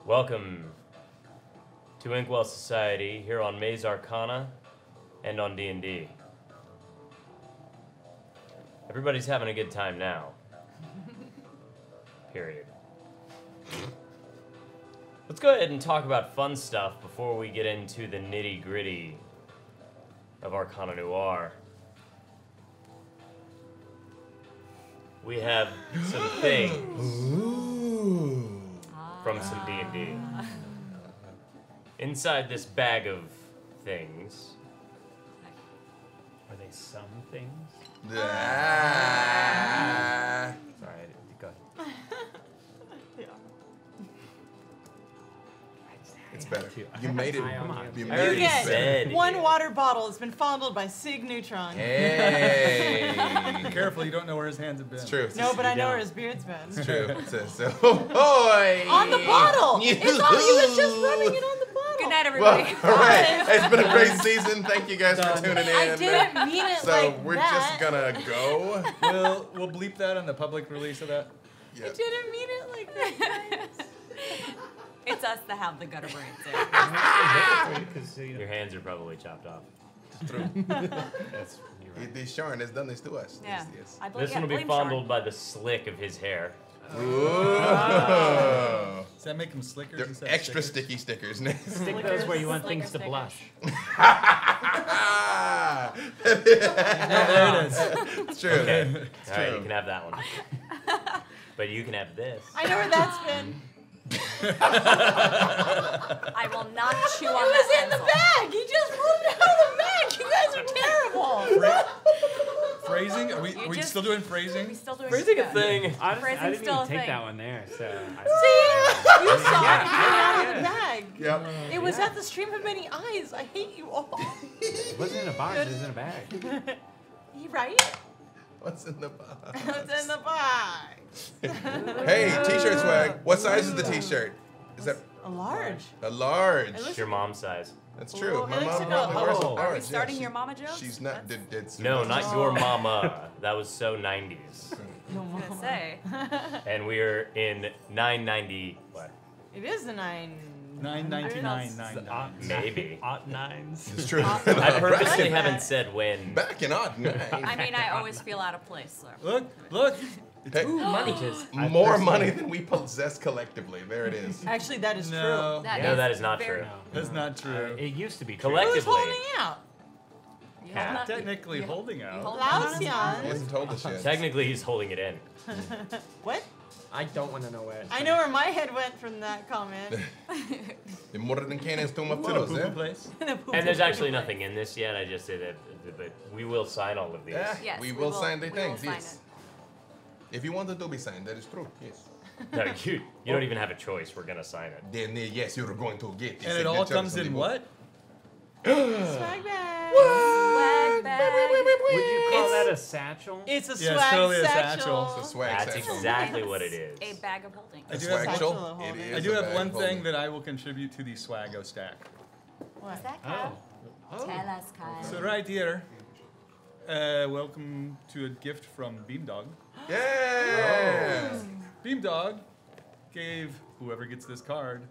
Welcome to Inkwell Society here on Maze Arcana and on D&D. Everybody's having a good time now. Period. Let's go ahead and talk about fun stuff before we get into the nitty-gritty of Arcana Noir. We have some things from some D&D. Inside this bag of things. Are they some things? Sorry, go ahead. it's better. You made it. Come on. You I made already it said better. it. One water bottle has been fondled by Sig Neutron. Hey. Be careful, you don't know where his hands have been. It's true. No, but I know don't. where his beard's been. It's true. So, boy. On the bottle! He was just rubbing it on the bottle. Good night, Well, everybody. all right. It's been a great season. Thank you guys for tuning in. I didn't mean it So like we're that. just gonna go. We'll bleep that on the public release of that. Yeah. I didn't mean it like that. It's us that have the gutter brains there. Your hands are probably chopped off. It's true. That's, you're right. This Sean has done this to us. Yeah. Yes. I blame, This one will be blame fondled by the slick of his hair. Ooh. Does that make them slicker? They're instead of extra stickers? sticky stickers. Stick those where you want things to Stickers. blush. There it is. It's true. Okay. It's All right, true. you can have that one. But you can have this. I know where that's been. I will not chew It on was that in the pencil. bag. He just moved it out of the bag. You guys are terrible. Phrasing? Are we You we just- still doing Are we phrasing? still doing Phrasing a yeah. thing. I Phrasing's didn't still a even take thing. that one there, so. See? You saw it come out of the bag. Yep. It was at the stream of many eyes. I hate you all. It wasn't in a box, it was in a bag. You right? What's in the box? What's in the bag? Hey, t-shirt swag. What size is the t-shirt? Is that A large. a large? It's your mom's size. That's true. Oh, My it looks mom like a- probably wears a oh. large. Are we Yeah, starting she- your mama jokes? She's not. It's No, not your mama. That was so 90s. I was gonna say. And we're in 990. What? It is the 9. 999.99. Maybe. Aught nines. It's true. I purposely Right. haven't said when. Back in odd nine. I mean, I always feel out of place. So. Look. Hey, more money than we possess collectively. There it is. Actually, that is No, No, that is not very- true. that's not true. It used to be true. Collect- Who's Collectively. holding out? You Yeah, hold on- technically you- holding you out. hold on to He Lausian. hasn't told us yet. Technically, he's holding it in. What? I don't want to know where it's I know where my head went from that comment. The more than cannons to my To the toes, poo-poo eh? place. And there's actually nothing in this yet. I just said that, but we will sign all of these. Yeah, Yes, we will sign the we will things, sign yes. If you want it to be signed, that is true, yes. No, you don't even have a choice. We're gonna sign it. Then, yes, you're going to get the And it all signatures comes on the in book. what? Swag bag. Swag bag. Would you call It's- that a satchel? It's a Yeah, it's swag totally a satchel. satchel. It's a swag That's satchel. exactly what it is. A bag of holding. I A do have- swag Satchel satchel. holding. It I is do a have bag one holding. thing that I will contribute to the Swaggo stack. What? that, Oh. Tell us, Kyle. So right here, welcome to a gift from Beamdog. Yeah! Beamdog gave whoever gets this card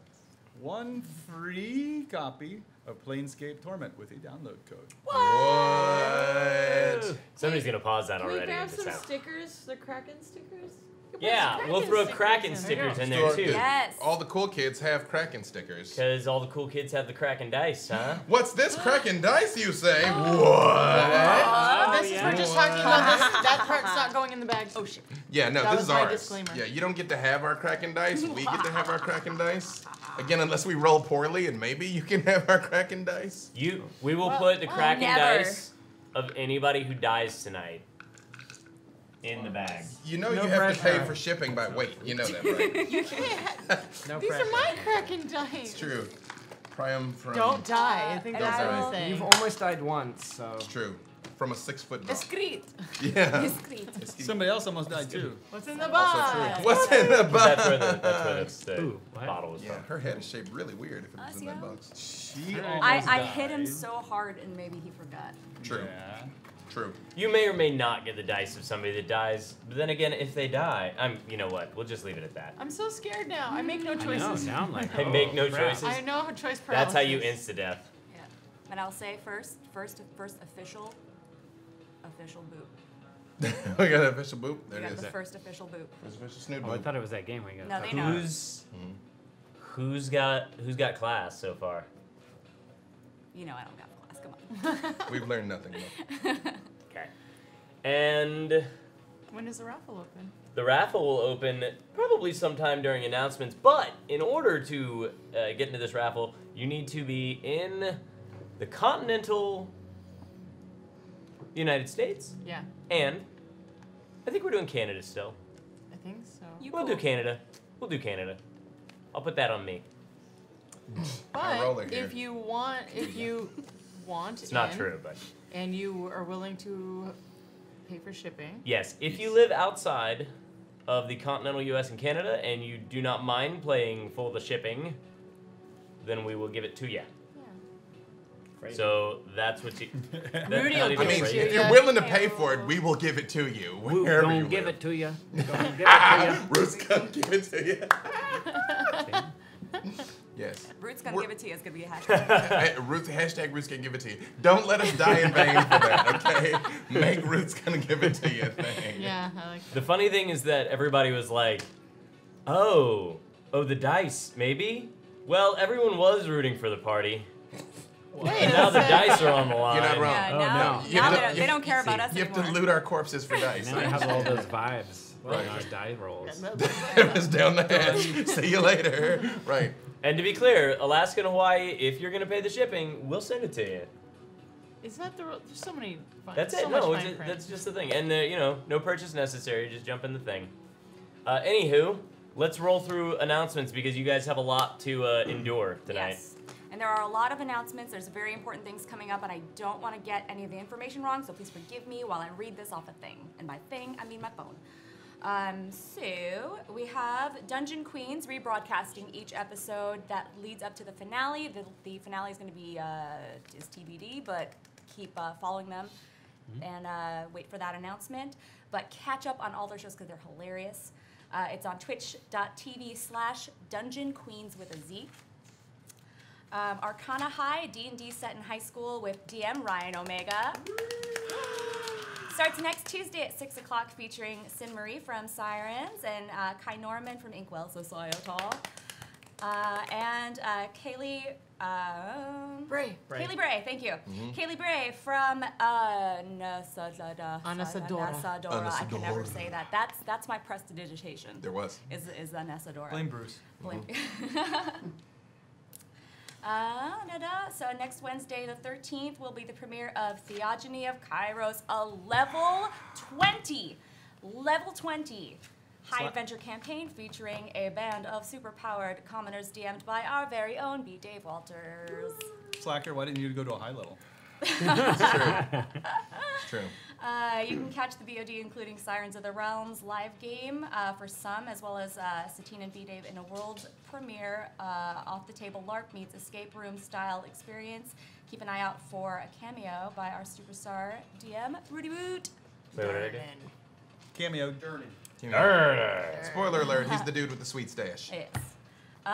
one free copy of Planescape Torment with a download code. What? Somebody's gonna pause that Can we already. grab and just some have- stickers? The Kraken stickers? We could put Yeah, some we'll throw stickers Kraken in. stickers in So there too. Yes. All the cool kids have Kraken stickers. Because all the cool kids have the Kraken dice, huh? What's this Kraken dice, you say? What? This is we're just talking about this. That part's not going in the bag. Oh shit. Yeah, no, That this was is my ours. disclaimer. Yeah, you don't get to have our Kraken dice. We get to have our Kraken dice. Again, unless we roll poorly, and maybe you can have our Kraken dice. We will put the Kraken never. dice of anybody who dies tonight in the bag. You know No you have to pay pressure. for shipping by weight. You know that, right? You can't. No These pressure. are my Kraken dice. It's true. Priam from... Don't die. I think And that's I what will- I'm saying. You've almost died once, so. It's true. From a 6-foot dog. Discreet. Yeah. Discreet. Somebody else almost died too. What's in the Also box? true. What's in the box? That's where the Ooh, what? bottle was Yeah, from. her head is shaped really weird if it was in that yeah. box. She almost I died. hit him so hard and maybe he forgot. True. Yeah. True. You may or may not get the dice of somebody that dies, but then again, if they die, you know what? We'll just leave it at that. I'm so scared now. I make no I know, choices. now I'm like, I make no crap. choices. I know how choice paralysis. That's how you insta-death. Yeah. But I'll say first official boop. We got an official boop. There We it got is. the first official boop. There's official snoot Oh, I boop. thought it was that game we got. No, they know. Who's got class so far? You know I don't got class. Come on. We've learned nothing. Though. Okay. And When does the raffle open? the raffle will open probably sometime during announcements, but in order to get into this raffle, you need to be in the continental United States, Yeah, and I think we're doing Canada still. I think so. We'll do Canada. We'll do Canada. I'll put that on me. High roller But here. if you want, It's not in, true, but and you are willing to pay for shipping, yes, if you live outside of the continental U.S. and Canada and you do not mind playing for the shipping, then we will give it to you. So that's what you. Rudy will I give mean, it to if you. you're willing to pay for it, we will give it to you. Wherever Don't you give live. it to you. Don't give it to Bruce, come give it to you. Yes. Roots gonna We're- give it to you. It's gonna be a hashtag. Ruth, hashtag Roots can give it to you. Don't let us die in vain for that, okay? Make Roots gonna give it to you thing. Yeah, I like The funny thing is that everybody was like, "Oh, the dice, maybe." Well, everyone was rooting for the party. Wait Now a the second. dice are on the line. You're not wrong. Yeah, Oh, now, no. You now have they, to- don't, they don't care about us You have to anymore. loot our corpses for dice. you. And I have all those vibes Right. on our die rolls. It was down the hatch. See you later. Right. And to be clear, Alaska and Hawaii, if you're gonna pay the shipping, we'll send it to you. Is that the? There's so many. That's so it. much No, fine print. that's just the thing. And no purchase necessary. Just jump in the thing. Anywho, let's roll through announcements because you guys have a lot to endure tonight. Yes. And there are a lot of announcements. There's very important things coming up, and I don't want to get any of the information wrong, so please forgive me while I read this off a thing. And by thing, I mean my phone. So we have Dungeon Queens rebroadcasting each episode that leads up to the finale. The finale is going to be is TBD, but keep following them and wait for that announcement. But catch up on all their shows because they're hilarious. It's on twitch.tv/Dungeon Queens with a Z. Arcana High, D&D set in high school with DM Ryan Omega. Starts next Tuesday at 6 o'clock featuring Sin Marie from Sirens and Kai Norman from Inkwell, so Soyotal. And Kaylee Bray. Kaylee Bray, thank you. Kaylee Bray from Anasadora. Anasadora. I can never say that. That's my prestidigitation. There was. Is Anasadora. Blame Bruce. Blame. So next Wednesday, the 13th, will be the premiere of Theogony of Kairos, a level 20 high adventure campaign featuring a band of superpowered commoners DM'd by our very own B. Dave Walters. Slacker, why didn't you go to a high level? It's true. It's true. You can catch the VOD, including Sirens of the Realms live game for some, as well as Satine and B-Dave in a world premiere off-the-table LARP meets escape room style experience. Keep an eye out for a cameo by our superstar DM, Rudy Woot. Wait, what did I do? Cameo Journey. Spoiler alert, he's the dude with the sweet stash. Yes.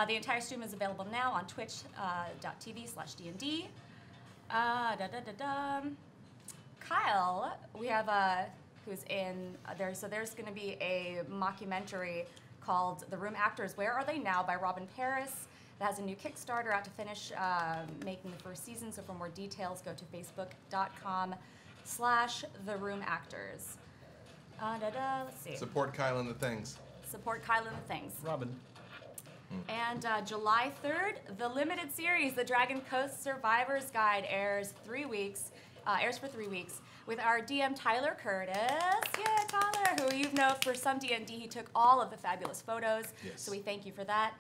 The entire stream is available now on twitch.tv/DMD. Kyle, we have who's in there. So there's going to be a mockumentary called "The Room Actors." Where are they now? By Robin Paris. That has a new Kickstarter out to finish making the first season. So for more details, go to facebook.com/therooactors. Let's see. Support Kyle and the things. Support Kyle and the things. Robin. And July 3rd, the limited series, The Dragon Coast Survivor's Guide, airs for 3 weeks with our DM Tyler Curtis. Yeah, Tyler, who you know for some D&D, he took all of the fabulous photos. Yes. So we thank you for that.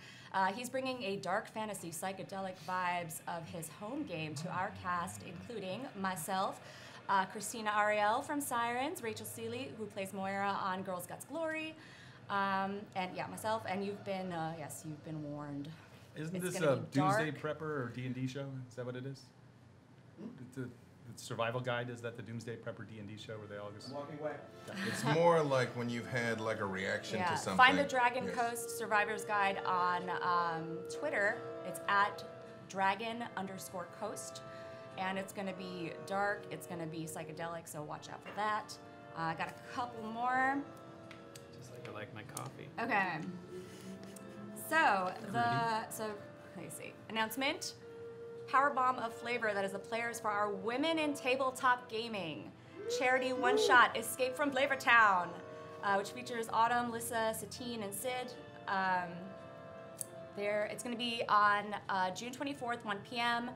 He's bringing a dark fantasy, psychedelic vibes of his home game to our cast, including myself, Christina Ariel from Sirens, Rachel Seeley, who plays Moira on Girls Guts Glory, and yeah, myself. And you've been, yes, you've been warned. Isn't It's this gonna a be Doomsday dark. Prepper or D&D show? Is that what it is? The survival guide? Is that the Doomsday Prepper D&D show where they all just... Walking away. It's more like when you've had like a reaction Yeah. to something. Find the Dragon Yes. Coast Survivor's Guide on Twitter. It's at dragon_coast. And it's going to be dark. It's going to be psychedelic, so watch out for that. I got a couple more. Just like I like my coffee. Okay. So, let me see. Announcement. Powerbomb of Flavor, that is the players for our Women in Tabletop Gaming charity one-shot Escape from Flavortown, which features Autumn, Lissa, Satine, and Sid. It's going to be on June 24th, 1 p.m.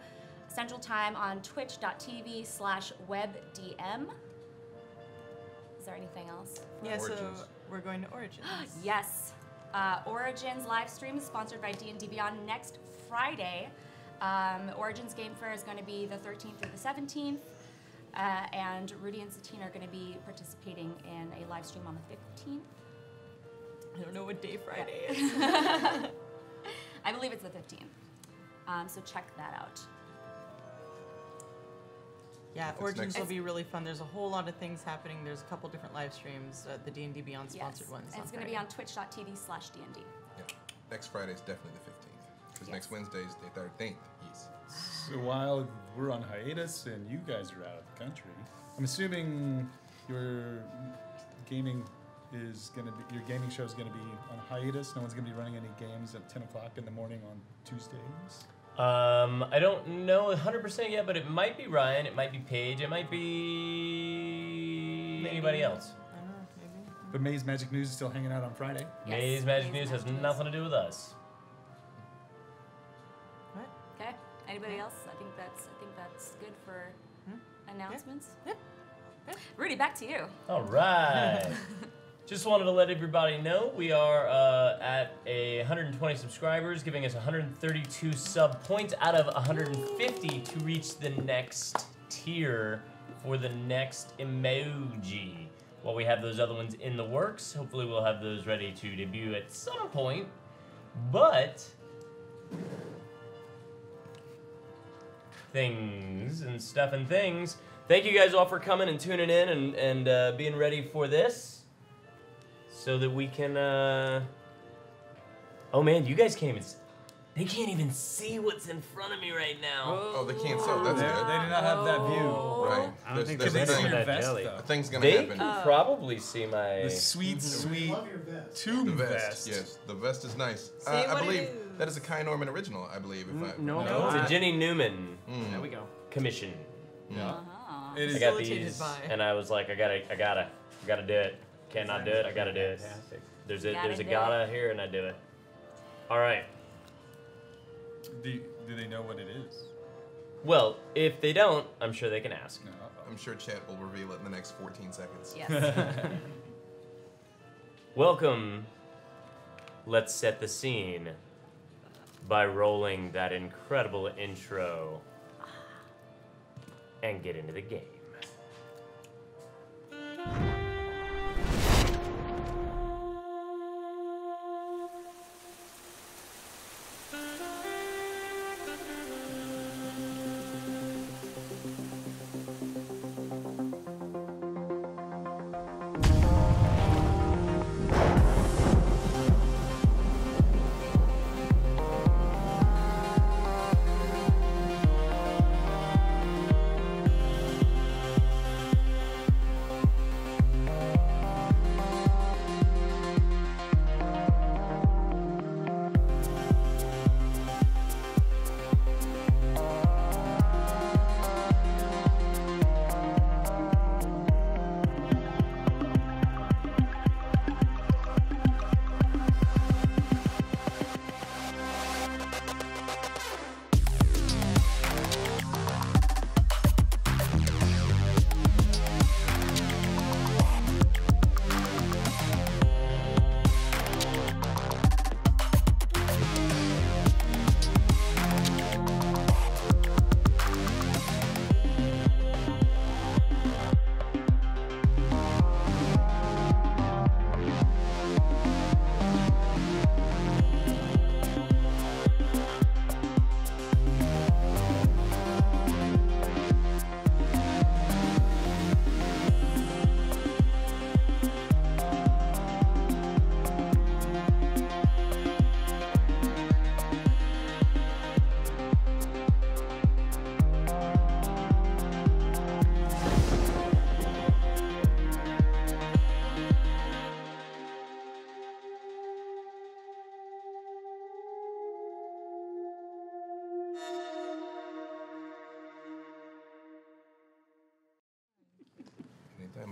Central Time on twitch.tv/webdm. Is there anything else? Yeah, so Origins. we're going to Origins. Yes. Origins live stream is sponsored by D&D Beyond next Friday. Origins Game Fair is going to be the 13th through the 17th. And Rudy and Satine are going to be participating in a live stream on the 15th. I don't know what day Friday is. I believe it's the 15th. So check that out. Yeah, If it's Origins next- will be really fun. There's a whole lot of things happening. There's a couple different live streams, the D&D Beyond sponsored ones. And it's going to be on twitch.tv/D&D. Yeah. Next Friday is definitely the 15th. Because next Wednesday is the 13th. Yes. So while we're on hiatus and you guys are out of the country, I'm assuming your gaming show is gonna be on hiatus. No one's gonna be running any games at 10 o'clock in the morning on Tuesdays. I don't know 100% yet, but it might be Ryan, it might be Paige, it might be anybody else. I don't know, maybe. But May's Magic News is still hanging out on Friday. Yes, May's Magic May's News has Magic News. nothing to do with us. What? Okay. Anybody else? I think that's good for announcements. Yep. Rudy, back to you. All right. Just wanted to let everybody know we are at 120 subscribers, giving us 132 sub points out of 150 to reach the next tier for the next emoji. While we have those other ones in the works, hopefully we'll have those ready to debut at some point. But things and stuff and things. Thank you guys all for coming and tuning in and being ready for this. So that we can, oh man, you guys can't even, they can't even see what's in front of me right now. Oh, they can't sew. That's They good. do not have that view. Right. I don't think There's they a see thing. your that vest, jelly. though. A thing's gonna They happen. can probably see my, The sweet, sweet Love your vest. tomb The vest. vest. Yes, the vest is nice. See I what it believe is. that is a Kai Norman original. I believe. If I No. it's a Jenny Newman There we go. commission. Yeah. Uh-huh. It I is. got Facilitated these, by. and I was like, I gotta do it. Cannot do it. I gotta do it. Fantastic. There's Gotta a do gotta here, and I do it. All right. Do they know what it is? Well, if they don't, I'm sure they can ask. No. I'm sure chat will reveal it in the next 14 seconds. Yes. Welcome. Let's set the scene by rolling that incredible intro and get into the game.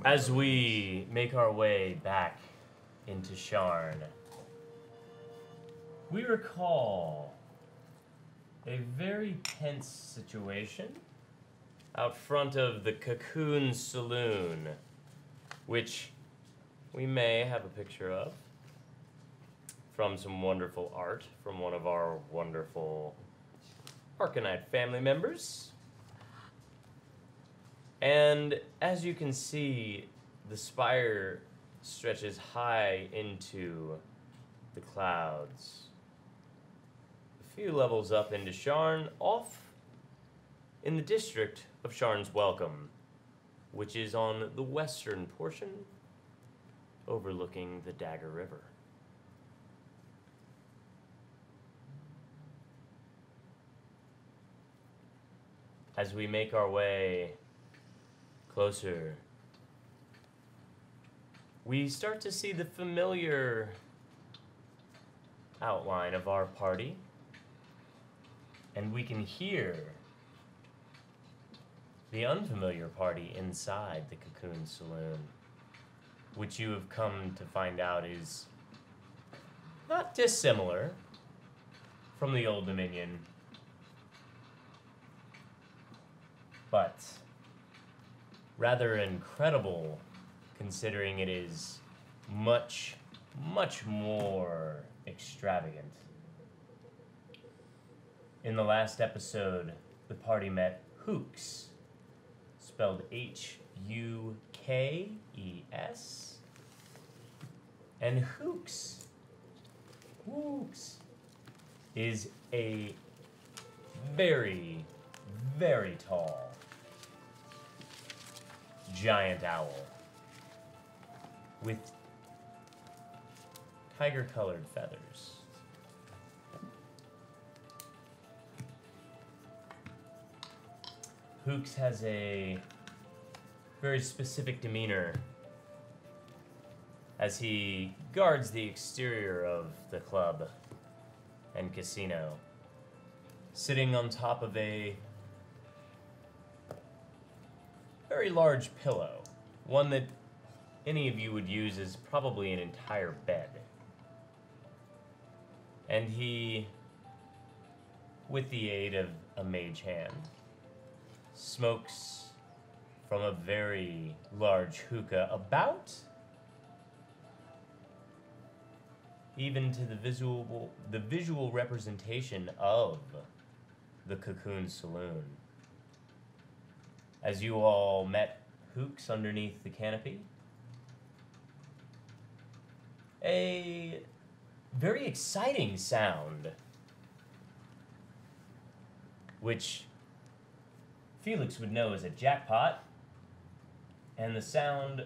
As we make our way back into Sharn, we recall a very tense situation out front of the Cocoon Saloon, which we may have a picture of from some wonderful art from one of our wonderful Arcanite family members. And as you can see, the spire stretches high into the clouds. A few levels up into Sharn, off in the district of Sharn's Welcome, which is on the western portion, overlooking the Dagger River. As we make our way closer, we start to see the familiar outline of our party, and we can hear the unfamiliar party inside the Cocoon Saloon, which you have come to find out is not dissimilar from the Old Dominion, but rather incredible, considering it is much, much more extravagant. In the last episode, the party met Hooks, spelled H-U-K-E-S, and Hooks is a very, very tall giant owl with tiger-colored feathers. Hooks has a very specific demeanor as he guards the exterior of the club and casino, sitting on top of a very large pillow, one that any of you would use as probably an entire bed. And he, with the aid of a mage hand, smokes from a very large hookah, about even to the visual representation of the Cocoon Saloon. As you all met Hooks underneath the canopy, a very exciting sound, which Felix would know as a jackpot, and the sound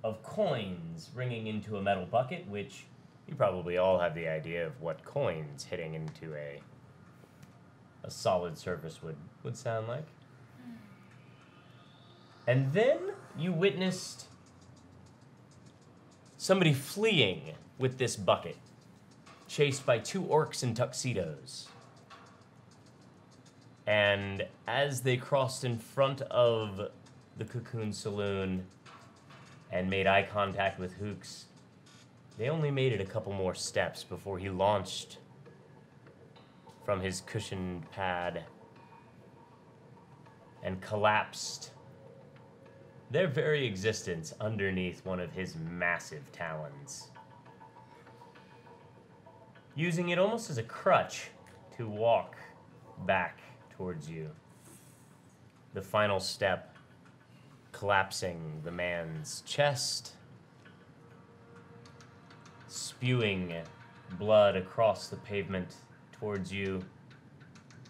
of coins ringing into a metal bucket, which you probably all have the idea of what coins hitting into a solid surface would sound like. And then you witnessed somebody fleeing with this bucket, chased by two orcs in tuxedos. And as they crossed in front of the Cocoon Saloon and made eye contact with Hooks, they only made it a couple more steps before he launched from his cushioned pad and collapsed their very existence underneath one of his massive talons, using it almost as a crutch to walk back towards you. The final step, collapsing the man's chest, spewing blood across the pavement towards you,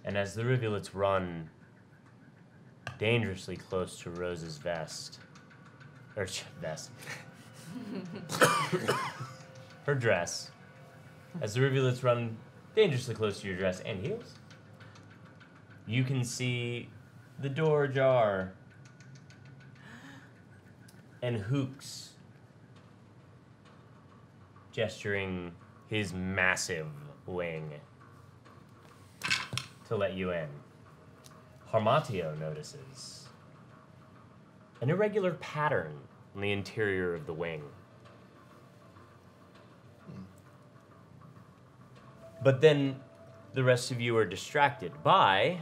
and as the rivulets run dangerously close to Rose's vest, or vest, her dress, as the rivulets run dangerously close to your dress and heels, you can see the door ajar and Hooks gesturing his massive wing to let you in. Harmatio notices an irregular pattern on the interior of the wing. But then the rest of you are distracted by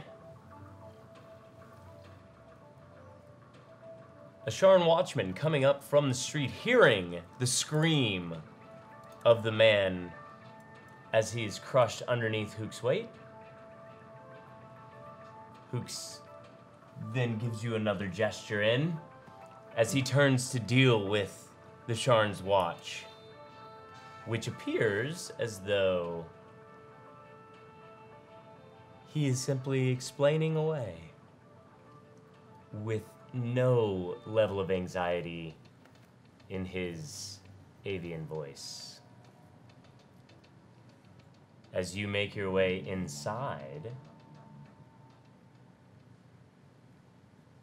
a Sharn watchman coming up from the street, hearing the scream of the man as he's crushed underneath Hook's weight. Hook's then gives you another gesture in as he turns to deal with the Sharn's watch, which appears as though he is simply explaining away with no level of anxiety in his avian voice. As you make your way inside,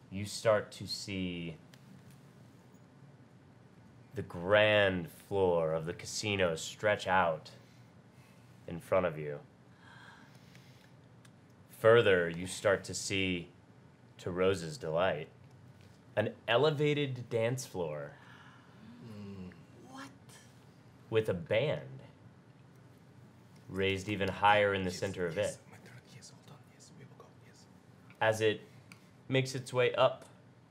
you start to see the grand floor of the casino stretch out in front of you. Further, you start to see, to Rose's delight, an elevated dance floor. What? With a band raised even higher in the center of it. My turn. Yes, hold on. Yes, we will go. Yes. As it makes its way up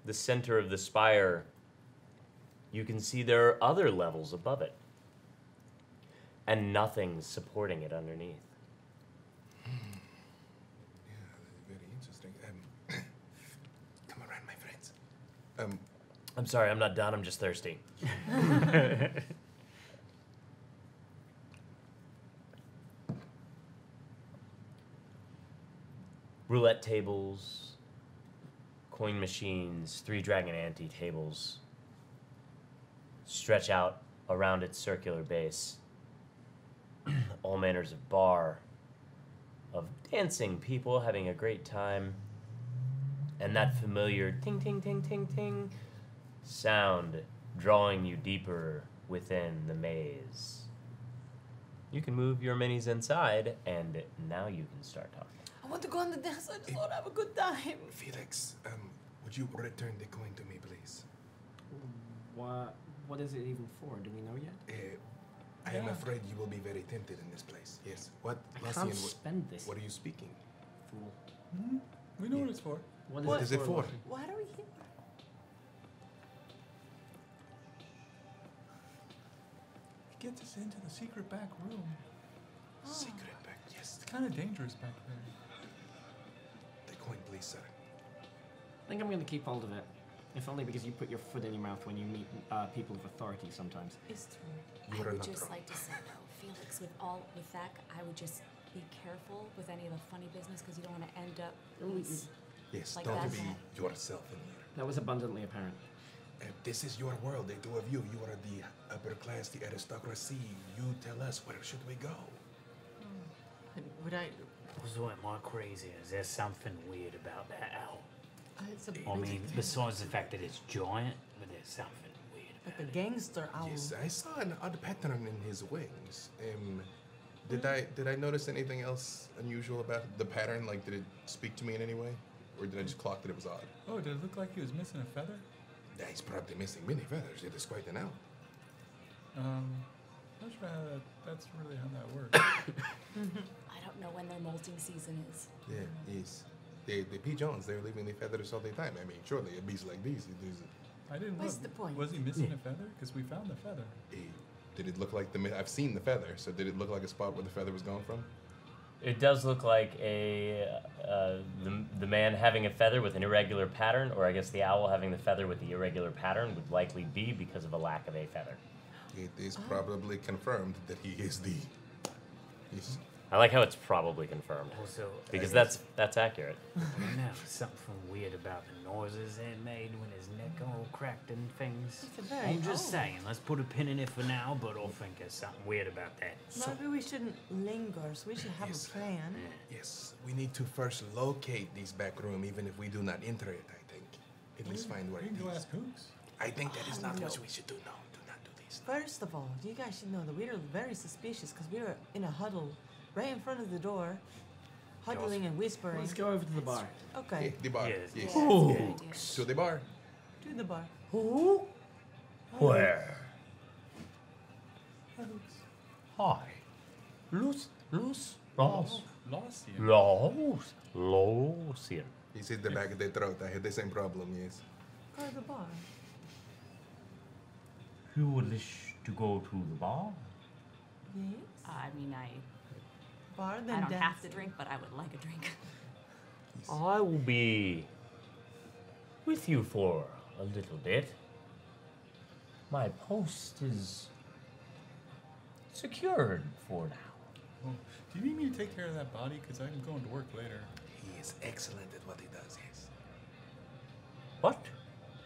the center of the spire, you can see there are other levels above it, and nothing's supporting it underneath. Very interesting. Come around, my friends. I'm sorry, I'm not done, I'm just thirsty. Roulette tables, coin machines, 3 dragon ante tables stretch out around its circular base. All manners of bar, of dancing people having a great time, and that familiar ting ting ting ting ting sound drawing you deeper within the maze. You can move your minis inside, and now you can start talking. I want to go on the dance. I just want to have a good time. Felix, would you return the coin to me, please? What is it even for? Do we know yet? I am afraid you will be very tempted in this place. Yes. What? I can't spend this. What are you speaking? Fool. We know what it's for. What is it for? Why are we here? It gets us into the secret back room. Secret back. Yes. It's kind of dangerous back there. The coin, please, sir. I think I'm going to keep hold of it. If only because you put your foot in your mouth when you meet people of authority sometimes. It's true. You are I would not just wrong. like to say though, Felix, with that, I would just be careful with any of the funny business because you don't want to end up Yes, like don't that. be yourself in here. That was abundantly apparent. This is your world, the two of you. You are the upper class, the aristocracy. You tell us, where should we go? Would I? So am I crazy? Is there something weird about that owl? It's a I mean, besides the fact that it's giant, but there's something weird like about a gangster owl. Yes, I saw an odd pattern in his wings. Did I notice anything else unusual about the pattern? Like, did it speak to me in any way? Or did I just clock that it was odd? Oh, did it look like he was missing a feather? Yeah, he's probably missing many feathers. It is quite an owl. That's really how that works. I don't know when their molting season is. Yeah, yes. The P. Jones, they're leaving the feathers all the time. I mean, surely a beast like these, I didn't What's look. the point? Was he missing a feather? Because we found the feather. did it look like I've seen the feather, so did it look like a spot where the feather was gone from? It does look like the man having a feather with an irregular pattern, or I guess the owl having the feather with the irregular pattern would likely be because of a lack of a feather. It is probably confirmed that he is the. He's, I like how it's probably confirmed, Also, because that's accurate. I don't know, something weird about the noises they made when his neck all cracked and things. It's a very I'm just old. saying, let's put a pin in it for now, but I think there's something weird about that. Maybe we shouldn't linger. So we should have Yes. a plan. yes, we need to first locate this back room, even if we do not enter it. I think at least find where We it can go is. ask Hooks. I think that is not no. what we should do. No, do not do this. First of all, you guys should know that we were very suspicious because we were in a huddle right in front of the door, huddling and whispering. Let's go over to the bar. Okay, The bar. Yes. Yes. That's a good idea. To the bar. to the bar. Where? Hi. Lucian. He's in the back of the throat. I had the same problem, yes. Go to the bar. You wish to go to the bar? Yes. I mean, Bar then I don't have to dancing. drink, but I would like a drink. I will be with you for a little bit. My post is secured for now. Oh, do you need me to take care of that body? Because I'm going to work later. He is excellent at what he does, yes. What?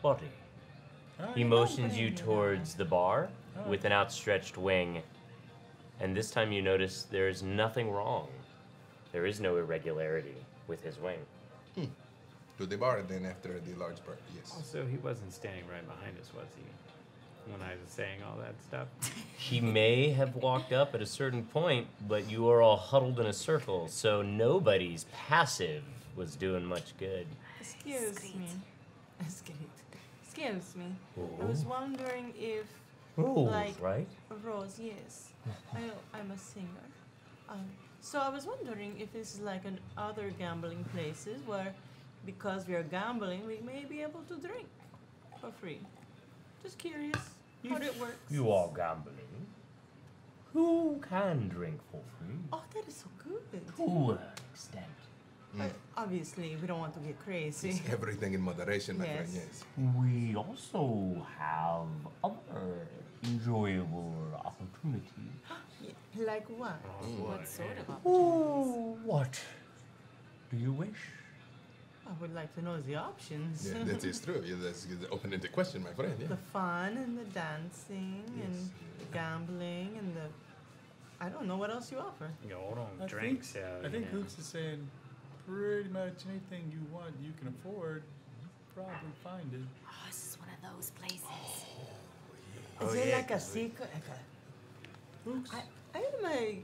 Body? He Alright. motions you towards the bar with an outstretched wing. And this time you notice there is nothing wrong. There is no irregularity with his wing. To the bar, then after the large bar, yes. Also, he wasn't standing right behind us, was he? When I was saying all that stuff. He may have walked up at a certain point, but you are all huddled in a circle, so nobody's passive was doing much good. Excuse me. Excuse me. I Oh. was wondering if, Rules, like, right? Rose, yes. I'm a singer. So I was wondering if this is like an other gambling places where, because we are gambling, we may be able to drink for free. Just curious how it works. You are gambling. Who can drink for free? Oh, that is so good. To an extent. Obviously, we don't want to get crazy. It's everything in moderation, my friend, Yes. yes. We also have other enjoyable opportunities. Like what? What sort of opportunities? Oh, what do you wish? I would like to know the options. Yeah, that is true. Yeah, that's the open-ended question, my friend, yeah. The fun and the dancing and Yes. the gambling and the. I don't know what else you offer. Y'all don't I drink, think, so. I think you know. Hoops is saying pretty much anything you want, you can afford. Probably find it. Oh, this is one of those places. Oh, Is it yeah, like a 'cause we- secret? Hoops. I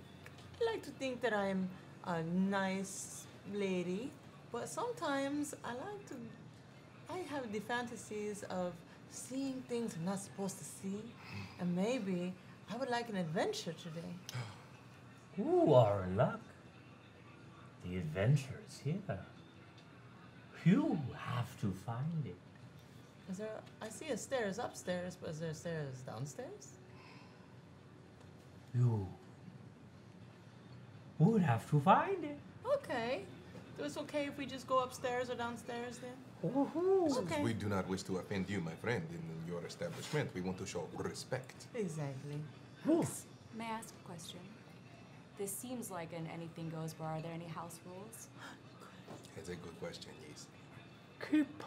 like to think that I'm a nice lady, but sometimes I have the fantasies of seeing things I'm not supposed to see, and maybe I would like an adventure today. You are in luck. The adventure is here. You have to find it. Is there? I see a stairs upstairs, but is there stairs downstairs? You would have to find it. Okay. So it's okay if we just go upstairs or downstairs then? Woohoo. Okay. We do not wish to offend you, my friend, in your establishment. We want to show respect. Exactly. May I ask a question? This seems like an anything goes bar. Are there any house rules? That's a good question, yes. Keep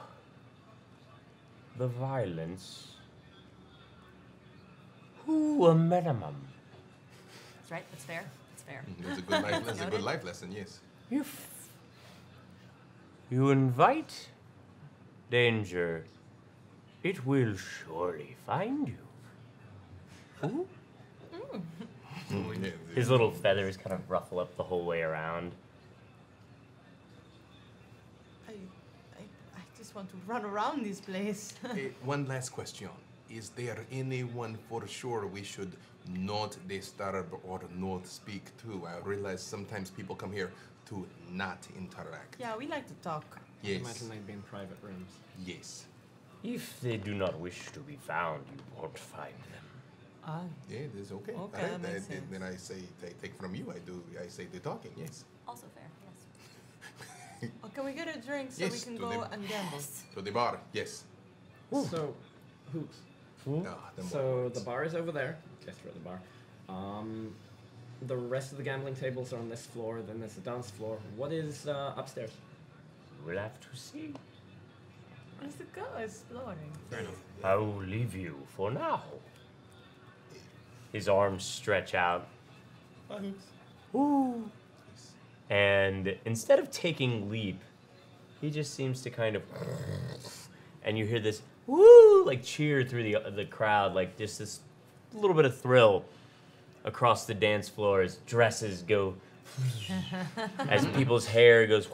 the violence to a minimum. That's right. That's fair. That's fair. That's a good life. That's a good Noted. life lesson. Yes. If you invite danger, it will surely find you. Ooh. Yeah, His little feathers kind of ruffle up the whole way around. I just want to run around this place. One last question: is there anyone for sure we should not disturb or not speak to? I realize sometimes people come here to not interact. Yeah, we like to talk. I Yes. imagine they'd be in private rooms. Yes. If they do not wish to be found, you won't find them. Ah, Yeah, that's okay. Okay, Alright, that makes sense. then I say, take from you. I say the talking. Yes. Also fair. Yes. oh, can we get a drink so Yes, we can to go the- and gamble? To the bar. Yes. So, Hoops. The So more the bar is over there. Gesture at the bar. The rest of the gambling tables are on this floor. Then there's the dance floor. What is upstairs? We'll have to see. Let's go exploring. Fair enough. I will leave you for now. His arms stretch out. Bye, Hoops. Ooh. And instead of taking leap, he just seems to kind of, and you hear this woo like cheer through the crowd, like just this little bit of thrill across the dance floor as dresses go, as people's hair goes,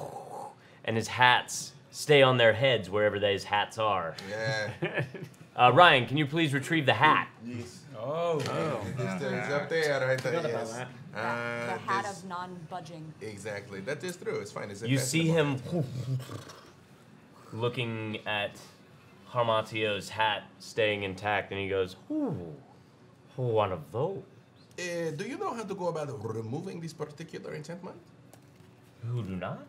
and his hats stay on their heads wherever those hats are. Yeah. Ryan, can you please retrieve the hat? Yes. Oh. It's up there, right there. Forgot about Yes. that. The hat this- of non-budging. Exactly. That is true. It's fine. It's You see investable. him looking at Harmatio's hat staying intact, and he goes, "Ooh, one of those. Do you know how to go about removing this particular enchantment? Who do not?"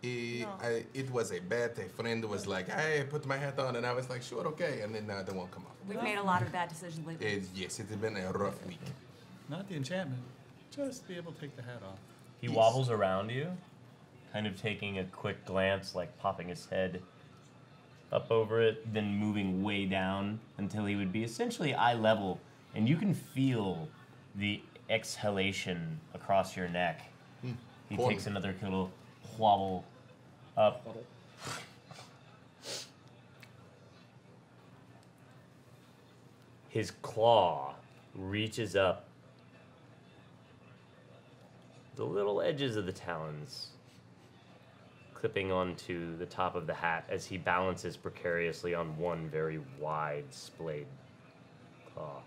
It was a bet. A friend was like, "I put my hat on," and I was like, "Sure, okay," and then they won't come off. We've made a lot of bad decisions lately. Yes, it has been a rough week. Not the enchantment. Just be able to take the hat off. He Yes. wobbles around you, kind of taking a quick glance, like popping his head up over it, then moving way down until he would be essentially eye level, and you can feel the exhalation across your neck. He Cool. takes another little wobble up. His claw reaches up. The little edges of the talons clipping onto the top of the hat as he balances precariously on one very wide splayed claw.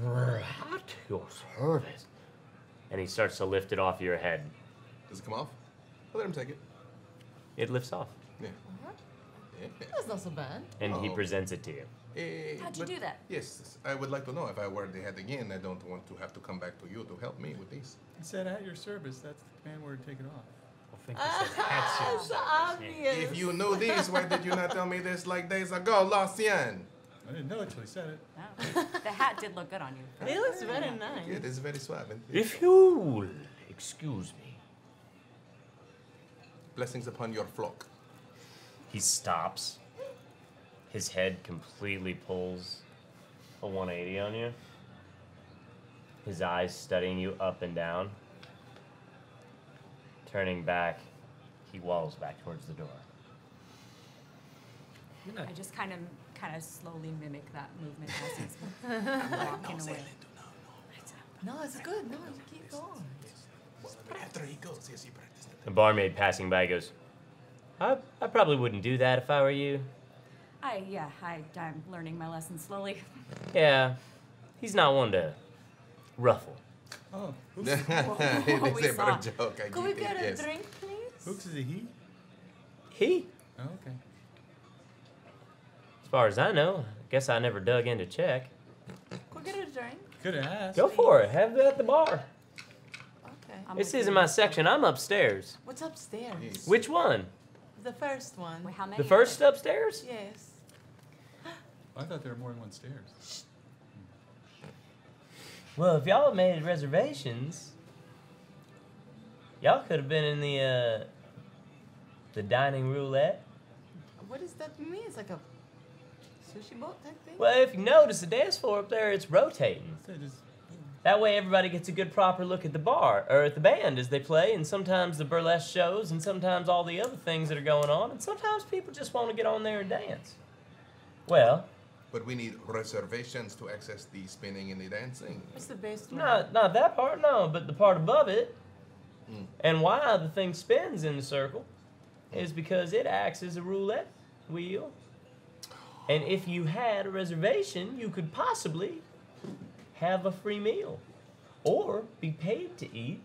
At your service. And he starts to lift it off your head. Does it come off? I'll let him take it. It lifts off, Yeah. That's not so bad. and he Oh. presents it to you. How'd you But do that? Yes, I would like to know if I wear the hat again. I don't want to have to come back to you to help me with this. He said at your service. That's the command word. Take it off. I think he said hats. It's obvious. If you knew this, why did you not tell me this like days ago, Lucian? I didn't know it till he said it. No. The hat did look good on you. It looks very nice. It is very suave. isn't it? If you'll excuse me. Blessings upon your flock. He stops. His head completely pulls a 180 on you. His eyes studying you up and down. Turning back, he waddles back towards the door. I just kind of slowly mimic that movement as he's walking away. No, it's good. No, you keep going. After he goes, yes, he practiced it. The barmaid passing by goes, I probably wouldn't do that if I were you. I'm learning my lesson slowly. Yeah, he's not one to ruffle. Oh, It Hooks, is we a saw. better joke. I Could we get get it, a yes. drink, please? Hooks is a he? He? Oh, okay. As far as I know, I guess I never dug in to check. Could we get a drink? Good ass. Go for it. Have it at the bar. Okay. I'm This with isn't you. my section. I'm upstairs. What's upstairs? Yes. Which one? The first one. Wait, how many? The first upstairs? Yes. I thought there were more than one stairs. Well, if y'all made reservations, y'all could have been in the dining roulette. What does that mean? It's like a sushi boat type thing? Well, if you notice the dance floor up there, it's rotating. So just, That way, everybody gets a good proper look at the bar or at the band as they play, and sometimes the burlesque shows, and sometimes all the other things that are going on, and sometimes people just want to get on there and dance. Well, But we need reservations to access the spinning and the dancing. What's the best one? not that part, no, but the part above it. Mm. And why the thing spins in the circle is because it acts as a roulette wheel. And if you had a reservation, you could possibly have a free meal, or be paid to eat,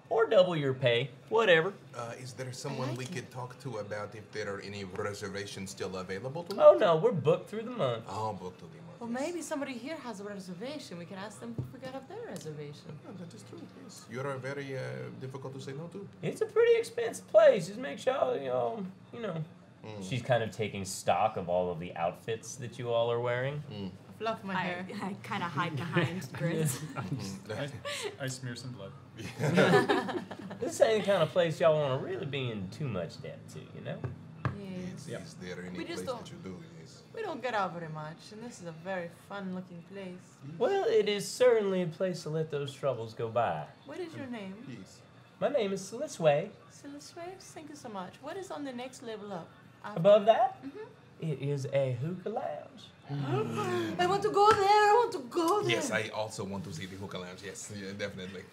or double your pay, whatever. Is there someone we could talk to about if there are any reservations still available to Oh no, we're booked through the month. Oh, book to the month. Well, maybe somebody here has a reservation. We can ask them if we can have their reservation. Oh, that is true, yes. You are very difficult to say no to. It's a pretty expensive place. Just make sure, you know. Mm. She's kind of taking stock of all of the outfits that you all are wearing. Mm. I fluff my hair. I kind of hide behind grins. I smear some blood. This ain't the kind of place y'all want to really be in too much debt to, you know? Yes. Yes, is there any We just place don't- that you do? Yes. We don't get out very much, and this is a very fun-looking place. Well, it is certainly a place to let those troubles go by. What is your name? Yes. My name is Salisway. Silasway? Thank you so much. What is on the next level up? After- Above that, Mhm. it is a hookah lounge. I want to go there. I want to go there. Yes, I also want to see the hookah lounge. Yes, yeah, definitely.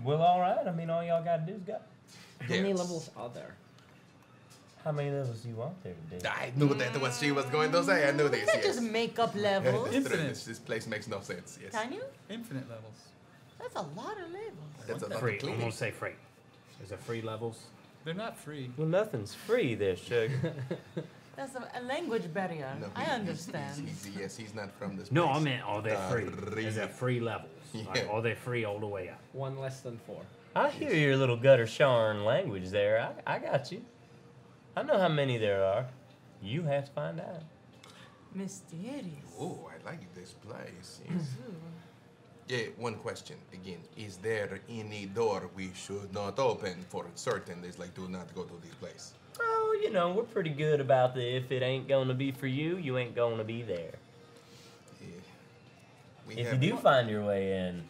Well, all right. I mean, all y'all got to do is go. How many Yes. levels are there? How many levels do you want there today? I knew that was she was going to say. I knew this. You can't Yes. just make up levels. That's true. Infinite. This place makes no sense. Yes. Can you? Infinite levels. That's a lot of levels. That's a lot of Free. I'm cleaning. gonna say free. Is there free levels? They're not free. Well, nothing's free there, sugar. That's a language barrier. No, I understand. Yes, he's not from this No, place. I meant are they free? Is there free levels? Like, Yeah. are they free all the way up? One less than 4. I hear your little gutter sharn language there. I got you. I know how many there are. You have to find out. Mysterious. Oh, I like this place. Yes. Yeah, one question again. Is there any door we should not open for certain? It's like, do not go to this place. Oh, you know, we're pretty good about the if it ain't gonna be for you, you ain't gonna be there. Yeah. We If you have do find your way in,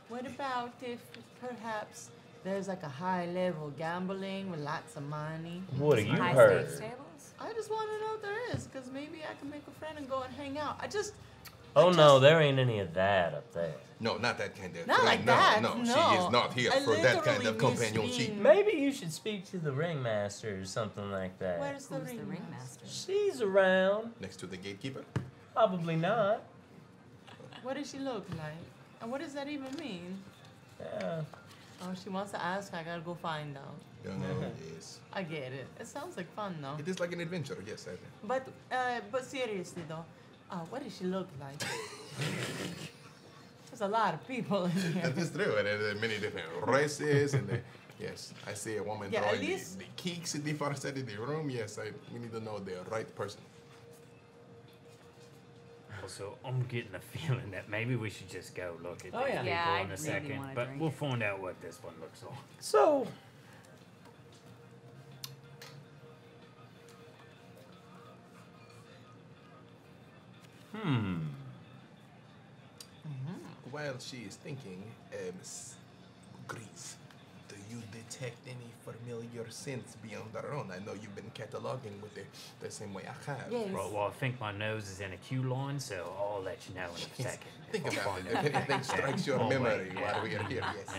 What about if perhaps there's like a high level gambling with lots of money? what have you High heard? stakes tables? I just want to know if there is, because maybe I can make a friend and go and hang out. Oh no, there ain't any of that up there. No, not that kind of. Not like no, that, No, no. she is not here I for that kind of literally miss companionship. being- Maybe you should speak to the ringmaster or something like that. Where's the Who's the ringmaster? ringmaster? She's around. Next to the gatekeeper. Probably not. What does she look like? And what does that even mean? Yeah. Oh, she wants to ask. I gotta go find out. Yes. I get it. It sounds like fun though. It is like an adventure. Yes, I think. But seriously though, what does she look like? There's a lot of people in here. That is true. And there are many different races. And yes, I see a woman Yeah, at throwing least- the keeks in the far side of the room. Yes, we need to know the right person. Also, I'm getting a feeling that maybe we should just go look at Oh, these yeah. people Yeah, I in a really second. wanna But drink. we'll find out what this one looks like. So. While she is thinking, Grease, do you detect any familiar scents beyond our own? I know you've been cataloging with the same way I have. Yes. Right, well, I think my nose is in a queue line, so I'll let you know in a Yes. second. Think if I about find it. out. If anything strikes your Oh, wait, memory yeah. while we are here, yes.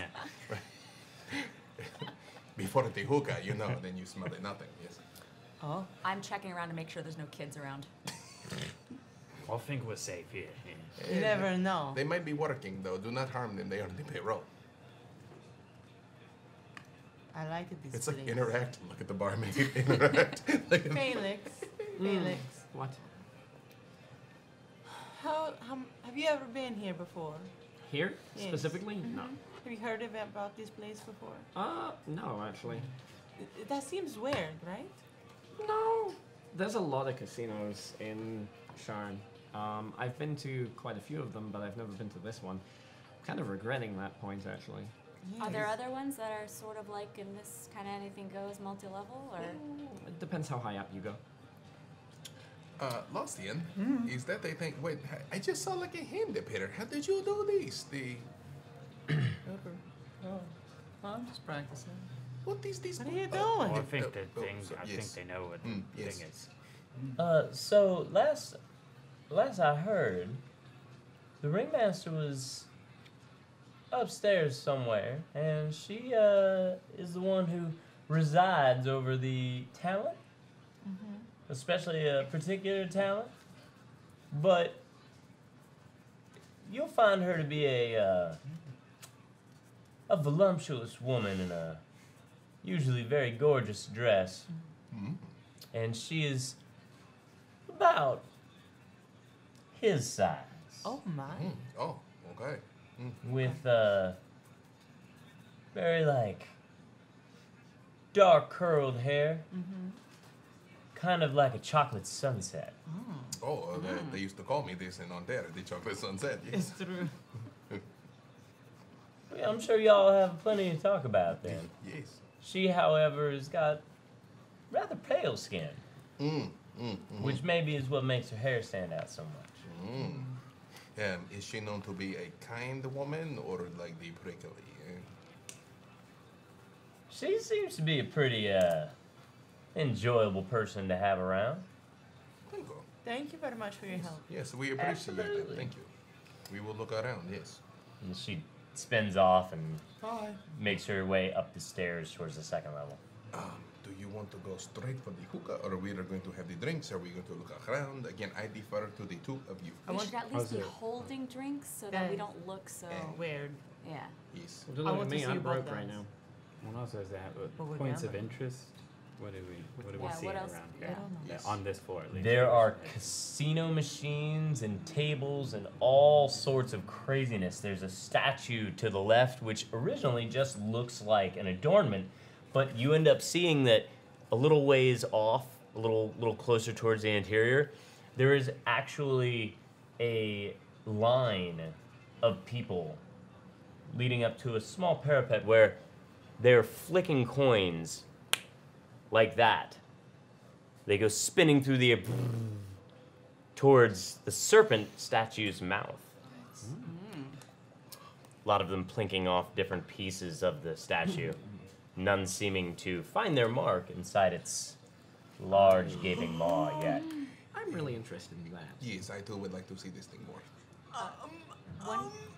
Yeah. Before the hookah, then you smell it nothing, yes. Oh, I'm checking around to make sure there's no kids around. I think we're safe here. Yeah. you never know. They might be working, though. Do not harm them. They are on the payroll. I like it. This It's like place. interact. Look at the barmaid. Interact. Look at- Felix. Felix. What? How have you ever been here before? Here Yes. specifically? No. Have you heard about this place before? No, actually. That seems weird, right? No. There's a lot of casinos in Sharn. I've been to quite a few of them, but I've never been to this one. Kind of regretting that point, actually. Are there other ones that are sort of like in this kind of anything goes multi-level, or? It depends how high up you go. Lostian, is that they think, wait, I just saw like a hand up here. How did you do this? Oh, I'm just practicing. What is this? What are you Well, I doing? think the thing. so- I yes. think they know what the Yes. thing is. So last I heard, the ringmaster was upstairs somewhere, and she is the one who resides over the talent, especially a particular talent. But you'll find her to be a voluptuous woman in a usually very gorgeous dress, and she is about his size, Oh my. Oh, okay. with very like dark curled hair, kind of like a chocolate sunset. Oh, they used to call me this in Ontario, the chocolate sunset. Yes. It's true. Yeah, I'm sure y'all have plenty to talk about then. Yes. She, however, has got rather pale skin, which maybe is what makes her hair stand out so much. Is she known to be a kind woman or like the prickly? She seems to be a pretty enjoyable person to have around. Thank you. Thank you very much for your help. Yes, we appreciate that. Absolutely. Thank you. We will look around, yes. And she spins off and Hi. makes her way up the stairs towards the second level. Do you want to go straight for the hookah, or we are going to have the drinks? Are we going to look around? Again, I defer to the two of you. We should at least be How's it? holding drinks so that we don't look so. Weird. Yeah. Yes. Well, I look at want to me, see I'm you both broke right dance. now. What else does that? But we're Points of gambling. interest? What do we Yeah, see what around else? here? Yeah. I don't know. Yes. On this floor, at least. There are casino machines and tables and all sorts of craziness. There's a statue to the left, which originally just looks like an adornment, but you end up seeing that a little ways off, a little closer towards the interior, there is actually a line of people leading up to a small parapet where they're flicking coins like that. They go spinning through the air towards the serpent statue's mouth. A lot of them plinking off different pieces of the statue, none seeming to find their mark inside its large gaping maw yet. I'm really interested in that. Yes, I too would like to see this thing more.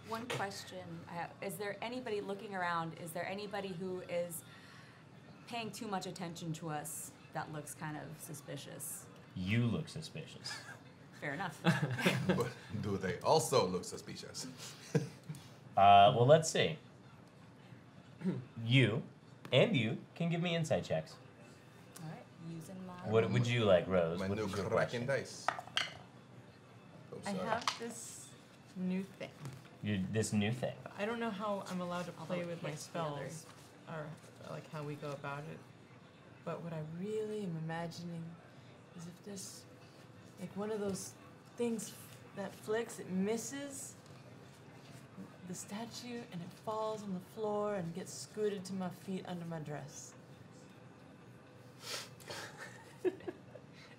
One question I have: is there anybody looking around? Is there anybody who is paying too much attention to us that looks kind of suspicious? You look suspicious. Fair enough. But do they also look suspicious? Well, let's see. You and you can give me insight checks. All right, using my. What would you like, Rose? My What's new your Kraken question? dice. Oh, I sorry. have this new thing. This new thing. I don't know how I'm allowed to play Although with my hits the other. spells, or like how we go about it. But what I really am imagining is if this, like one of those things that flicks, it misses the statue and it falls on the floor and gets scooted to my feet under my dress.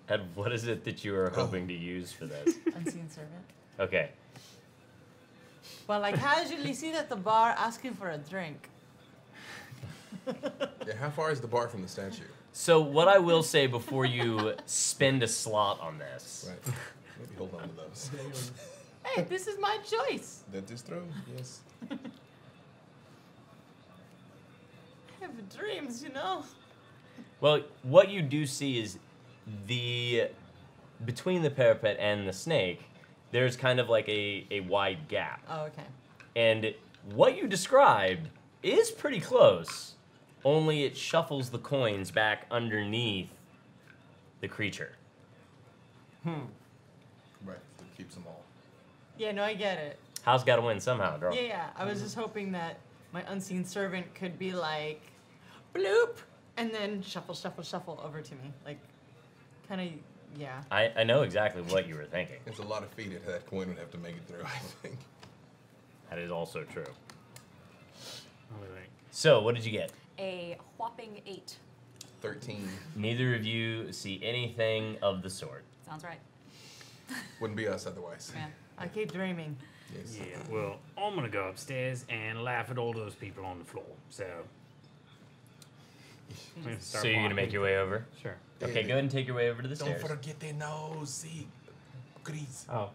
And what is it that you are hoping to use for this? Unseen servant. Okay. Well, I casually see at the bar asking for a drink. Yeah, how far is the bar from the statue? So what I will say before you spend a slot on this, Right. Maybe hold on to those. Hey, this is my choice. That is true, yes. I have dreams, you know. well, what you do see is between the parapet and the snake, there's kind of like a wide gap. Oh, okay. And what you described is pretty close, only it shuffles the coins back underneath the creature. Right, it keeps them all. Yeah, no, I get it. House got to win somehow, girl. Yeah. I was just hoping that my unseen servant could be like, bloop, and then shuffle, shuffle, shuffle over to me. Like, kind of, yeah. I know exactly what you were thinking. There's a lot of feet that coin would have to make it through, I think. That is also true. What do you think? So, what did you get? A whopping 8. 13 Neither of you see anything of the sort. Sounds right. wouldn't be us otherwise. Yeah. I keep dreaming. Yes. Yeah, well, I'm gonna go upstairs and laugh at all those people on the floor. So, I'm gonna start So you're gonna walking. make your way over? Sure. Okay, go ahead and take your way over to the Don't stairs. forget the nose, see? Grease. Oh,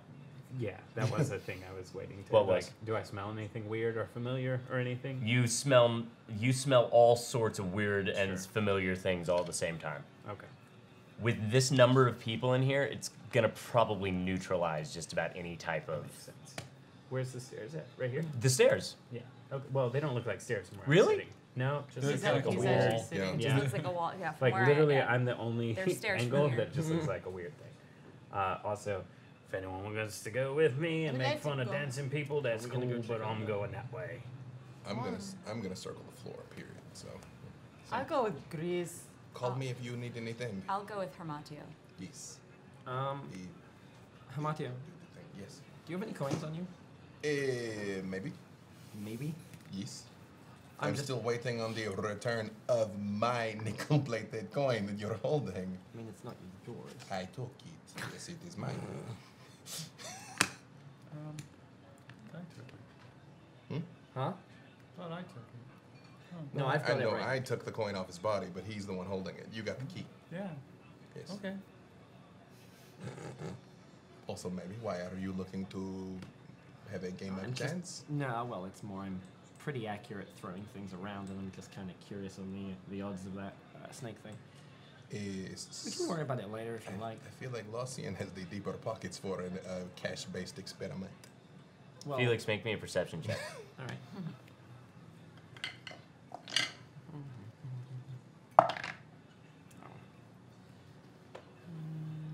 yeah, that was the thing I was waiting to. What like, was? do I smell anything weird or familiar or anything? You smell all sorts of weird and Sure. familiar things all at the same time. Okay. With this number of people in here, it's gonna probably neutralize just about any type of Makes sense. Where's the stairs at? Right here? the stairs. Yeah. Okay. Well, they don't look like stairs from where Really? I'm sitting. No, just He's looks like a he's wall. actually sitting. Yeah. Yeah. Looks like a wall. Yeah. From Like where literally, I, I'm the only There's stairs angle from here. that just looks like a weird thing. Also, if anyone wants to go with me and I'd make like to fun of go. dancing people, that's We're cool. gonna go check But it I'm out. going that way. I'm gonna circle the floor, period. So I'll go with Grease. call me if you need anything. I'll go with Hermatio. Yes. He Hamatio, do the thing. Yes. do you have any coins on you? Maybe. Maybe. Yes. I'm I'm just- still waiting on the return of my nickel-plated coin that you're holding. I mean, it's not yours. I took it. Yes, it is mine. I took it. Huh? Thought I took it. No, I've I got it know right. I took the coin off his body, but he's the one holding it. You got the key. Yeah. Yes. Okay. Also, maybe, why are you looking to have a game I'm of just- chance? No, well, it's more I'm pretty accurate throwing things around, and I'm just kind of curious on the odds of that snake thing. We is. can worry about it later if you like. I feel like Lucian has the deeper pockets for a cash-based experiment. Well, Felix, make me a perception check. all right.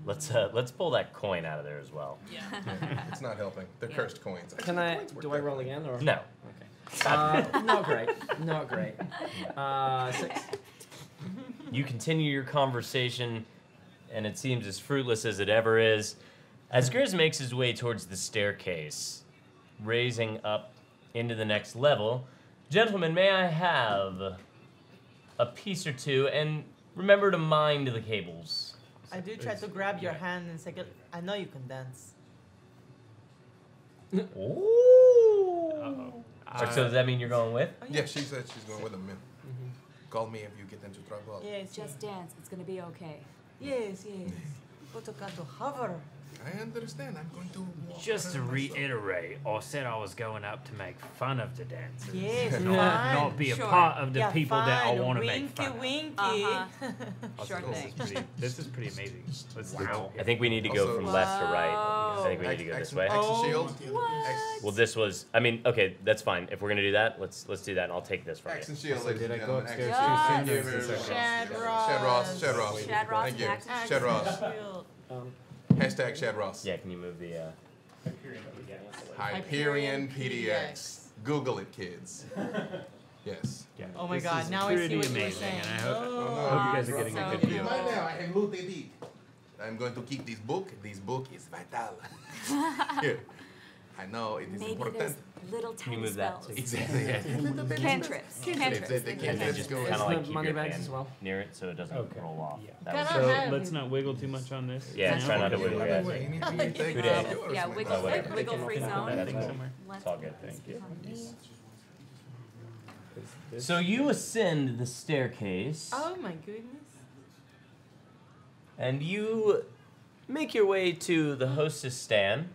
Let's pull that coin out of there as well. Yeah. It's not helping. They're cursed coins. Can Actually, I? coins work Do I that roll way. again or? No. Okay. Not great. Not great. 6. You continue your conversation, and it seems as fruitless as it ever is. As Grizz makes his way towards the staircase, raising up into the next level, gentlemen, may I have a piece or two, and remember to mind the cables. I do try to grab your hand and say, I know you can dance. Ooh. Uh-oh. So does that mean you're going with? Oh, Yeah, she said she's going with him, man. Call me if you get into trouble. Yes, Just dance. It's gonna be okay. yes, yes. But I got to hover. I understand. I'm going to walk Just to around myself. reiterate, I said I was going up to make fun of the dancers. Yes, not, fine. not be a Sure. part of the Yeah, people that I fine. want to make fun of. Winky, winky. Uh-huh. Sure This thing. is pretty. This is pretty amazing. Let's Wow. I think we need to go Also- from left to right. I think we need to go this way. Action shield. Well, this was. I mean, okay, that's fine. If we're gonna do that, let's do that, and I'll take this from Action you. shield, ladies did and I go gentlemen. upstairs Action too shield. soon, Thank you or very is much. this Shad Shad Ross. Shad Ross. Shad Ross Thank and you. Action Shad Ross. Shield. Hashtag Shad Ross. Yeah, can you move the? Hyperion PDX. Google it, kids. Yes. Yeah, Oh my this God, is now I see pretty what you were amazing, saying. and I hope, Oh, hope you guys are getting so a good cool. view. Right now, I am looted. I'm going to keep this book. This book is vital. Here. I know it is Maybe important. there's little you tiny move that spells. too? Exactly. Cantrips. Cantrips. They And then cantrips just go kind in. of The like keep money your bags hand as well. near it so it doesn't Okay. roll off. Yeah. That Can was I So have- let's not wiggle too much on this. Yeah, now. try not to wiggle. Other way. You need to take Good yours, day. yours, Yeah, man. wiggle, whatever. wiggle free Put zone. that Let's- somewhere. It's all good. Let's Thank you. get on these. So you ascend the staircase, Oh my goodness. and you make your way to the hostess stand.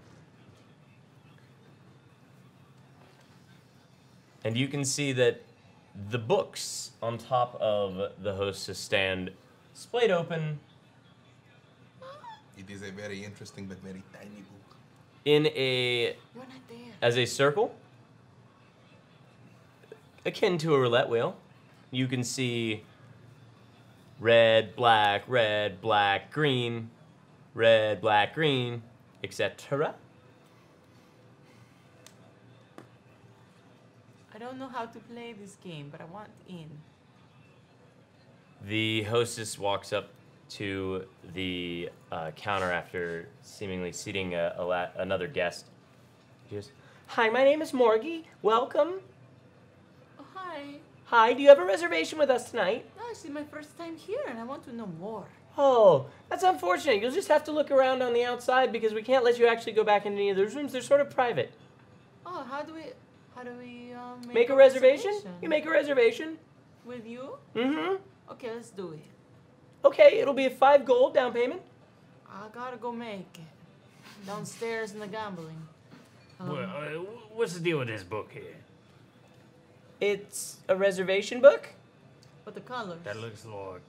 And you can see that the books on top of the hostess stand splayed open It is a very interesting but very tiny book. in a You're not there. as a circle, akin to a roulette wheel. You can see red, black, green, red, black, green, etc. I don't know how to play this game, but I want in. The hostess walks up to the counter after seemingly seating another guest. She goes, "Hi, my name is Morgie. Welcome. Oh, hi. Hi, do you have a reservation with us tonight?" No, it's my first time here, and I want to know more. Oh, that's unfortunate. You'll just have to look around on the outside because we can't let you actually go back into any of those rooms. They're sort of private. Oh, how do we Make a reservation? You make a reservation. with you? Mm-hmm. Okay, let's do it. Okay, it'll be a 5 gold down payment. I gotta go make it. Downstairs in the gambling. What's the deal with this book here? It's a reservation book. But the colors. That looks like.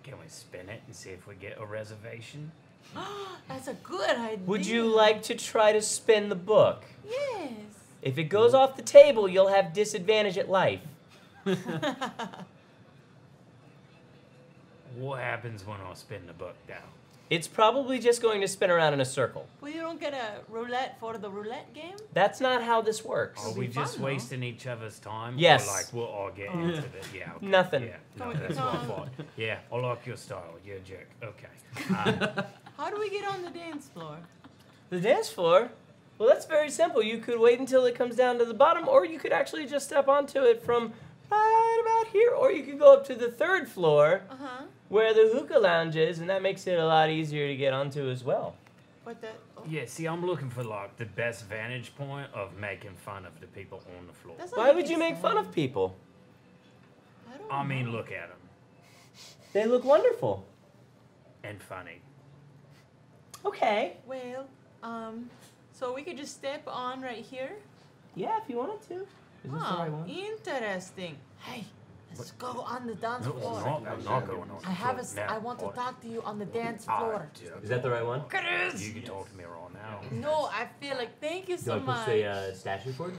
Can we spin it and see if we get a reservation? That's a good idea. Would you like to try to spin the book? Yes. If it goes off the table, you'll have disadvantage at life. What happens when I spin the book down? It's probably just going to spin around in a circle. Well, you don't get a roulette for the roulette game? That's not how this works. Are It'll we be just fun, though. wasting each other's time? Yes. Or like we'll all get into it. Yeah. Okay. Nothing. Yeah. Come No, on, that's come what I on. thought. Yeah. I like your style. You're a jerk. Okay. How do we get on the dance floor? The dance floor? Well, that's very simple. You could wait until it comes down to the bottom, or you could actually just step onto it from right about here, or you could go up to the 3rd floor Uh-huh. where the hookah lounge is, and that makes it a lot easier to get onto as well. But that... Oh, Yeah. See, I'm looking for like the best vantage point of making fun of the people on the floor. that's not Why making would you make fun sense. of people? I don't I know. mean, look at them They look wonderful. and funny. Okay. Well, so we could just step on right here? Yeah, if you wanted to. Is this the right one? Interesting. Hey, Let's go on the dance No, floor. I'm not going on. I have a. now. I want to talk to you on the dance Ah, floor. Is that the right one? You can talk to me right now. No, I feel like thank you Do so I push much. the statue forward?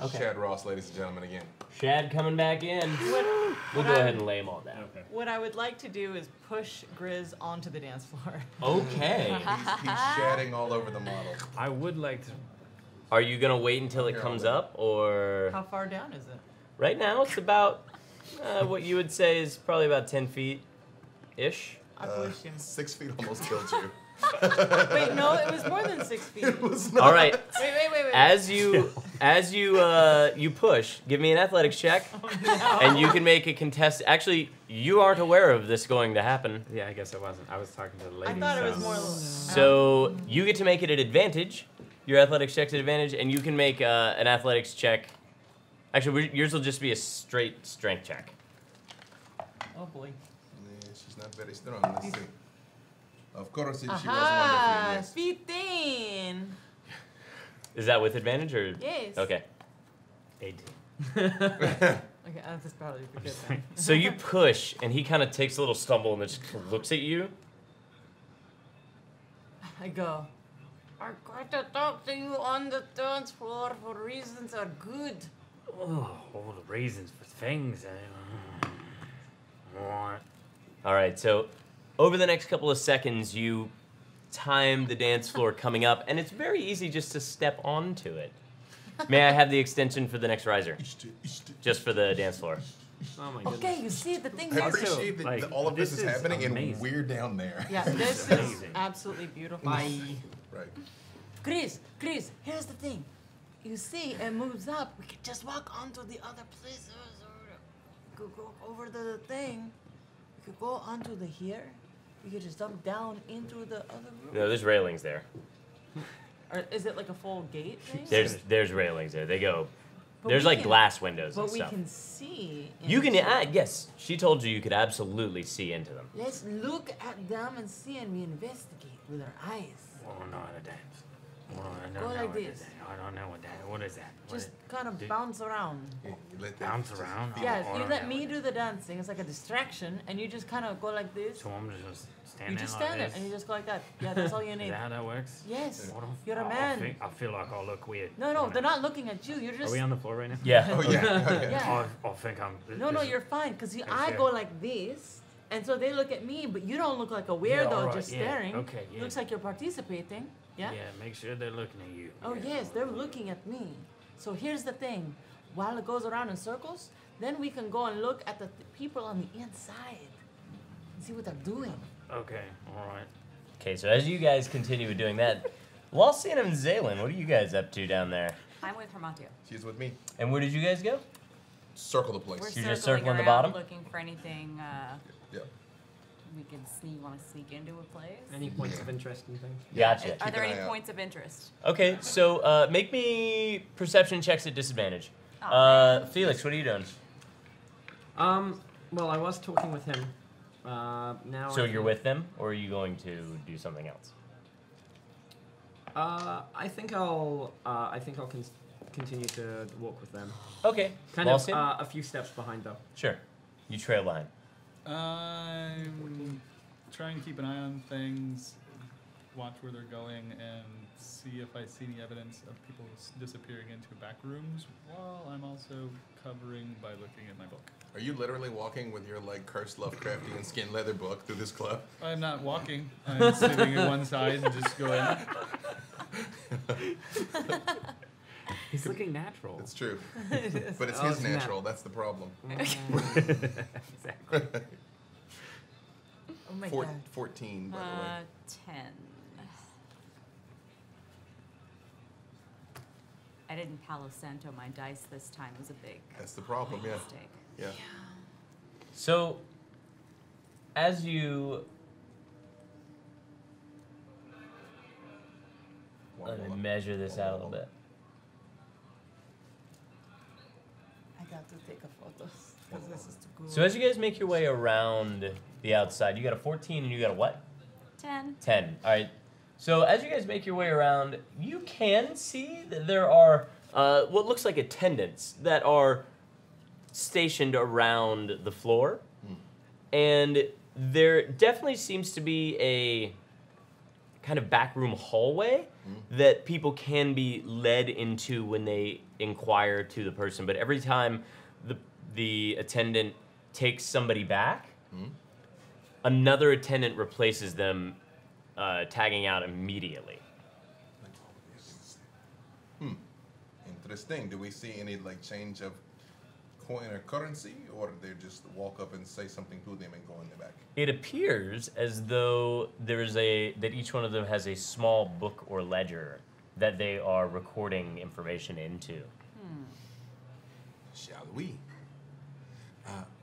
Okay. Chad Ross, ladies and gentlemen, again. Shad coming back in. We'll go ahead and lay them all down. Okay. What I would like to do is push Grizz onto the dance floor. Okay. He's shadding all over the model. I would like to. Are you gonna wait until it Here, comes I'll wait. up, or How far down is it? right now it's about what you would say is probably about 10 feet ish. I pushed him. 6 feet almost killed you. Wait, no, it was more than 6 feet. All right. Wait. As you push, give me an athletics check, and you can make a contest. Actually, you aren't aware of this going to happen, Yeah, I guess I wasn't. I was talking to the I lady. thought it was so- more. so you get to make it at advantage. Your athletics check's at advantage, and you can make an athletics check. Actually, yours will just be a straight strength check. Oh boy. Yeah, she's not very strong. Let's see. Of course, she was Aha! wonderful. Yes. 15. Is that with advantage or? Yes. Okay. 18. Okay, that's probably for good then. So you push, and he kind of takes a little stumble and then just looks at you. I go. I'm going to talk to you on the dance floor for reasons are good. Oh, all the reasons for things. Right. All right, so over the next couple of seconds, you time the dance floor coming up, and it's very easy just to step onto it. May I have the extension for the next riser? Just for the dance floor. Oh my goodness. Okay, you see the thing I is. appreciate that like, all of this this is is happening amazing. and we're down there. Yeah, this is amazing. absolutely beautiful. Right. Chris, here's the thing. You see, it moves up. We could just walk onto the other places. Or we could go over the thing. We could go onto the here. We could just jump down into the other room. No, there's railings there. Or is it like a full gate thing? There's railings there. They go. But There's we like can- glass windows and But we stuff. can see. You can, into- yes. She told you could absolutely see into them. Let's look at them and see, and we investigate with our eyes. I don't know how to dance. I don't Go know like what to this. do. I don't know what that. What is that? What Just is- kind of do- bounce around. Yeah, you let that bounce just around. feel Yeah, it. you don't let know me what do the dancing. It's like a distraction, and you just kind of go like this. So I'm just standing You just like stand there, this. and you just go like that. Yeah, that's all you Is need. that how that works? Yes, What if- you're a I man. feel like I look weird. No, right they're now. not looking at you. You're Are just. we on the floor right now? Yeah. Oh, yeah. Yeah. I think I'm. No, this is- you're fine, because I'm I sure. go like this, and so they look at me, but you don't look like a weirdo alright, just yeah, staring. okay, yeah. Looks like you're participating. Yeah? Yeah, make sure they're looking at you. Oh, yeah. yes, they're looking at me. So here's the thing. While it goes around in circles, then we can go and look at the people on the inside and see what they're doing. Okay, all right. Okay, so as you guys continue doing that, Walsina and Zaylen, what are you guys up to down there? I'm with Hermatio. She's with me. And where did you guys go? Circle the place. We're You're just circling circling the around, bottom? looking for anything Yeah. we can want to sneak into a place. Any points of interest and things? Gotcha. Are there an any eye out. points of interest? Okay, so make me perception checks at disadvantage. Oh, Felix, what are you doing? Well, I was talking with him. Now. So I you're think- with them, or are you going to do something else? I think I'll continue to walk with them. Okay. Kind Walsina? of a few steps behind though. Sure. You trail behind. I'm trying to keep an eye on things, watch where they're going, and see if I see any evidence of people disappearing into back rooms, while I'm also covering by looking at my book. Are you literally walking with your like cursed Lovecraftian skin leather book through this club? I'm not walking. I'm sitting at one side and just going. He's looking natural. It's true. But it's Oh, his it's nat- natural. That's the problem. Exactly. Oh my god. 14, by the way. 10. I didn't Palo Santo my dice this time. It was a big That's the problem, yeah. mistake. Yeah. So, as you let me measure this out a little bit. I got to take a photo because this is too cool. So as you guys make your way around the outside, you got a 14 and you got a what? 10. 10. All right. So as you guys make your way around, you can see that there are what looks like attendants that are stationed around the floor, and there definitely seems to be a kind of backroom hallway that people can be led into when they inquire to the person. But every time the attendant takes somebody back, another attendant replaces them, tagging out immediately. Interesting. Do we see any like change of coin or currency, or they just walk up and say something to them and go in the back? It appears as though that each one of them has a small book or ledger that they are recording information into. Shall we?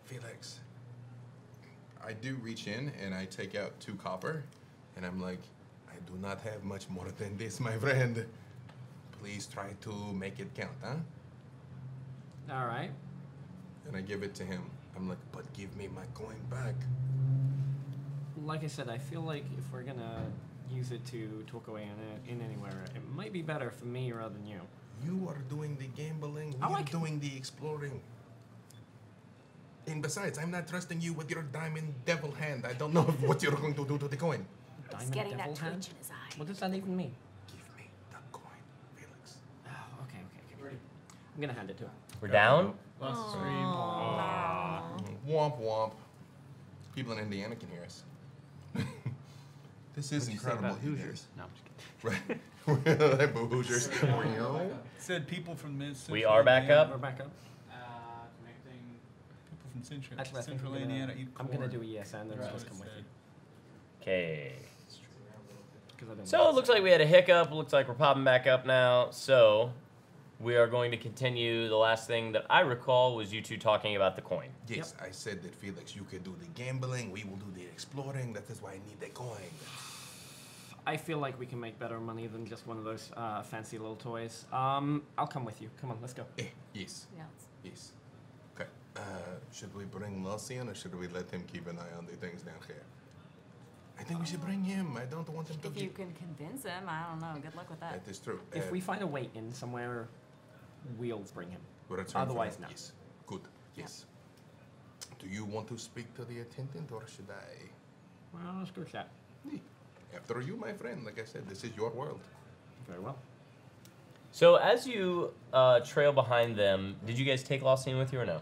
Felix, I do reach in and I take out 2 copper, and I'm like, I do not have much more than this, my friend. Please try to make it count, huh? All right. And I give it to him. I'm like, but give me my coin back. Like I said, I feel like if we're gonna use it to talk away in anywhere, it might be better for me rather than you. You are doing the gambling, we are doing the exploring. And besides, I'm not trusting you with your diamond devil hand. I don't know what you're going to do to the coin. He's getting that twitch in his eye. What does that even mean? Give me the coin, Felix. Oh, okay. I'm gonna hand it to him. We're down? Lost stream. Womp womp. People in Indiana can hear us. This is incredible. Hoosiers. No, I'm just kidding. Right. Boo Hoosiers. Said people from Central We are back Indiana. up? We're back up. Connecting people from Central, Actually, I think Central I'm gonna- Indiana eat I'm gonna corn. do a yes and then just come with you. Okay. 'Cause I don't So want it looks like we had a hiccup. Looks like we're popping back up now. So we are going to continue. The last thing that I recall was you two talking about the coin. Yes, I said that, Felix, you could do the gambling, we will do the exploring. That is why I need the coin. I feel like we can make better money than just one of those fancy little toys. I'll come with you. Come on, let's go. Yes. Yeah. Yes. Okay. Should we bring Lucian, or should we let him keep an eye on the things down here? I think we should bring him. I don't want him to If you can convince him, I don't know. Good luck with that. That is true. If we find a way in somewhere, we'll bring him. we'll return for Otherwise, him. no. Yes. Good. Yes. Do you want to speak to the attendant, or should I? Well, let's go chat. After you, my friend. Like I said, this is your world. Very well. So as you trail behind them, did you guys take Lucian with you or no?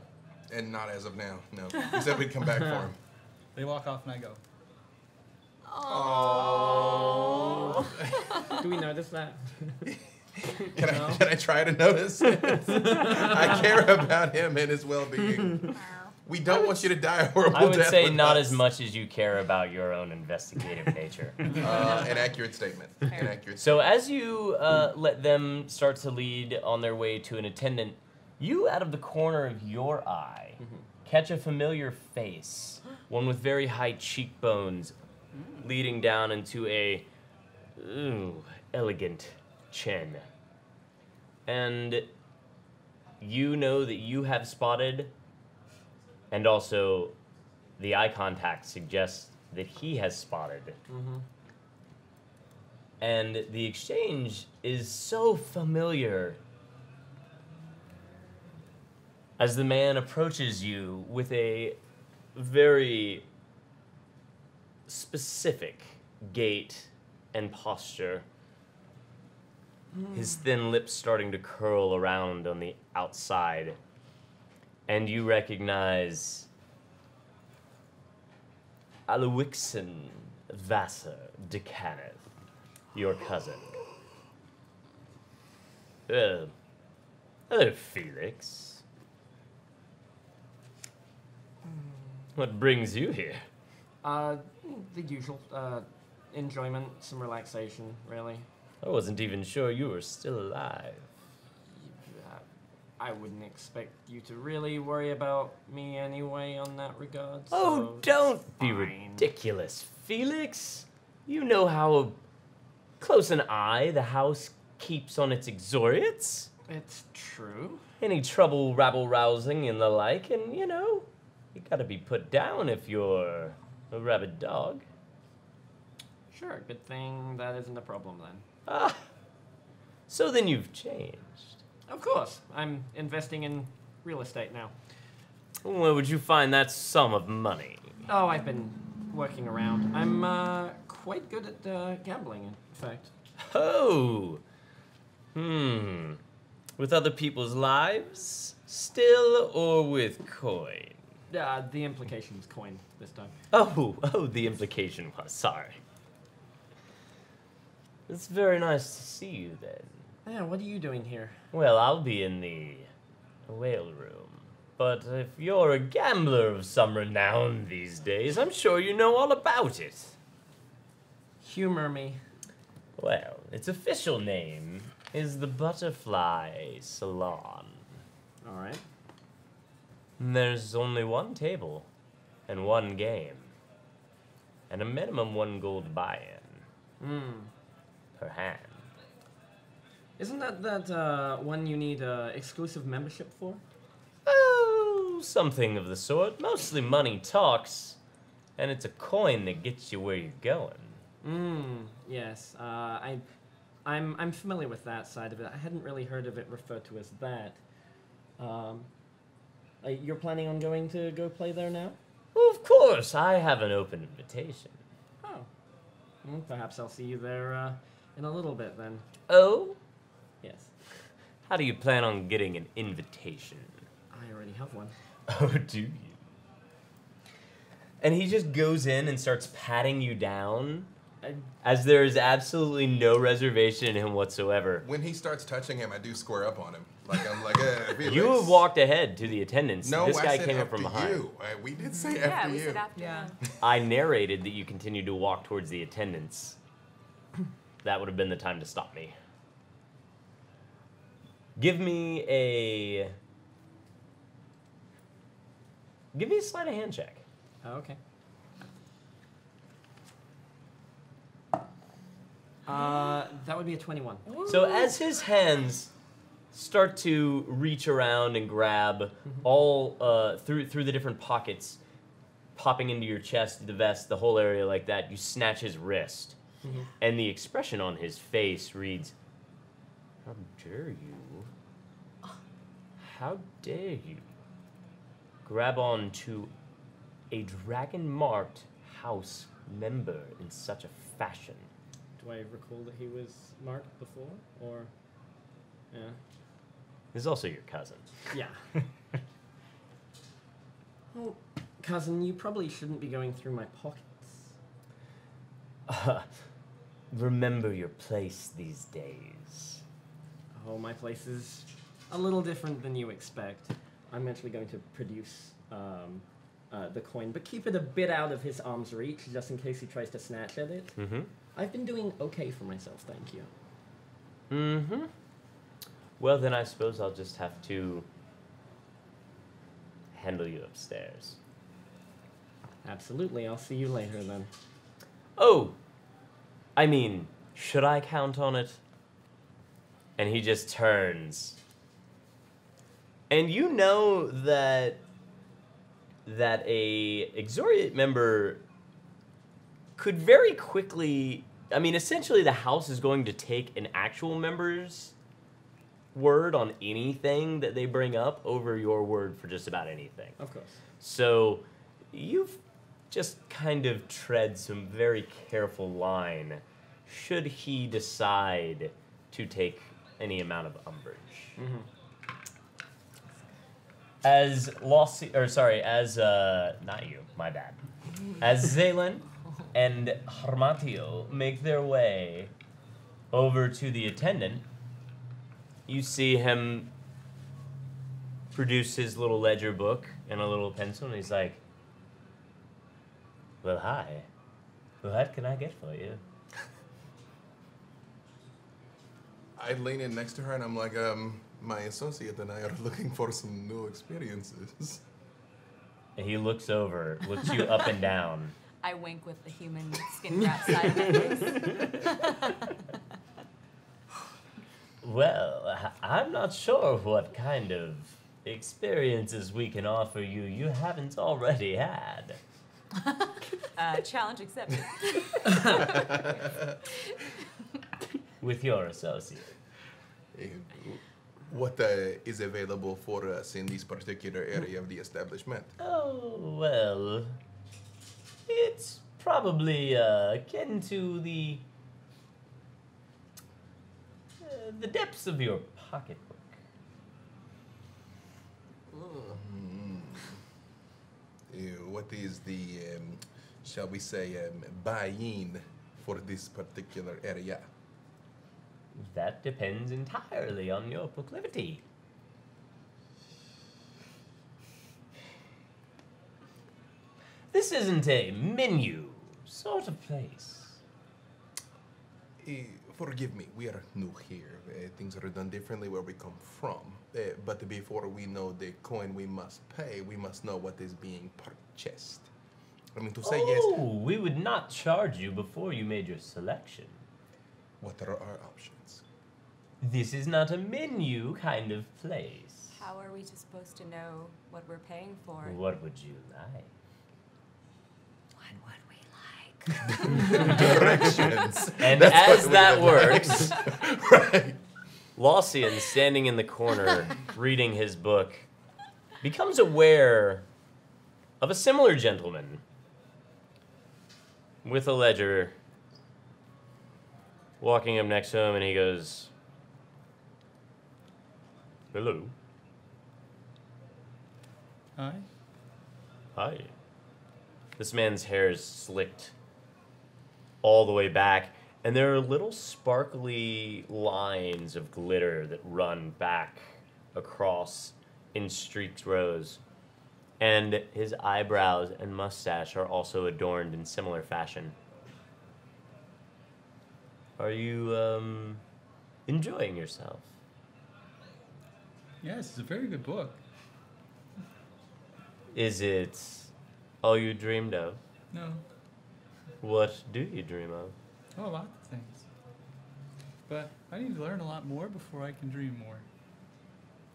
And not as of now. No. We said we'd come back for him. They walk off and I go. Oh. Do we notice that? Can I try to notice it? I care about him and his well-being. We don't want you to die a horrible I would death say with not us. as much as you care about your own investigative nature. An accurate statement. An accurate So as you let them start to lead on their way to an attendant, you, out of the corner of your eye, catch a familiar face, one with very high cheekbones, leading down into a elegant chin. And you know that you have spotted, and also the eye contact suggests that he has spotted. And the exchange is so familiar as the man approaches you with a very specific gait and posture. His thin lips starting to curl around on the outside. And you recognize Aloixen Vassar de Kenneth, your cousin. Hello, Felix. What brings you here? The usual. Enjoyment, some relaxation, really. I wasn't even sure you were still alive. I wouldn't expect you to really worry about me anyway on that regard. Oh, so don't it's be fine. ridiculous, Felix. You know how close an eye the house keeps on its exoriates. It's true. Any trouble rabble-rousing and the like, and, you know, you gotta be put down if you're a rabid dog. Sure, good thing that isn't a problem then. Ah, so then you've changed. Of course, I'm investing in real estate now. Where would you find that sum of money? Oh, I've been working around. I'm quite good at gambling, in fact. Oh. With other people's lives? Still or with coin? The implication was coin this time. Oh, the implication was, sorry. It's very nice to see you then. Yeah, what are you doing here? Well, I'll be in the whale room. But if you're a gambler of some renown these days, I'm sure you know all about it. Humor me. Well, its official name is the Butterfly Salon. All right. There's only one table and one game, and a minimum 1 gold buy-in per hand. Isn't that one you need exclusive membership for? Oh, something of the sort. Mostly money talks, and it's a coin that gets you where you're going. Yes. I'm familiar with that side of it. I hadn't really heard of it referred to as that. You're planning on going to go play there now? Well, of course, I have an open invitation. Oh. Perhaps I'll see you there in a little bit then. Oh? Yes. How do you plan on getting an invitation? I already have one. Oh, do you? And he just goes in and starts patting you down, as there is absolutely no reservation in him whatsoever. When he starts touching him, I do square up on him. Like I'm like, Felix. You have walked ahead to the attendants. No, this guy I said came up after from behind. you. We did say Yeah, after we you. said after. Yeah. I narrated that you continued to walk towards the attendants. That would have been the time to stop me. Give me a sleight of hand check. Oh, okay. That would be a 21. So as his hands start to reach around and grab all through the different pockets, popping into your chest, the vest, the whole area like that, you snatch his wrist, and the expression on his face reads, "How dare you? How dare you grab on to a dragon-marked house member in such a fashion?" Do I recall that he was marked before, or? Yeah. This is also your cousin. Yeah. Well, cousin, you probably shouldn't be going through my pockets. Remember your place these days. Oh, my place is a little different than you expect. I'm actually going to produce the coin, but keep it a bit out of his arm's reach, just in case he tries to snatch at it. I've been doing okay for myself, thank you. Well, then I suppose I'll just have to handle you upstairs. Absolutely, I'll see you later then. Oh, I mean, should I count on it? And he just turns. And you know that a Exoriate member could very quickly, I mean, essentially the house is going to take an actual member's word on anything that they bring up over your word for just about anything. Of course. So you've just kind of tread some very careful line should he decide to take any amount of umbrage. As not you, my bad. As Zaylen and Harmatio make their way over to the attendant, you see him produce his little ledger book and a little pencil, and he's like, "Well, hi. What can I get for you?" I lean in next to her and I'm like, my associate and I are looking for some new experiences. And he looks over, looks you up and down. I wink with the human skin wrap side of my face. Well, I'm not sure what kind of experiences we can offer you haven't already had. Challenge accepted. With your associate. What is available for us in this particular area of the establishment? Oh, well, it's probably akin to the depths of your pocketbook. What is the, shall we say, buy-in for this particular area? That depends entirely on your proclivity. This isn't a menu sort of place. Forgive me, we are new here. Things are done differently where we come from. But before we know the coin we must pay, we must know what is being purchased. I mean, to say yes. Oh, we would not charge you before you made your selection. What are our options? This is not a menu kind of place. How are we supposed to know what we're paying for? What would you like? What would we like? Directions. And That's as what that we works, Right. Laucian, standing in the corner, reading his book, becomes aware of a similar gentleman with a ledger walking up next to him, and he goes, "Hello. Hi. Hi." This man's hair is slicked all the way back, and there are little sparkly lines of glitter that run back across in streaked rows. And his eyebrows and mustache are also adorned in similar fashion. Are you, enjoying yourself? Yes, it's a very good book. Is it all you dreamed of? No. What do you dream of? Oh, a lot of things. But I need to learn a lot more before I can dream more.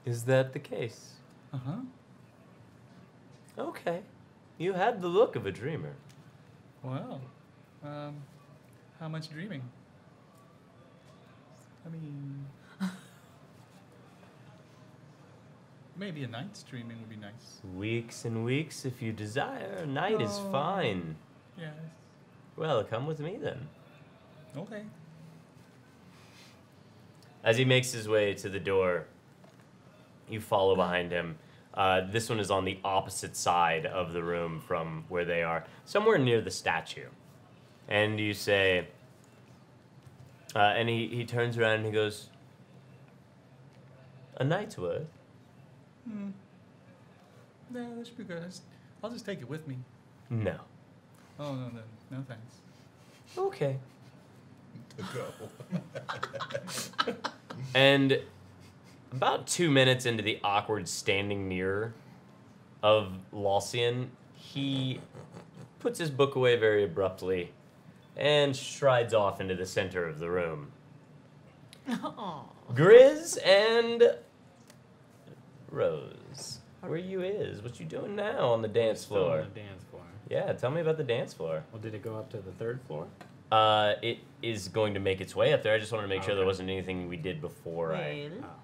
Is that the case? Uh-huh. Okay. You had the look of a dreamer. Well, how much dreaming? I mean, maybe a night's dreaming would be nice. Weeks and weeks if you desire. A night is Oh. fine. Yes. Well, come with me then. Okay. As he makes his way to the door, you follow behind him. This one is on the opposite side of the room from where they are, somewhere near the statue. And you say, and he turns around and he goes, "A night's worth?" Hmm. No, that should be good. I'll just take it with me. No. Oh, no, no thanks. Okay. To go. And about 2 minutes into the awkward standing mirror of Laucian, he puts his book away very abruptly and strides off into the center of the room. Aw. Grizz and Rose, where you is? What you doing now on the dance Still on floor? the dance floor. Yeah, tell me about the dance floor. Well, did it go up to the third floor? It is going to make its way up there. I just wanted to make sure there Okay. wasn't anything we did before I... Well, Oh.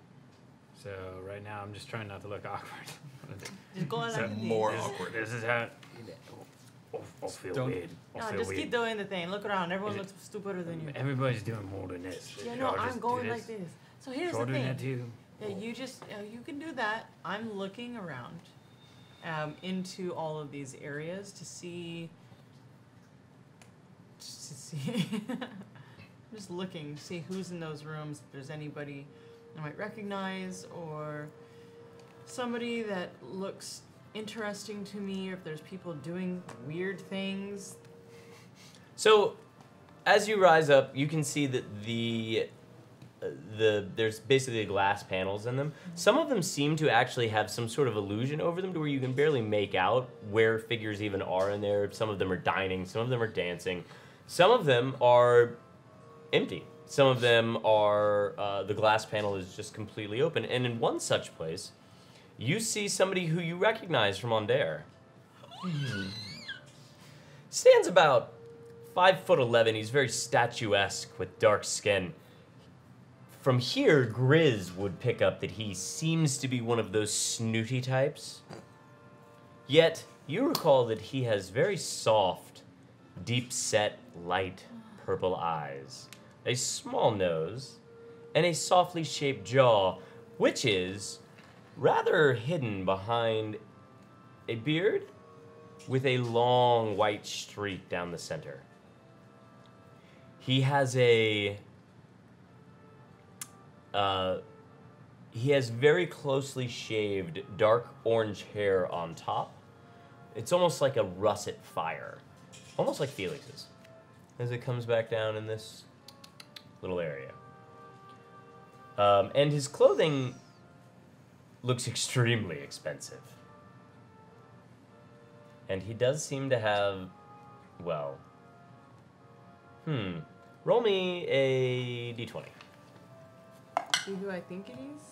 So right now I'm just trying not to look awkward. just go on So like this. More this, awkward. This is how. I'll feel Don't- weird. I'll No, feel just weird. keep doing the thing. Look around. Everyone Is it- looks stupider than you. Everybody's doing more than this. Yeah, Should no, I just I'm do going like this. So here's Should I the do that thing. too? Yeah, you just you can do that. I'm looking around into all of these areas to see. I'm just looking to see who's in those rooms. If there's anybody I might recognize or somebody that looks interesting to me, or if there's people doing weird things. So, as you rise up, you can see that there's basically glass panels in them. Some of them seem to actually have some sort of illusion over them to where you can barely make out where figures even are in there. Some of them are dining, some of them are dancing. Some of them are empty. Some of them are, the glass panel is just completely open. And in one such place, you see somebody who you recognize from Ondair. Stands about 5'11". He's very statuesque with dark skin. From here, Grizz would pick up that he seems to be one of those snooty types. Yet, you recall that he has very soft, deep-set, light purple eyes, a small nose, and a softly shaped jaw, which is rather hidden behind a beard with a long white streak down the center. He has he has very closely shaved dark orange hair on top. It's almost like a russet fire, almost like Felix's, as it comes back down in this little area. And his clothing looks extremely expensive. And he does seem to have, well, roll me a d20. Who do I think it is?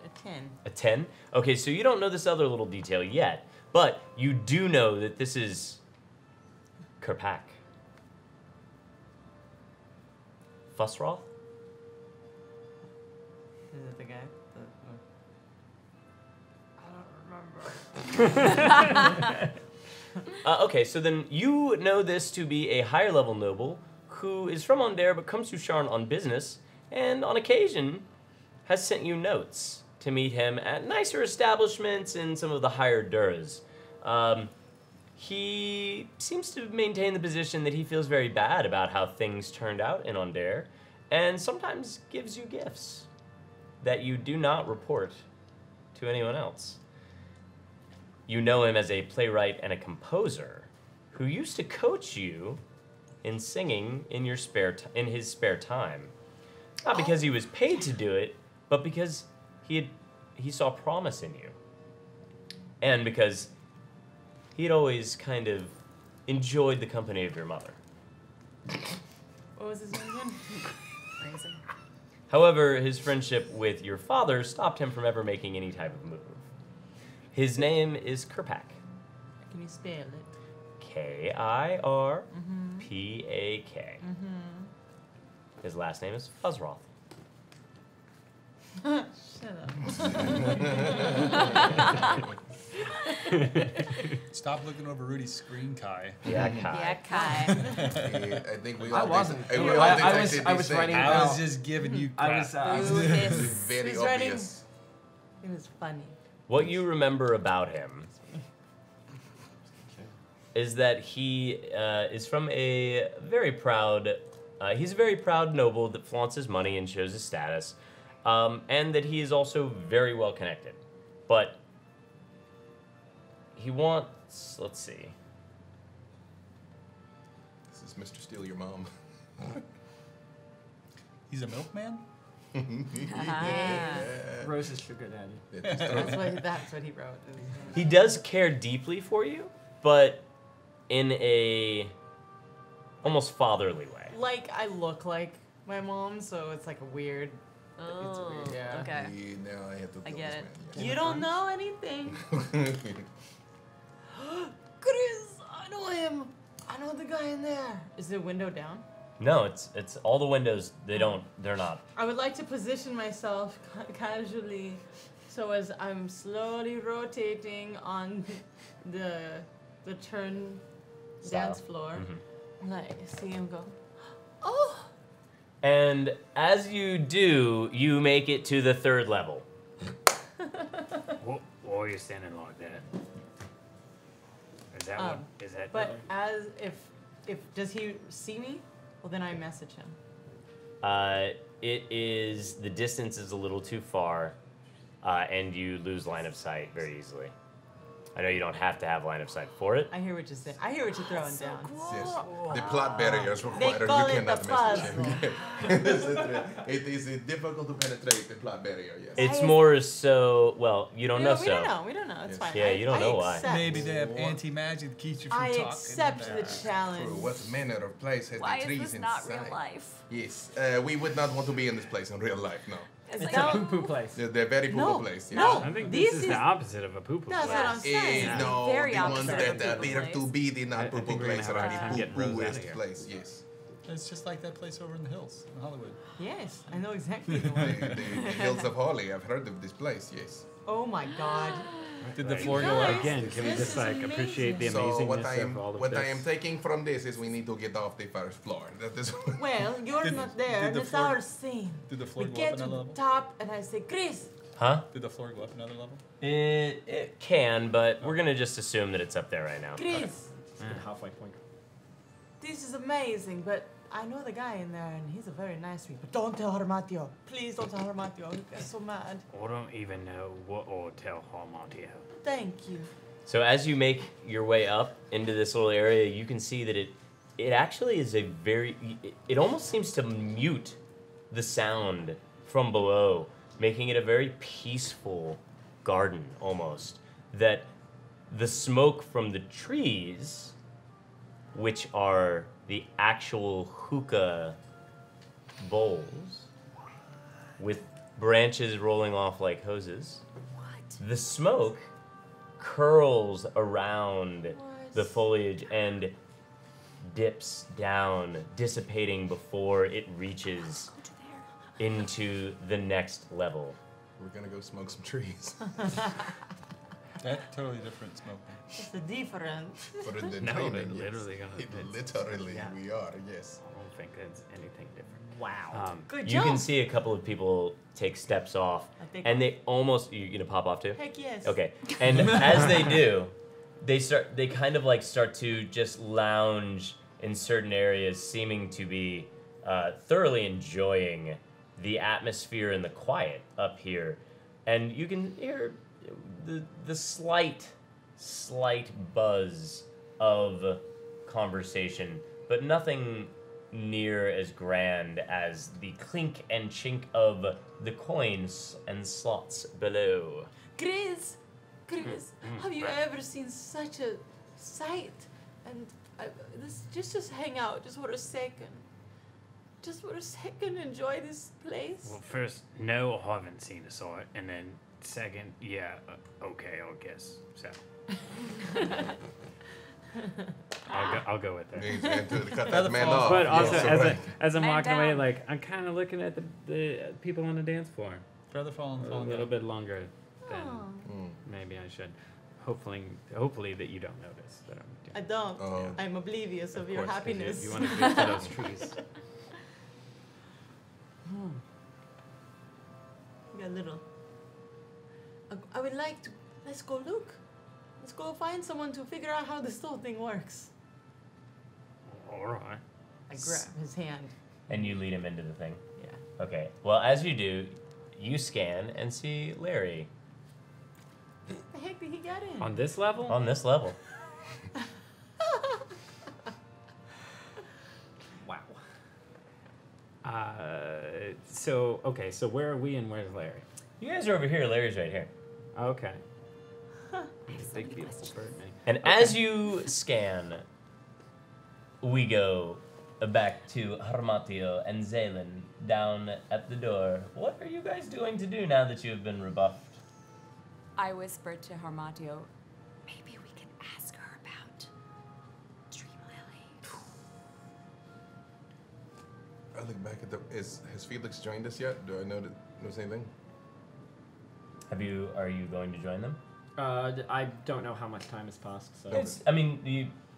A 10. A 10? Okay, so you don't know this other little detail yet, but you do know that this is Kerpak. Fussroth? Is it the guy? Okay, so then you know this to be a higher level noble who is from Ondair but comes to Sharn on business, and on occasion has sent you notes to meet him at nicer establishments in some of the higher Duras. He seems to maintain the position that he feels very bad about how things turned out in Ondair, and sometimes gives you gifts that you do not report to anyone else. You know him as a playwright and a composer who used to coach you in singing in your in his spare time. Not because he was paid to do it, but because he saw promise in you. And because he'd always kind of enjoyed the company of your mother. What was his name again? Crazy. However, his friendship with your father stopped him from ever making any type of move. His name is Kerpak. Can you spell it? K-I-R-P-A-K. His last name is Fuzzroth. Shut up. Stop looking over Rudy's screen, Kai. Yeah, Kai. Yeah, Kai. I think we I all wasn't. detected- we I all was- detected I the was same. writing- I was just giving you crap. I was. It's very He's writing- obvious. It was funny. What you remember about him is that he is from a very proud, he's a very proud noble that flaunts his money and shows his status, and that he is also very well connected. But he wants, let's see. This is Mr. Steal Your Mom. He's a milkman? Rose's sugar daddy. That's what he wrote. He does care deeply for you, but in a almost fatherly way. Like, I look like my mom, so it's like a weird. It's weird, yeah. Okay. Now I have to I kill get this it. man. You don't know anything. Chris, I know him. I know the guy in there. Is the window down? No, it's all the windows. They're not. I would like to position myself casually, so as I'm slowly rotating on the turn Style. dance floor, Mhm. like see him go. Oh, And as you do, you make it to the 3rd level. Why are you standing like that? Is that what? Is that? but as if does he see me? Well, then I message him. It is, the distance is a little too far, and you lose line of sight very easily. I know you don't have to have line of sight for it. I hear what you're saying. I hear what you're throwing down. Yes. The plot barriers require call you it cannot the message him. It is difficult to penetrate the plot barrier, yes. It's more so, well, you don't know We so. don't know. We don't know. It's Yes. fine. Yeah, you don't know why. accept. Maybe they have anti-magic that keeps you from I talking. accept the about. challenge. True. What manner of place has Why the is trees this inside? not real life? Yes, we would not want to be in this place in real life, no. It's It's like a poo-poo place. They're very poo No. place, yes. No. I think These this is is- the opposite of a poo-poo. That's place. what I'm saying. Yeah. No, Very the ones opposite that of a poo-poo appear to place. be the I not think poo-poo we're gonna place have are a hard time the getting Rose out of poo-pooest here. place, yes. It's just like that place over in the hills in Hollywood. Yes, I know exactly the one. The Hills of Holly. I've heard of this place. Yes. Oh my God. Did the Right. floor go Guys, up? Again, can we This just is like appreciate the So amazingness of all of what this? I am taking from this is we need to get off the first floor. That is. Well, you're Did- not there, did and the it's floor- our scene. Did the floor We go up get to another the level? top, and I say, Chris, Huh? Did the floor go up another level? It can, but we're gonna just assume that it's up there right now. Chris, It's a good halfway point. this is amazing, but I know the guy in there, and he's a very nice one. But don't tell Armatio. Please don't tell Armatio. He gets so mad. I don't even know what or tell Harmontio. Thank you. So as you make your way up into this little area, you can see that it actually is a very it almost seems to mute the sound from below, making it a very peaceful garden almost. That the smoke from the trees, which are the actual hookah bowls with branches rolling off like hoses, the smoke curls around the foliage and dips down, dissipating before it reaches into the next level. We're gonna go smoke some trees. That's totally different smoking. It's a different. For the No, training, they're yes. literally gonna- Literally, yeah. we are. Yes. I don't think it's anything different. Wow. Good You job. can see a couple of people take steps off, I take and off. they almost. You gonna pop off too? Heck yes. Okay. And as they do, they kind of like start to just lounge in certain areas, seeming to be thoroughly enjoying the atmosphere and the quiet up here. And you can hear the slight buzz of conversation, but nothing near as grand as the clink and chink of the coins and slots below. Chris, have you ever seen such a sight? And just hang out, just for a second. Just for a second, enjoy this place. Well, first, no, I haven't seen a sight, and then second, yeah, okay, I guess so. I'll go with that. Needs to cut Feather that man falls. off. But also, Yes, as right. I'm Man walking away, down. like I'm kind of looking at the people on the dance floor Feather falling, a falling little down. bit longer than Oh, maybe I should. Hopefully that you don't notice that I'm I doing. don't. Oh. I'm oblivious of, your course, 'cause happiness. You want to get to those trees. Got a little. I would like to. Let's go look. Let's go find someone to figure out how this whole thing works. All right. I grab his hand. And you lead him into the thing. Yeah. Okay. Well, as you do, you scan and see Larry The heck did he get in? On this level? on this level. Wow. So where are we and where's Larry? You guys are over here. Larry's right here. Okay. so Big many beautiful questions. bird man. And as you scan, we go back to Harmatio and Zalen down at the door. What are you guys doing to do now that you have been rebuffed? I whispered to Harmatio, maybe we can ask her about Dream Lily. I look back at has Felix joined us yet? Do I notice anything? Are you going to join them? I don't know how much time has passed, so.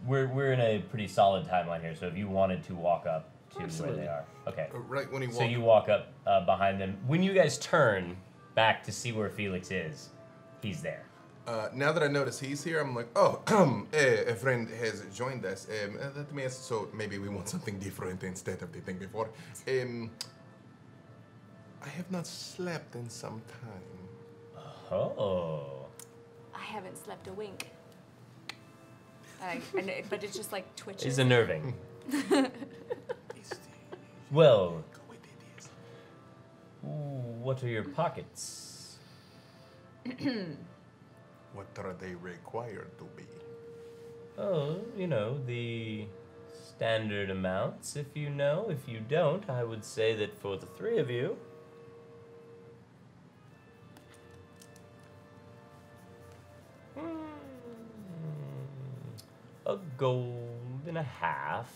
We're in a pretty solid timeline here. So if you wanted to walk up to Absolutely. where they are, okay. Right when he walked. So you walk up behind them. When you guys turn back to see where Felix is, he's there. Now that I notice he's here, I'm like, oh, a friend has joined us. Let me ask, so maybe we want something different instead of the thing before. I have not slept in some time. Oh. I haven't slept a wink. But it's just like twitches. It's unnerving. Well, what are your pockets? What are they required to be? Oh, the standard amounts, if you know. If you don't, I would say that for the three of you, a gold and a half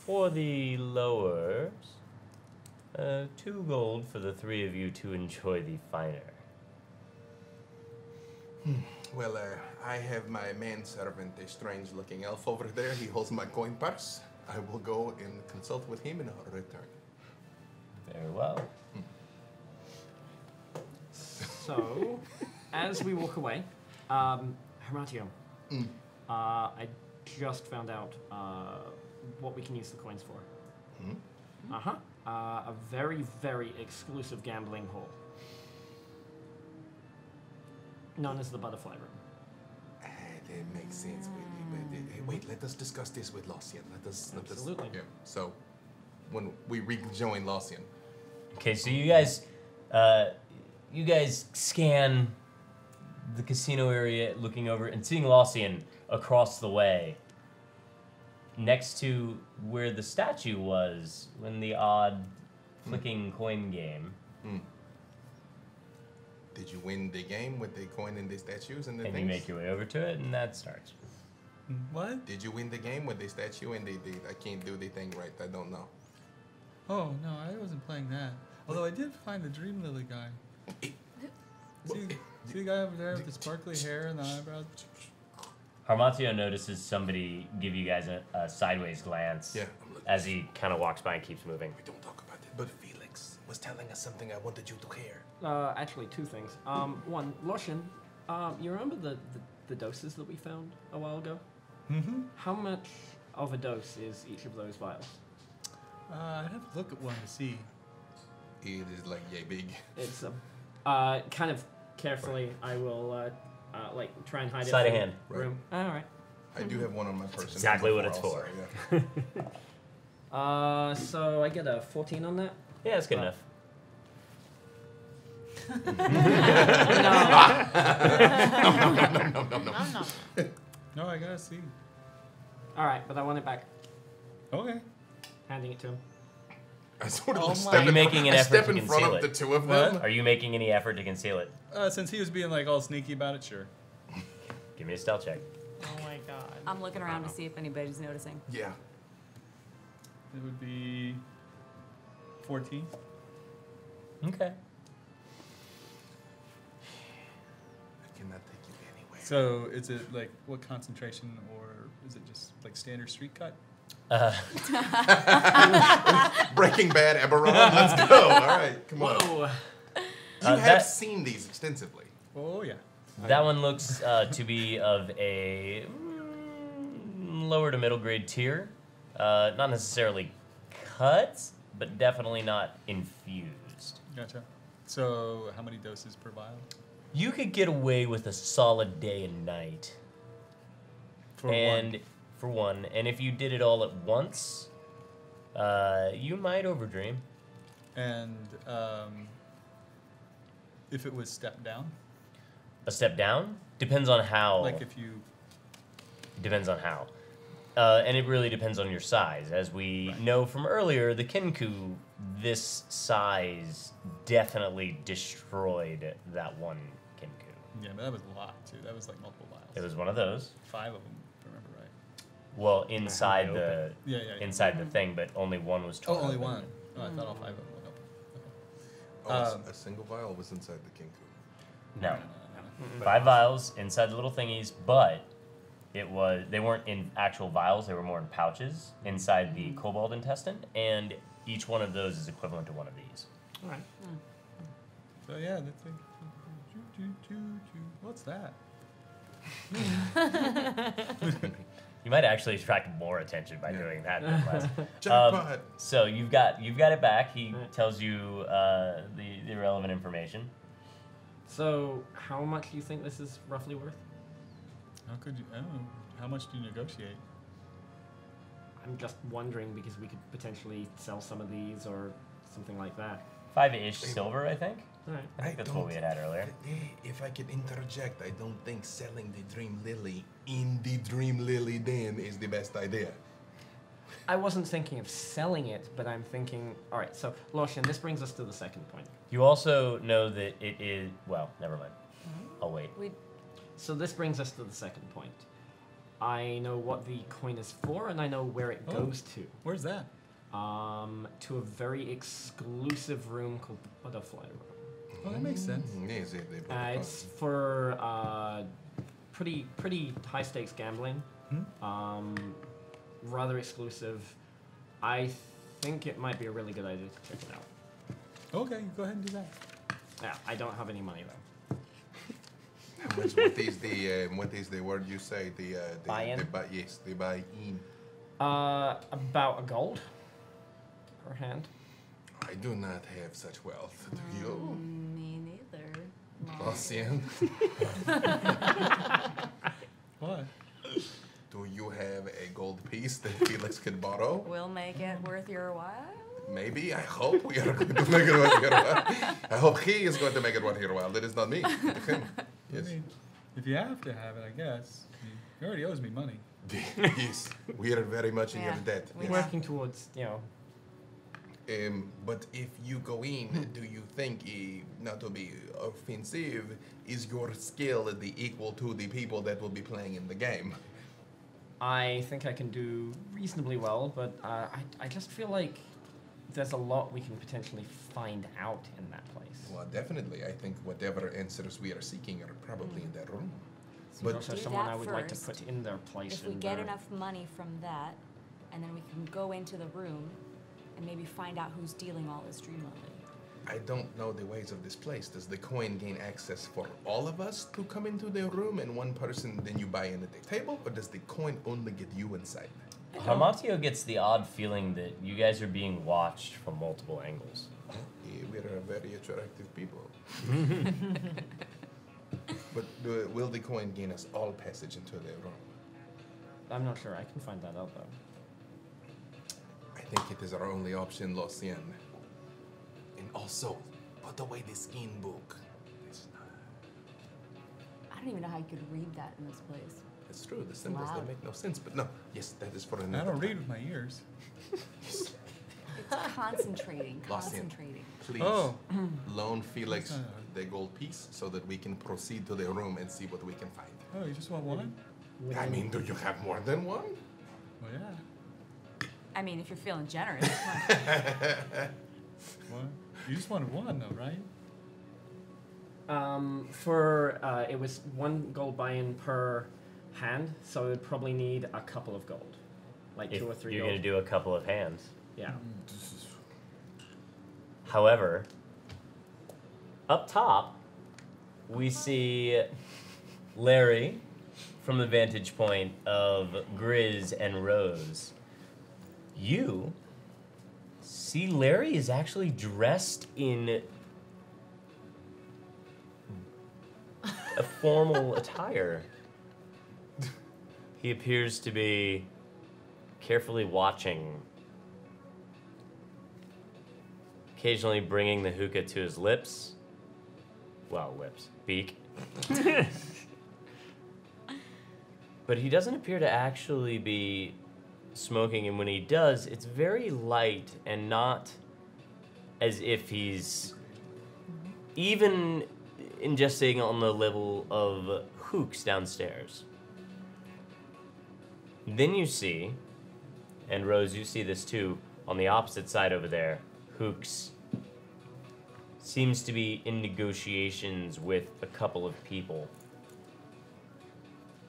For the lowers, 2 gold for the 3 of you to enjoy the finer. Well, I have my manservant, a strange-looking elf over there. He holds my coin purse. I will go and consult with him and I'll return. Very well. So, as we walk away, Hermatio, I just found out what we can use the coins for. A very, very exclusive gambling hall. Known as the Butterfly Room. That makes sense. Wait, let us discuss this with Lucian. Absolutely. Yeah. So, when we rejoin Lucian. Okay, so you guys scan the casino area, looking over and seeing Lucian across the way, next to where the statue was when the odd flicking coin game. Did you win the game with the coin and the statues and the And things? you make your way over to it, and that starts. What? Did you win the game with the statue and the I can't do the thing right? I don't know. Oh, no, I wasn't playing that. Although I did find the Dream Lily guy. See the guy over there with the sparkly hair and the eyebrows? Harmatio notices somebody give you guys a sideways glance Yeah. as he kind of walks by and keeps moving. We don't talk about it. But Felix was telling us something I wanted you to hear. Actually, 2 things. One, Lucian, you remember the doses that we found a while ago? Mm-hmm. How much of a dose is each of those vials? I'd have to look at one to see. It is like yay big. It's kind of carefully. I will like try and hide Sleight it. of hand. Room. All right. I do have one on my person. exactly what it's for. Yeah. So I get a 14 on that. Yeah, it's good enough. No, I gotta see. All right, but I want it back. Okay. Handing it to him. I sort of Oh step my- Are you making an I effort step to in front conceal of the it? 2 of What? them. Are you making any effort to conceal it? Since he was being like all sneaky about it, sure. Give me a stealth check. Oh my god. I'm looking around to see if anybody's noticing. Yeah. It would be 14. Okay. I cannot take you anywhere. So is it like what concentration, or is it just like standard street cut? Breaking Bad, Eberron. Let's go. All right, come on. Whoa. You have that- seen these extensively. Oh yeah. That one looks to be of a lower to middle grade tier. Not necessarily cut, but definitely not infused. Gotcha. So how many doses per vial? You could get away with a solid day and night. For and for one, and if you did it all at once, you might overdream. And if it was stepped down, A step down depends on how. like if you Depends on how. And it really depends on your size. As we know from earlier, the Kinku, this size definitely destroyed that one Kinku. yeah, but that was a lot too. That was like multiple vials. It was one of those. 5 of them, if I remember right. Well, inside they the Yeah. inside the thing, but only one was torn. Oh, only open. one. Oh, I thought all 5 of them went open. Oh, a single vial was inside the Kinku. No. 5 vials inside the little thingies, but they weren't in actual vials, they were more in pouches inside the kobold intestine, and each one of those is equivalent to one of these. All right. So yeah, that's like. What's that? You might actually attract more attention by Yeah. doing that than less. Jackpot. So you've got it back. He Right. tells you the relevant information. So how much do you think this is roughly worth? How could you? Oh, how much do you negotiate? I'm just wondering because we could potentially sell some of these or something like that. 5-ish silver, I think. All right. I think that's what we had earlier. If I could interject, I don't think selling the Dream Lily in the Dream Lily Den is the best idea. I wasn't thinking of selling it, but I'm thinking. All right. So Lucian, this brings us to the second point. You also know that it is. Well, never mind. I'll wait. So this brings us to the second point. I know what the coin is for, and I know where it goes to. Where's that? To a very exclusive room called the Butterfly Room. Oh, that makes sense. Yes, It's for pretty high stakes gambling. Rather exclusive. I think it might be a really good idea to check it out. Okay, go ahead and do that. Yeah, I don't have any money though. How much? What is the word you say? The Buy-in? Yes, the buy-in. About a gold per hand. I do not have such wealth. Do you? Me neither. Lucien, What? do you have a gold piece that Felix could borrow? We'll make it worth your while. Maybe. I hope we are going to make it worth your while. I hope he is going to make it worth your while. It is not me. It's him. Yes. I mean, if you have to have it, I guess. I mean, he already owes me money. Yes. We are very much in your debt. we Yes. Working towards, But if you go in, do you think, not to be offensive, is your skill equal to the people that will be playing in the game? I think I can do reasonably well, but I just feel like there's a lot we can potentially find out in that place. Well, definitely. I think whatever answers we are seeking are probably in that room. There's But also Do someone that I would like to first. put in their place. If we in get their- enough money from that, and then we can go into the room and maybe find out who's dealing all this dream money. I don't know the ways of this place. Does the coin gain access for all of us to come into the room and one person then you buy in at the table? Or does the coin only get you inside? Hamatio gets the odd feeling that you guys are being watched from multiple angles. We are a very attractive people. But will the coin gain us all passage into the room? I'm not sure. I can find that out though. I think it is our only option, Lucien. And also, put away the skin book. I don't even know how you could read that in this place. It's true, the symbols, Wow. they make no sense. But no, yes, that is for I another don't read time. with my ears. It's concentrating, Lost in. concentrating. Please, Oh. loan Felix Uh. the gold piece so that we can proceed to the room and see what we can find. Oh, you just want one? I mean, do you have more than one? Well, yeah. I mean, if you're feeling generous. What? You just wanted one, though, right? It was one gold buy-in per hand, so we'd probably need a couple of gold, like If 2 or 3 you're gold. going to do a couple of hands. Yeah. However, up top, we see Larry from the vantage point of Grizz and Rose. You see Larry is actually dressed in a formal attire. He appears to be carefully watching, occasionally bringing the hookah to his lips. Well, lips. Beak. But he doesn't appear to actually be smoking, and when he does, it's very light and not as if he's even ingesting on the level of hooks downstairs. Then you see, and Rose, you see this too, on the opposite side over there, Hooks seems to be in negotiations with a couple of people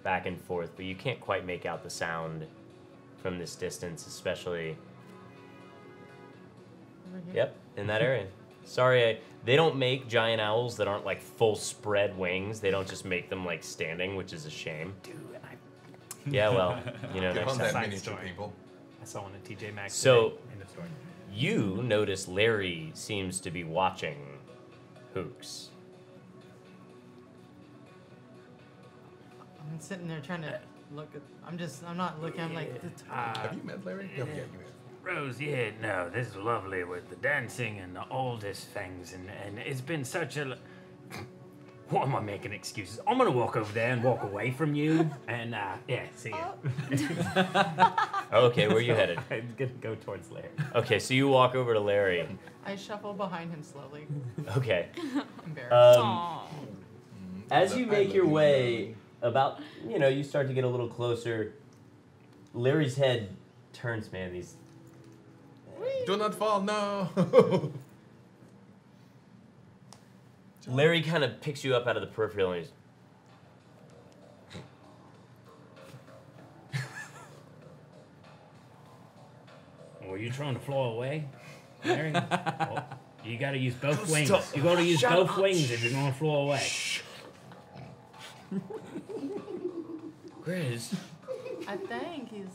back and forth, but you can't quite make out the sound from this distance, especially. Yep, in that area. Sorry, they don't make giant owls that aren't like full spread wings. They don't just make them like standing, which is a shame. Dude, Yeah, well, you know, Get next on time. that Side miniature, story. people. I saw one at TJ Maxx. So- today. End of story. You notice Larry seems to be watching Hooks. I'm sitting there trying to look at. I'm not looking. I'm like. Have you met Larry? Yeah, you have. Rose, yeah, no, this is lovely with the dancing and all these things, and it's been such a. What am I making excuses? I'm gonna walk over there and walk away from you, and yeah, see you. Okay, where are you headed? I'm gonna go towards Larry. Okay, so you walk over to Larry. I shuffle behind him slowly, Okay. embarrassed. As you make your way about, you start to get a little closer. Larry's head turns, man. These. Do not fall, no. Larry kind of picks you up out of the peripheral and he's. Were you trying to fly away, Larry? Well, you got to use both wings. Stop. You got to use Shut both up. wings if you're going to fly away. Grizz. I think he's.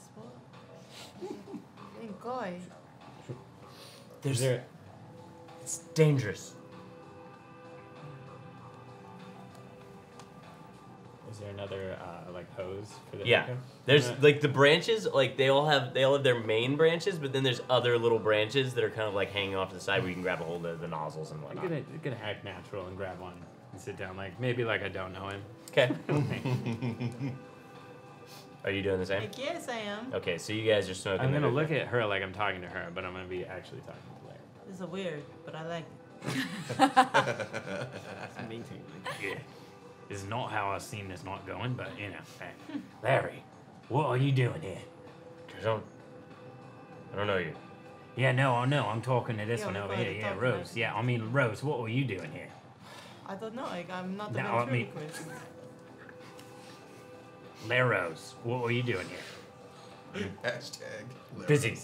Thank God. It's dangerous. Is there another hose for the Yeah. Echo? There's like the branches, like they all have their main branches, but then there's other little branches that are kind of like hanging off to the side where you can grab a hold of the nozzles and I'm whatnot. gonna act natural and grab one and sit down, maybe I don't know him. Okay. Are you doing the same? Like, yes, I am. Okay, so you guys are smoking. I'm gonna the- look at her like I'm talking to her, but I'm gonna be actually talking to Larry. This is weird, but I like it. It's amazing. Yeah. This is not how I've seen this not going, but hey. Larry, what are you doing here? I don't know you. Yeah, no, I know. I'm talking to this Yeah, one we over gotta here. Yeah, talk Rose. about- Yeah, I mean, Rose, what were you doing here? I don't know. Like, I'm not the No, I mean- ventriloquist. Larry Rose, what were you doing here? Hashtag. Busy.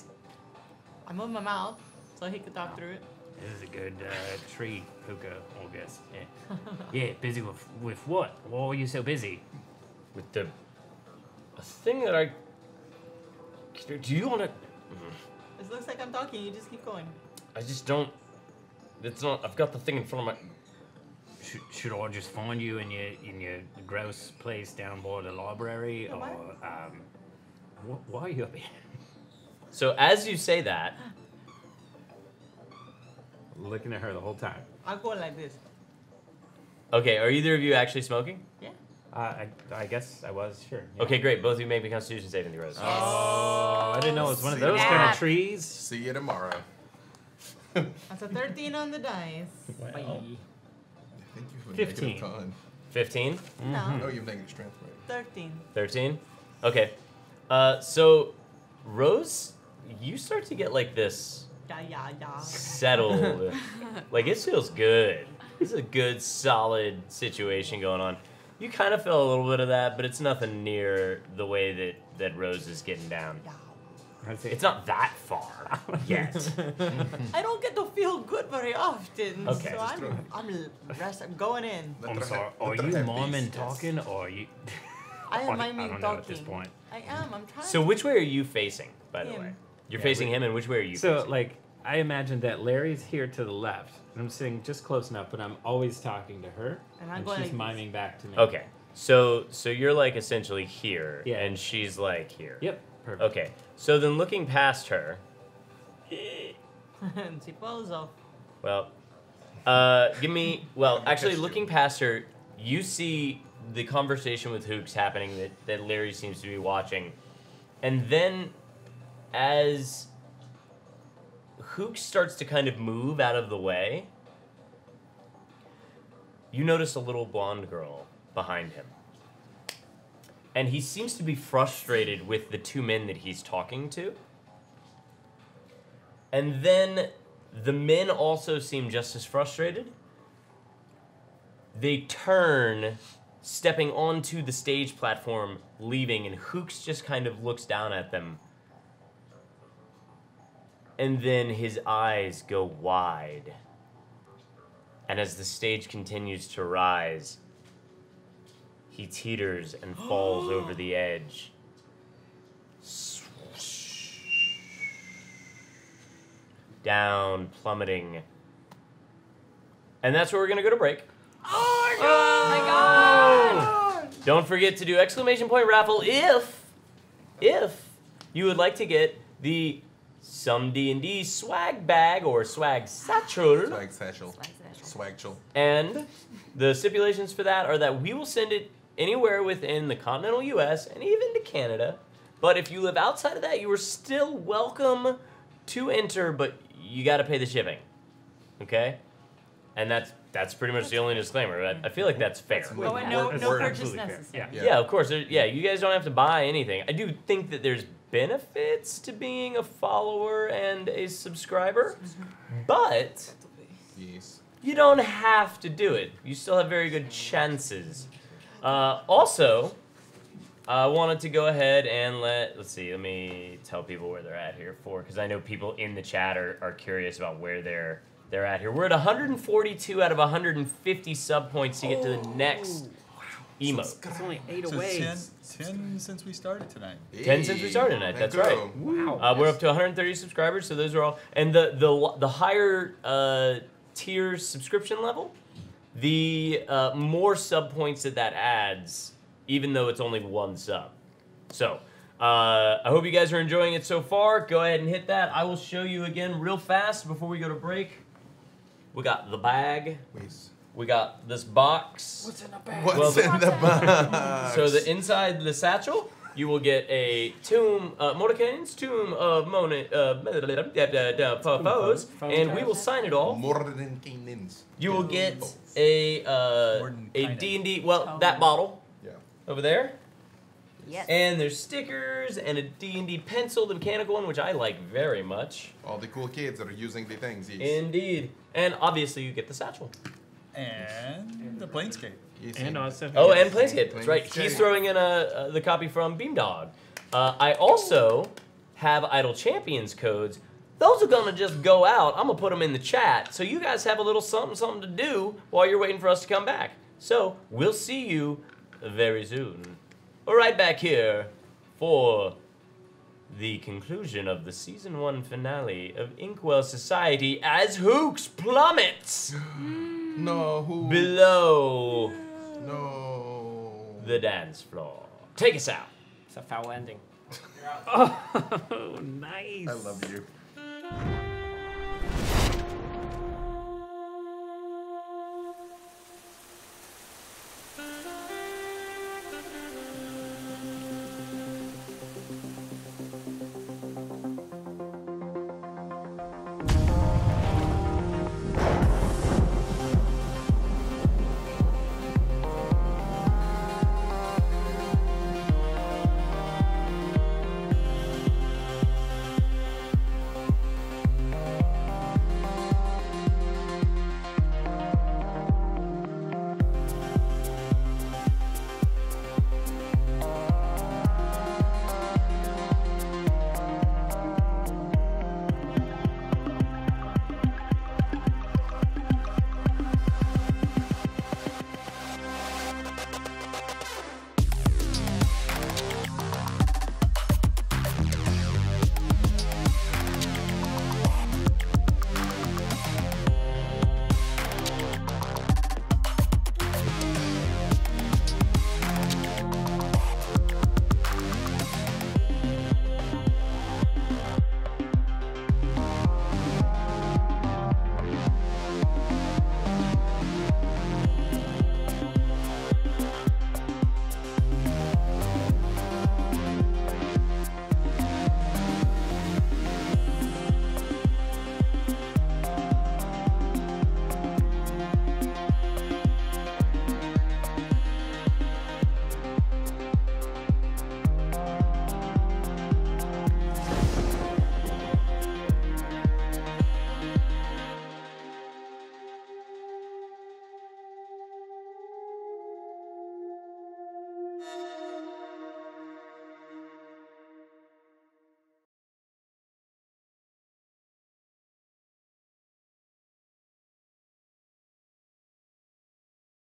I moved my mouth so he could talk through it. This is a good tree hookah, I guess. Yeah. Yeah, busy with what? Why are you so busy? With a thing that I. Do you want to? It looks like I'm talking. You just keep going. I just don't. It's not. I've got the thing in front of my. Should I just find you in your gross place down by the library, or why are you up here? So as you say that, Looking at her the whole time. I'll go like this. okay, are either of you actually smoking? Yeah. I guess I was, sure. Yeah. Okay, great. Both of you make me Constitution saving throws. Oh, I didn't know it was one of those Snap. kind of trees. See you tomorrow. That's a 13 on the dice. Bye. I think you have a 15. negative con. 15, No. Oh, you have negative strength, right? 13. 13. Okay. So Rose, you start to get like this Yeah. settled. Like it feels good. This is a good, solid situation going on. You kind of feel a little bit of that, but it's nothing near the way that Rose is getting down. It's not that far yet. I don't get to feel good very often. Okay. So I'm going in. I'm sorry. Are you miming talking, or are you? I am I miming don't talking. know at this point. I am. I'm trying. So which way are you facing, by the Him. way? You're Yeah, facing him, and which way are you So, facing? I imagine that Larry's here to the left, and I'm sitting just close enough, but I'm always talking to her, And I'm and going she's like this. miming back to me. Okay. So you're like essentially here, Yeah. and she's like here. Yep. Perfect. Okay. So then looking past her, She falls off. well, actually looking past her, you see the conversation with Hooks happening that Larry seems to be watching. And then as Hooks starts to kind of move out of the way, you notice a little blonde girl behind him. And he seems to be frustrated with the two men that he's talking to. And then the men also seem just as frustrated. They turn, stepping onto the stage platform, leaving, and Hooks just kind of looks down at them. And then his eyes go wide. And as the stage continues to rise, he teeters and falls over the edge. Down, plummeting. And that's where we're going to go to break. Oh my god! Don't forget to do exclamation point raffle if you would like to get the Some D&D swag bag or swag satchel. Swag satchel. Swagchel. And the stipulations for that are that we will send it anywhere within the continental US and even to Canada. But if you live outside of that, you are still welcome to enter, but you got to pay the shipping. Okay? And that's pretty much the only disclaimer. I feel like that's fair. Oh, and no Word. purchase Absolutely fair. necessary. Yeah, of course. Yeah, you guys don't have to buy anything. I do think that there's benefits to being a follower and a subscriber, but Yes. you don't have to do it. You still have very good chances. Also, I wanted to go ahead and let's me tell people where they're at here because I know people in the chat are curious about where they're at here. We're at 142 out of 150 sub points to get to the next emote. It's only 8 So away. 10 since we started tonight. 10 since we started tonight, that's right. Wow. We're up to 130 subscribers, so those are all. And the higher tier subscription level, the more sub points that adds, even though it's only 1 sub. So, I hope you guys are enjoying it so far. Go ahead and hit that. I will show you again real fast before we go to break. We got the bag. Please. We got this box. What's in the bag? What's in the box? So the inside the satchel, you will get a tomb, Mordecai's tomb of foes, and we will sign it all. More than Canaans. You will get a D&D, well, that bottle Yeah. over there. Yes. And there's stickers and a D&D pencil, the mechanical one, which I like very much. All the cool kids are using the things. Yes. Indeed. And obviously you get the satchel. And the Planescape. Yes, And yes. also. Oh, and Planescape, that's right. Planescape. He's throwing in the copy from Beamdog. I also have Idle Champions codes. Those are gonna just go out. I'm gonna put them in the chat, so you guys have a little something to do while you're waiting for us to come back. So we'll see you very soon. We're right back here for the conclusion of the season 1 finale of Inkwell Society as Hooks plummets No, who? below No. the dance floor. Take us out. It's a foul ending. Oh, nice. I love you.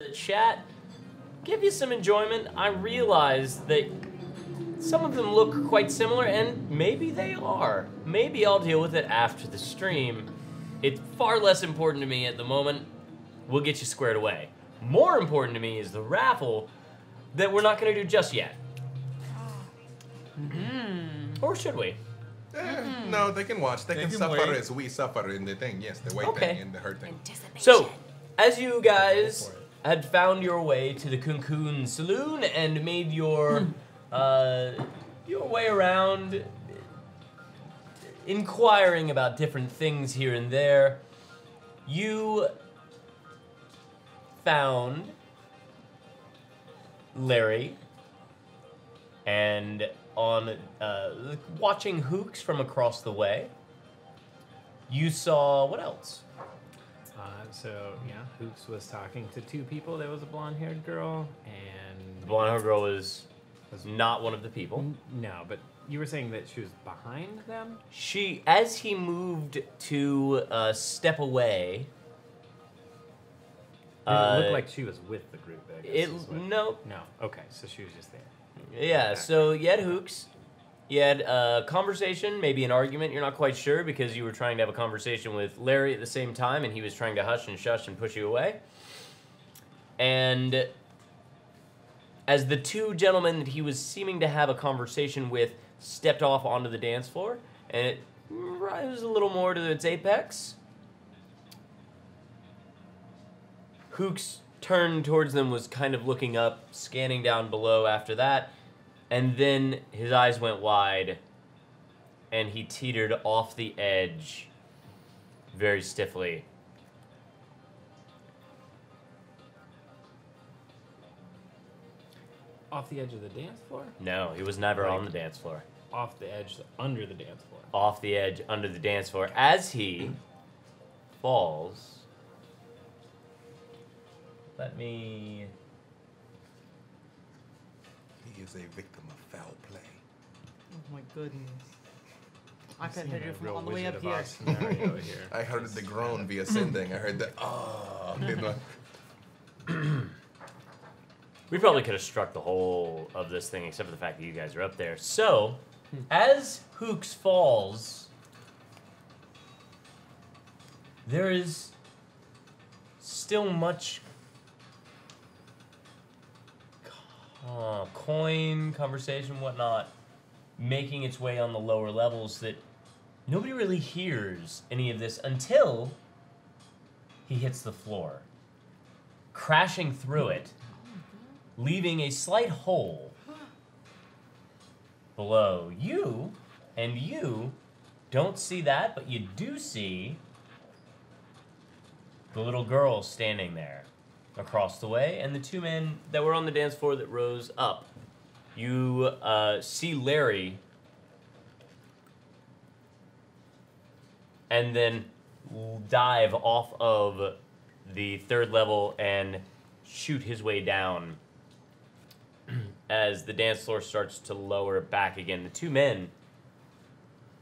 The chat, give you some enjoyment. I realize that some of them look quite similar, and maybe they are. Maybe I'll deal with it after the stream. It's far less important to me at the moment. We'll get you squared away. More important to me is the raffle that we're not going to do just yet. Or should we? No, they can watch. They can suffer wait. as we suffer in the thing. Yes, the wait Okay. thing and the hurt thing. So, as you guys had found your way to the Cocoon Saloon and made your way around, inquiring about different things here and there, you found Larry, and on watching Hooks from across the way, you saw what else? So yeah, Hoops was talking to two people. There was a blonde-haired girl and The blonde-haired girl was not one of the people. No, but you were saying that she was behind them. She, as he moved to step away. It looked like she was with the group. I guess, No. No. Okay, so she was just there. Yeah, Okay. so you had Hooks. You had a conversation, maybe an argument, you're not quite sure because you were trying to have a conversation with Larry at the same time and he was trying to hush and shush and push you away. And as the two gentlemen that he was seeming to have a conversation with stepped off onto the dance floor and it rises a little more to its apex, Hooks turned towards them, was kind of looking up, scanning down below after that, and then his eyes went wide, and he teetered off the edge very stiffly. Off the edge of the dance floor? No, he was never on the dance floor. Off the edge, under the dance floor. Off the edge, under the dance floor. As he falls, let me... He is a victim of foul play. Oh my goodness. I can Seen hear a you from real all the way Wizard up of here. Oz scenario here. I heard the groan be ascending. I heard the oh. We probably could have struck the whole of this thing except for the fact that you guys are up there. So, as Hooks falls, there is still much coin, conversation, whatnot, making its way on the lower levels that nobody really hears any of this until he hits the floor, crashing through it, leaving a slight hole below. You don't see that, but you do see the little girl standing there across the way, and the two men that were on the dance floor that rose up. You see Larry, and then dive off of the third level and shoot his way down as the dance floor starts to lower back again. The two men,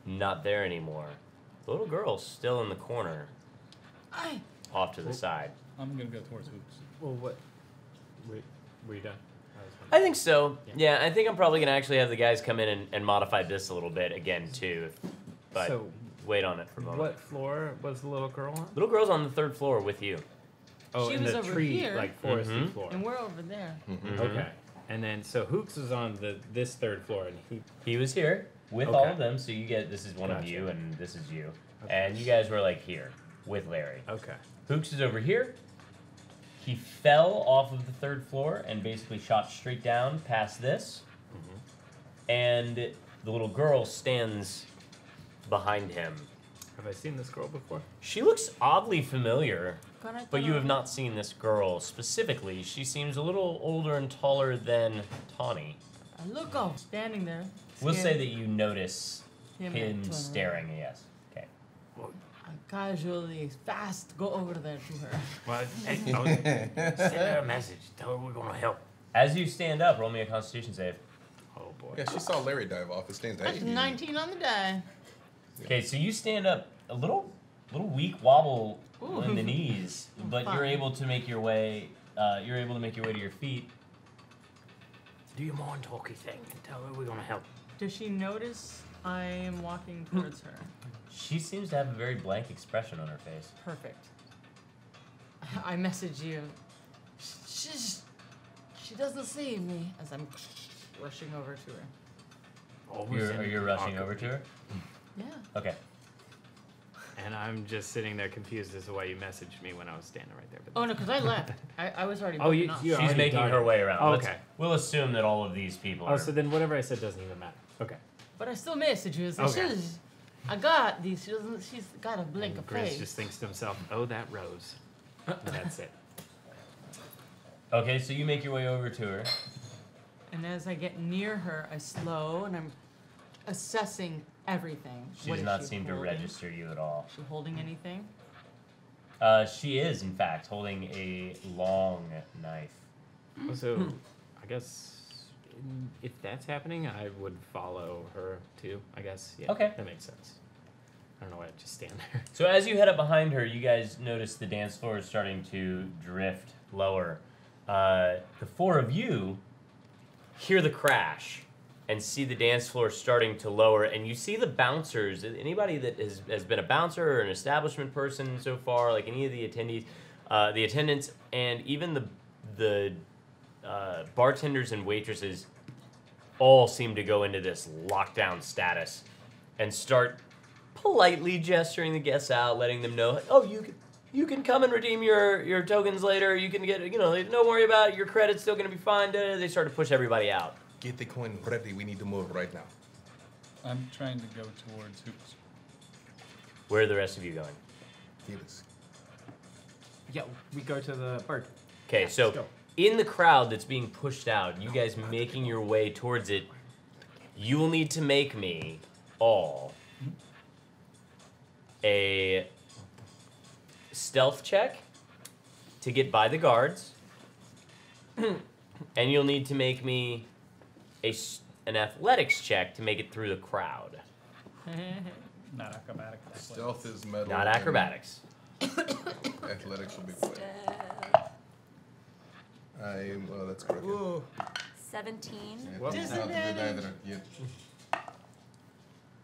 not there anymore. The little girl's still in the corner, off to the side. I'm gonna go towards Hoops. Well, what? Were you done? I think so. Yeah, I think I'm probably gonna actually have the guys come in and modify this a little bit again too, but So, wait on it for a moment. what floor was the little girl on? Little girl's on the third floor with you. Oh, She in was the over tree, here. like foresty Mhm. floor. And we're over there. Okay. And then, so Hooks is on this third floor, and He was here with all Okay. of them, so you get this is one of Gotcha. you and this is you, Okay. and you guys were like here with Larry. Okay. Hooks is over here. He fell off of the third floor and basically shot straight down past this. And the little girl stands behind him. Have I seen this girl before? She looks oddly familiar, Can I but you throw- have not seen this girl specifically. She seems a little older and taller than Tawny. Look up, standing there. We'll say scared. that you notice Him him turn staring, yes. Okay. I casually, fast, go over there to her. Well, hey, send her a message. Tell her we're gonna help. As you stand up, roll me a Constitution save. Oh boy. Yeah, she saw Larry dive off. It stands That's hey. 19 on the die. Okay, so you stand up a little weak wobble Ooh. in the knees, but you're Fine. able to make your way. You're able to make your way to your feet. Do your mind talky thing and tell her we're gonna help. Does she notice I am walking towards her? She seems to have a very blank expression on her face. Perfect. I message you. She doesn't see me as I'm rushing over to her. Oh, we're sending You're rushing Arcana. over to her. Yeah. Okay. And I'm just sitting there confused as to why you messaged me when I was standing right there. But Oh no, because I left. I was already. Oh, moving you- off. you- She's already making done her it. way around. Oh, Let's- okay. We'll assume that all of these people Oh, are. so then whatever I said doesn't even matter. Okay. But I still message you. So Okay. I got these. She's got a blink And of Grizz face. just thinks to himself, "Oh, that rose." And that's it. Okay, so you make your way over to her. And as I get near her, I slow and I'm assessing everything. She What does is not she seem to holding? register you at all. Is she holding anything? She is, in fact, holding a long knife. So, I guess if that's happening, I would follow her too. I guess. Yeah. Okay. That makes sense. I don't know why I just stand there. So as you head up behind her, you guys notice the dance floor is starting to drift lower. The four of you hear the crash and see the dance floor starting to lower, and you see the bouncers. Anybody that has been a bouncer or an establishment person so far, like any of the attendees, the attendants, and even the bartenders and waitresses, all seem to go into this lockdown status and start politely gesturing the guests out, letting them know, oh, you can come and redeem your tokens later. You can get, don't worry about it. Your credit's still going to be fine. They start to push everybody out. Get the coin ready. We need to move right now. I'm trying to go towards Hoops. Where are the rest of you going? Felix. Yeah, we go to the bird. Okay, Let's so go. in the crowd that's being pushed out, you guys making your way towards it, you will need to make me all a stealth check to get by the guards, and you'll need to make me an athletics check to make it through the crowd. Not acrobatic. Stealth is metal. Not acrobatics. Athletics will be play. Well, that's correct. Ooh. 17. Yeah, it's not Disadvantage. either.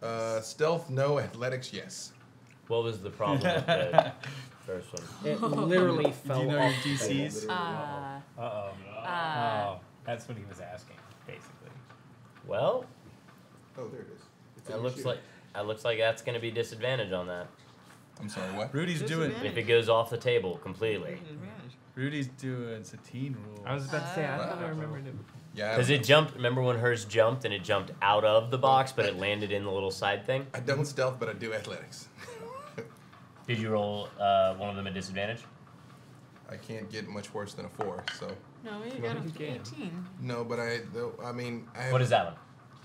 Yeah. Stealth, no. Athletics, yes. What was the problem with the first one? It literally Do fell you know off. your DCs? Uh-oh. Oh, that's what he was asking, basically. Well, Oh, there it is. It's in it your looks sheet. like that's going to be disadvantage on that. I'm sorry, what? Rudy's doing. If it goes off the table completely. Rudy's doing Satine rule. I was about to say, I thought I Wow. remembered it. Yeah. Because it jumped, remember when hers jumped and it jumped out of the box, but it landed in the little side thing? I don't stealth, but I do athletics. Did you roll one of them at disadvantage? I can't get much worse than a 4, so. No, you What got did you to get? 18. No, but I have. What is that one?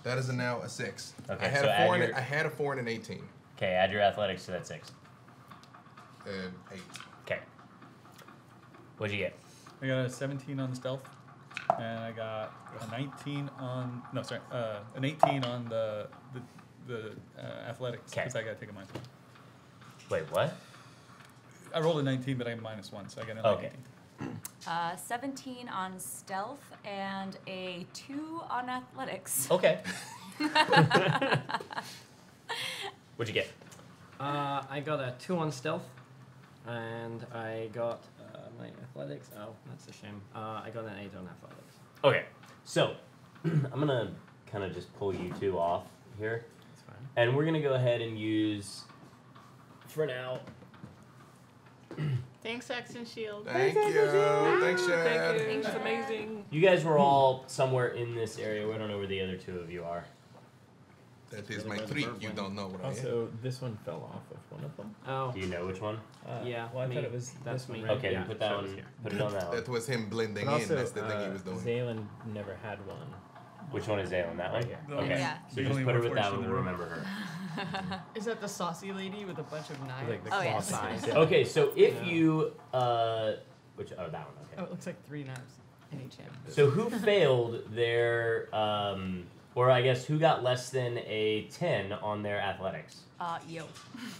That is now a 6. Okay, I had so a 4 add and your- I had a 4 and an 18. Okay, add your athletics to that 6. 8. Okay. What'd you get? I got a 17 on stealth, and I got a 19 on an 18 on the athletics 'Kay. because I got to take a minus 1. Wait, what? I rolled a 19, but I minus 1, so I got an Okay. 18. 17 on stealth and a 2 on athletics. Okay. What'd you get? I got a 2 on stealth, and I got my athletics. Oh, that's a shame. I got an 8 on athletics. Okay, so I'm gonna kind of just pull you two off here, That's fine. and we're gonna go ahead and use, for now, Thanks, Action Shield. Thank you. Thanks, Chad. Thank you. amazing. you guys were all somewhere in this area. We don't know where the other two of you are. That is my 3. You don't know what I am. Also, this one fell off of one of them. Oh, Do you know which one? Yeah, Well, I me. thought it was That's this one, me. right? Okay, Yeah, then put that so it one. was here. Put it on that one. That was him blending But also, in. That's the thing he was doing. Zaylen never had one. Which one is Zaylen? That one? Right here. Okay. Yeah. So The just only put her one with that for one to sure. remember her. Is that the saucy lady with a bunch of knives? Like the Oh, claw yes. size. Okay, so if Yeah. you that one, Oh, okay. it looks like 3 knives in each hand. So who failed their or I guess who got less than a 10 on their athletics? Yo.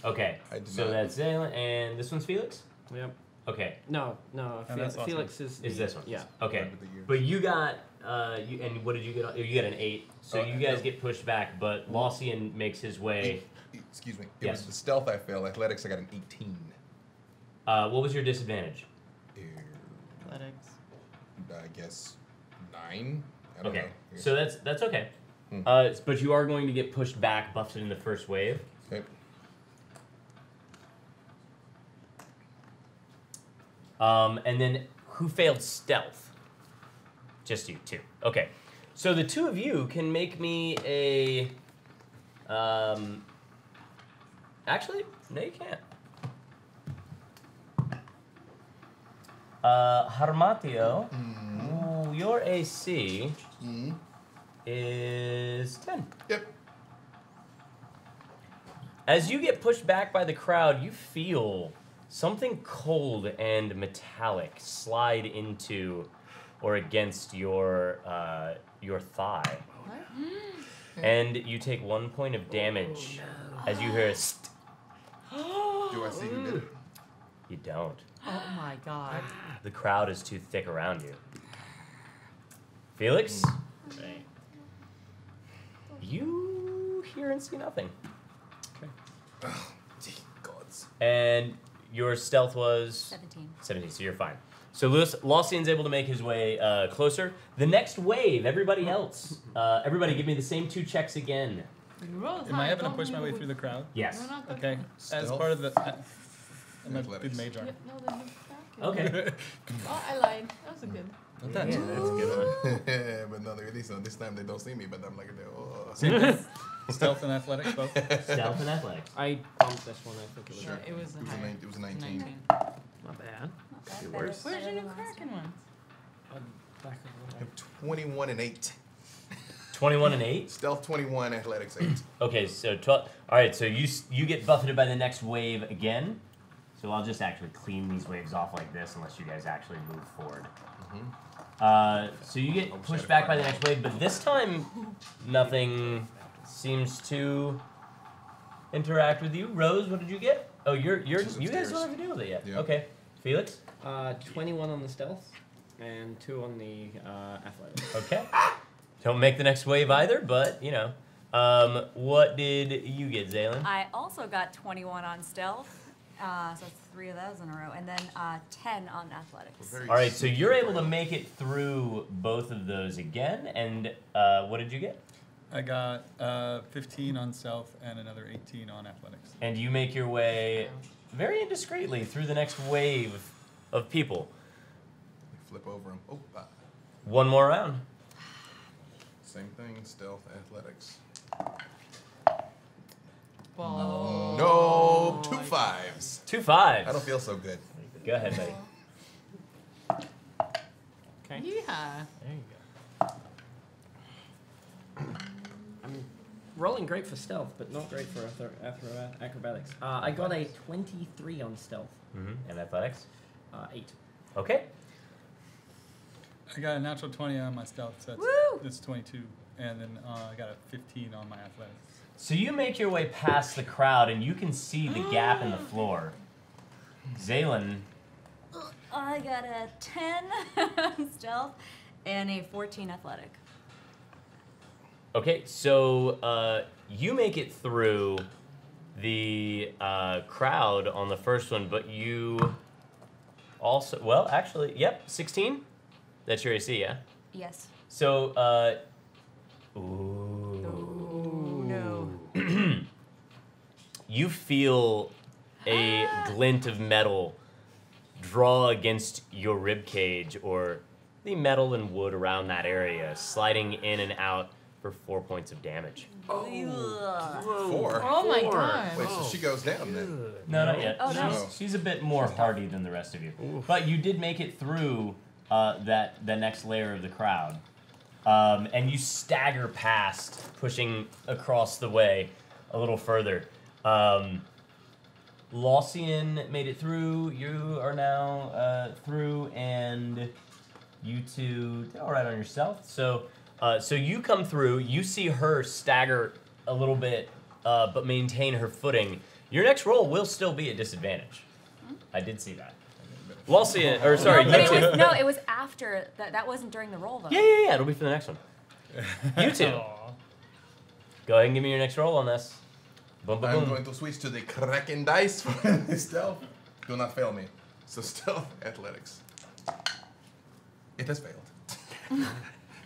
Okay. I did So not. that's Zaylen, and this one's Felix? Yep. Okay. No, And that's awesome. Felix is. Is this one? Yeah. Okay. Remember the years. But you got and what did you get? You got an 8. So Oh, you guys no. get pushed back, but Lossian makes his way. Excuse me. It Yes. was the stealth I failed. Athletics I got an 18. What was your disadvantage? Athletics. I guess 9. I don't Okay. know. I guess- So that's okay. Hmm. But you are going to get pushed back, buffeted in the first wave. Okay. And then who failed stealth? Just you, 2. Okay. So the 2 of you can make me a. Actually, no, you can't. Harmatio, ooh, your AC is 10. Yep. As you get pushed back by the crowd, you feel something cold and metallic slide into or against your thigh. What? And you take 1 point of damage as you hear a st. Do I see who did it? You don't. Oh my god. The crowd is too thick around you. Felix? Right. You hear and see nothing. Gods. And your stealth was 17. 17, so you're fine. So Lausian's able to make his way closer. The next wave, everybody else. Everybody give me the same 2 checks again. Am I having to push my way through the crowd? Yes. Okay. As Stealth. part of the. I'm a Athletics. big mage arm. No, then look back. Okay. Oh, I lied. That was a good. Yeah, that's a good one. But no, this time they don't see me, but I'm like, oh. Stealth and athletics both. Stealth and athletics. I bumped this one. I think it was. Sure. It was It was, higher. it was a 19. Not bad. Could be worse. Where's your new Kraken one? Back I have 21 and 8. 21 and 8. Stealth 21, athletics 8. Okay, so 12. All right, so you get buffeted by the next wave again. So I'll just actually clean these waves off like this, unless you guys actually move forward. So you get pushed back by the next wave, but this time nothing seems to interact with you. Rose, what did you get? Oh, you guys upstairs. don't have to deal with it yet. Yeah. Okay, Felix. 21 on the stealth, and 2 on the athletics. Okay. Don't make the next wave either, but you know. What did you get, Zaylin? I also got 21 on stealth. So that's 3 of those in a row. And then 10 on athletics. All right, so you're able to make it through both of those again. And what did you get? I got 15 on stealth and another 18 on athletics. And you make your way very indiscreetly through the next wave of people. Flip over them. Oh, One more round. same thing. Stealth, athletics. Ball. No, 2 5s. 2 5s. I don't feel so good. Go ahead, buddy. Okay. Yeah. There you go. I'm rolling great for stealth, but not great for acrobatics. I got a 23 on stealth. And athletics? 8. Okay. I got a natural 20 on my stealth, so Woo! that's 22. And then I got a 15 on my athletics. So you make your way past the crowd, and you can see the gap in the floor. Zaylin, I got a 10 on stealth and a 14 athletic. okay, so you make it through the crowd on the first one, but you also, well, actually, yep, 16? That's your AC, yeah? Yes. So, Oh no. you feel a glint of metal draw against your rib cage, or the metal and wood around that area, sliding in and out for 4 points of damage. Four. Oh my god. Wait, so she goes down then? No, not yet. Oh, no. She's a bit more hardy than the rest of you. But you did make it through the next layer of the crowd. And you stagger past, pushing across the way a little further. Lausian made it through. You are now through, and you two did all right on yourself. So you come through. You see her stagger a little bit, but maintain her footing. Your next roll will still be at disadvantage. I did see that. Lausian, or sorry, But you two. it was after that. That wasn't during the roll though. Yeah. It'll be for the next one. You two. Go ahead and give me your next roll on this. Boom, boom, I'm boom. going to switch to the Kraken dice for stealth. Do not fail me. So stealth, athletics. It has failed.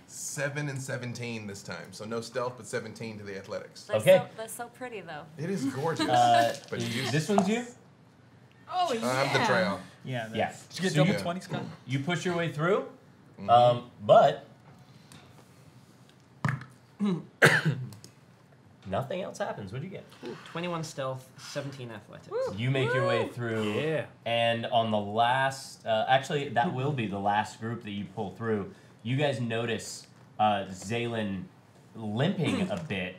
7 and 17 this time. So no stealth, but 17 to the athletics. Okay. That's so pretty though. It is gorgeous. But you, This one's you? Oh yeah. I'm the trail. Yeah. Yeah. Did you get So double you- 20, Scott? You push your way through, but Nothing else happens. What do you get? 21 stealth, 17 athletics. You make your way through. Yeah. And on the last, actually, that will be the last group that you pull through. You guys notice Zaylen limping a bit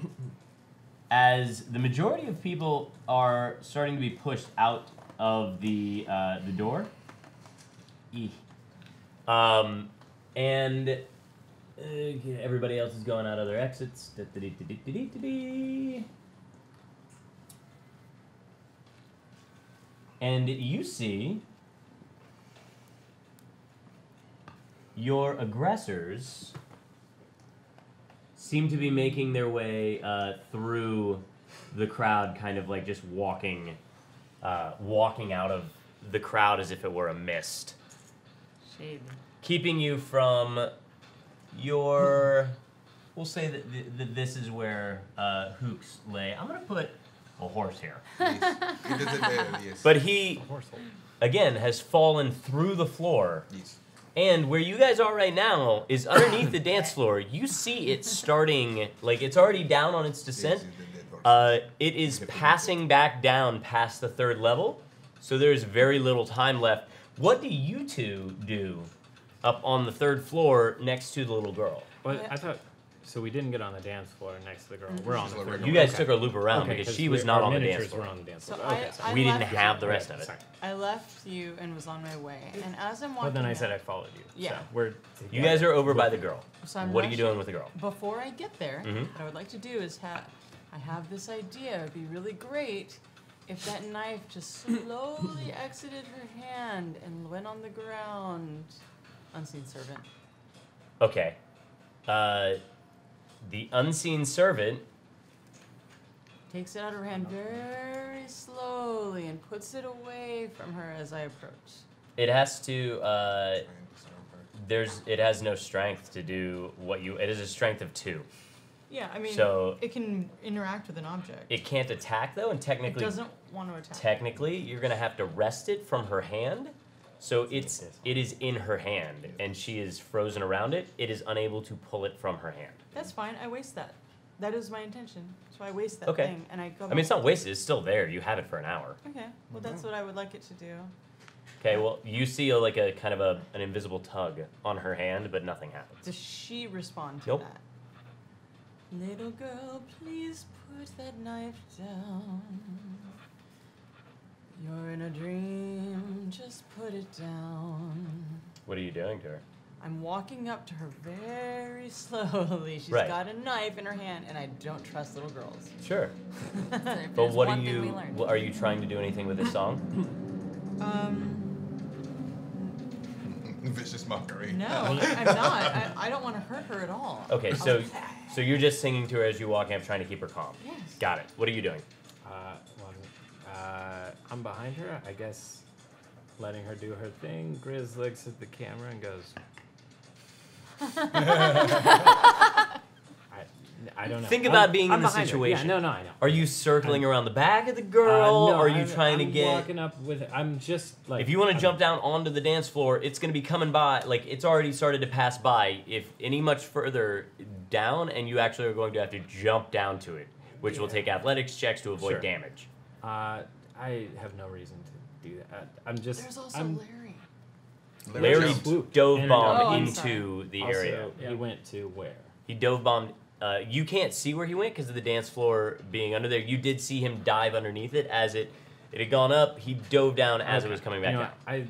as the majority of people are starting to be pushed out of the door. And everybody else is going out other exits. And you see your aggressors seem to be making their way through the crowd, kind of like just walking out of the crowd as if it were a mist. Shade. Keeping you from your... We'll say that this is where Hooks lay. I'm going to put a horse here. Yes. It is there, yes. But he, again, has fallen through the floor. Yes. And where you guys are right now is underneath the dance floor. You see it starting, like it's already down on its descent. It is passing back down past the 3rd level. So there's very little time left. What do you two do up on the 3rd floor next to the little girl? Well, I thought. So we didn't get on the dance floor next to the girl. We're on the third. You guys took a loop around because she was not on the dance floor. Were on the dance So floor. I We didn't left have you. the rest of it. Sorry. I left you and was on my way. And as I'm walking Well, then I out- said I followed you. Yeah. So we're You guys are over by the girl. So I'm What are you rushing- doing with the girl? Before I get there, Mhm. what I would like to do is I have this idea. It'd be really great if that knife just slowly exited her hand and went on the ground. Unseen servant. Okay. The unseen servant. Takes it out of her hand very slowly and puts it away from her as I approach. It has to. It has no strength to do what you. It is a strength of 2. Yeah, I mean, So- it can interact with an object. It can't attack though, and It technically, doesn't want to attack. technically, you're gonna have to wrest it from her hand. So it is in her hand, and she is frozen around it. It is unable to pull it from her hand. That's fine. I waste that. That is my intention. So I waste that Okay. thing and I go. I mean, it's not wasted. It's still there. You have it for an hour. Okay. Well, that's what I would like it to do. Okay. Well, you see like a kind of an invisible tug on her hand, but nothing happens. Does she respond to Nope. that? Little girl, please put that knife down. You're in a dream, just put it down. What are you doing to her? I'm walking up to her very slowly. She's Right. got a knife in her hand, and I don't trust little girls. Sure. There's But what one are thing we you? learned. Are you trying to do anything with this song? Vicious mockery. No, I'm not. I don't want to hurt her at all. Okay, so you're just singing to her as you're walking up, trying to keep her calm. Yes. Got it. What are you doing? I'm behind her, I guess, letting her do her thing. Grizz looks at the camera and goes, I don't know. Think about I'm- being I'm in the behind her. situation. Yeah, no, I know. Are you circling around the back of the girl? No, or are you I'm- trying I'm to get? walking up with her. I'm just like. If you want to jump down onto the dance floor, it's going to be coming by. Like it's already started to pass by. If any much further down, and you actually are going to have to jump down to it, which will take athletics checks to avoid Sure. damage. I have no reason to do that. I'm just. There's also I'm, Larry. Larry jumped. dove In and bombed out. Oh, I'm into the also, area. He went to where? He dove bombed. You can't see where he went because of the dance floor being under there. You did see him dive underneath it as it had gone up. He dove down as it was coming back down.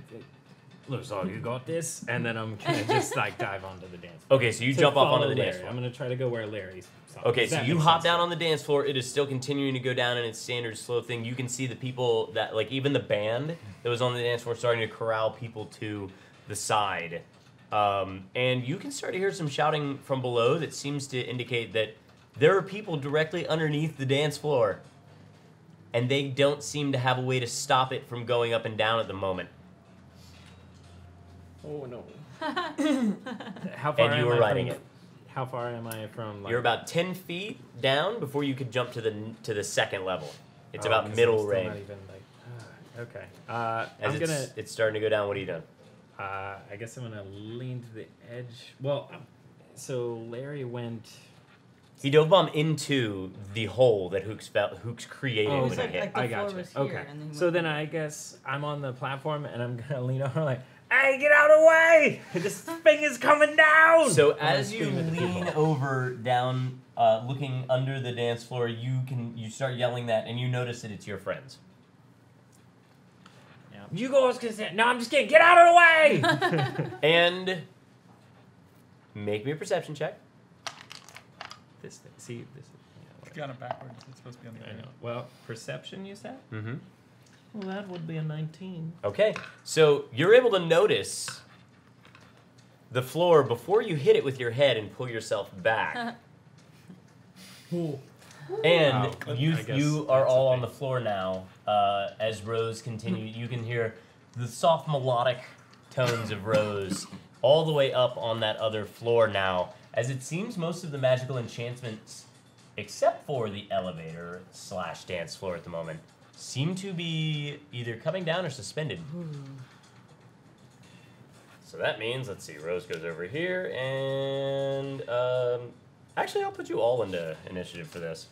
Look, so you got this, and then I'm gonna just like dive onto the dance floor. Okay, so you To jump off follow onto the dance Larry. floor. I'm gonna try to go where Larry's. Okay, Does so that you make hop sense? down on the dance floor. It is still continuing to go down in its standard slow thing. You can see the people that, like, even the band that was on the dance floor starting to corral people to the side. And you can start to hear some shouting from below that seems to indicate that there are people directly underneath the dance floor. And they don't seem to have a way to stop it from going up and down at the moment. Oh no. How far And you am were I riding from, it. How far am I from? Like, You're about 10 feet down before you could jump to the second level. It's Oh, about 'cause middle I'm still range. not even, like, okay. As I'm it's, gonna. it's starting to go down, what are you doing? I guess I'm gonna lean to the edge. Well, so Larry went He dove bomb into the hole that Hooks created Oh, when It's he like, hit. like the I floor gotcha. was here, Okay. and then he So went- then I guess I'm on the platform and I'm gonna lean over like, hey, get out of the way! This thing is coming down! So And I as you scream at the lean people. over down, looking under the dance floor, you start yelling that, and you notice that it's your friends. Yeah. You guys can say, no, I'm just kidding, get out of the way! And make me a perception check. This thing, see, this is, It's got it backwards. It's supposed to be on the I other. know. Well, perception, you said? Mm-hmm. Well, that would be a 19. Okay, so you're able to notice the floor before you hit it with your head and pull yourself back. And Wow. you I guess you are that's all a on the thing. floor now. As Rose continues, you can hear the soft melodic tones of Rose all the way up on that other floor now. As it seems most of the magical enchantments, except for the elevator / dance floor at the moment, seem to be either coming down or suspended. So that means, let's see, Rose goes over here, and actually, I'll put you all into initiative for this.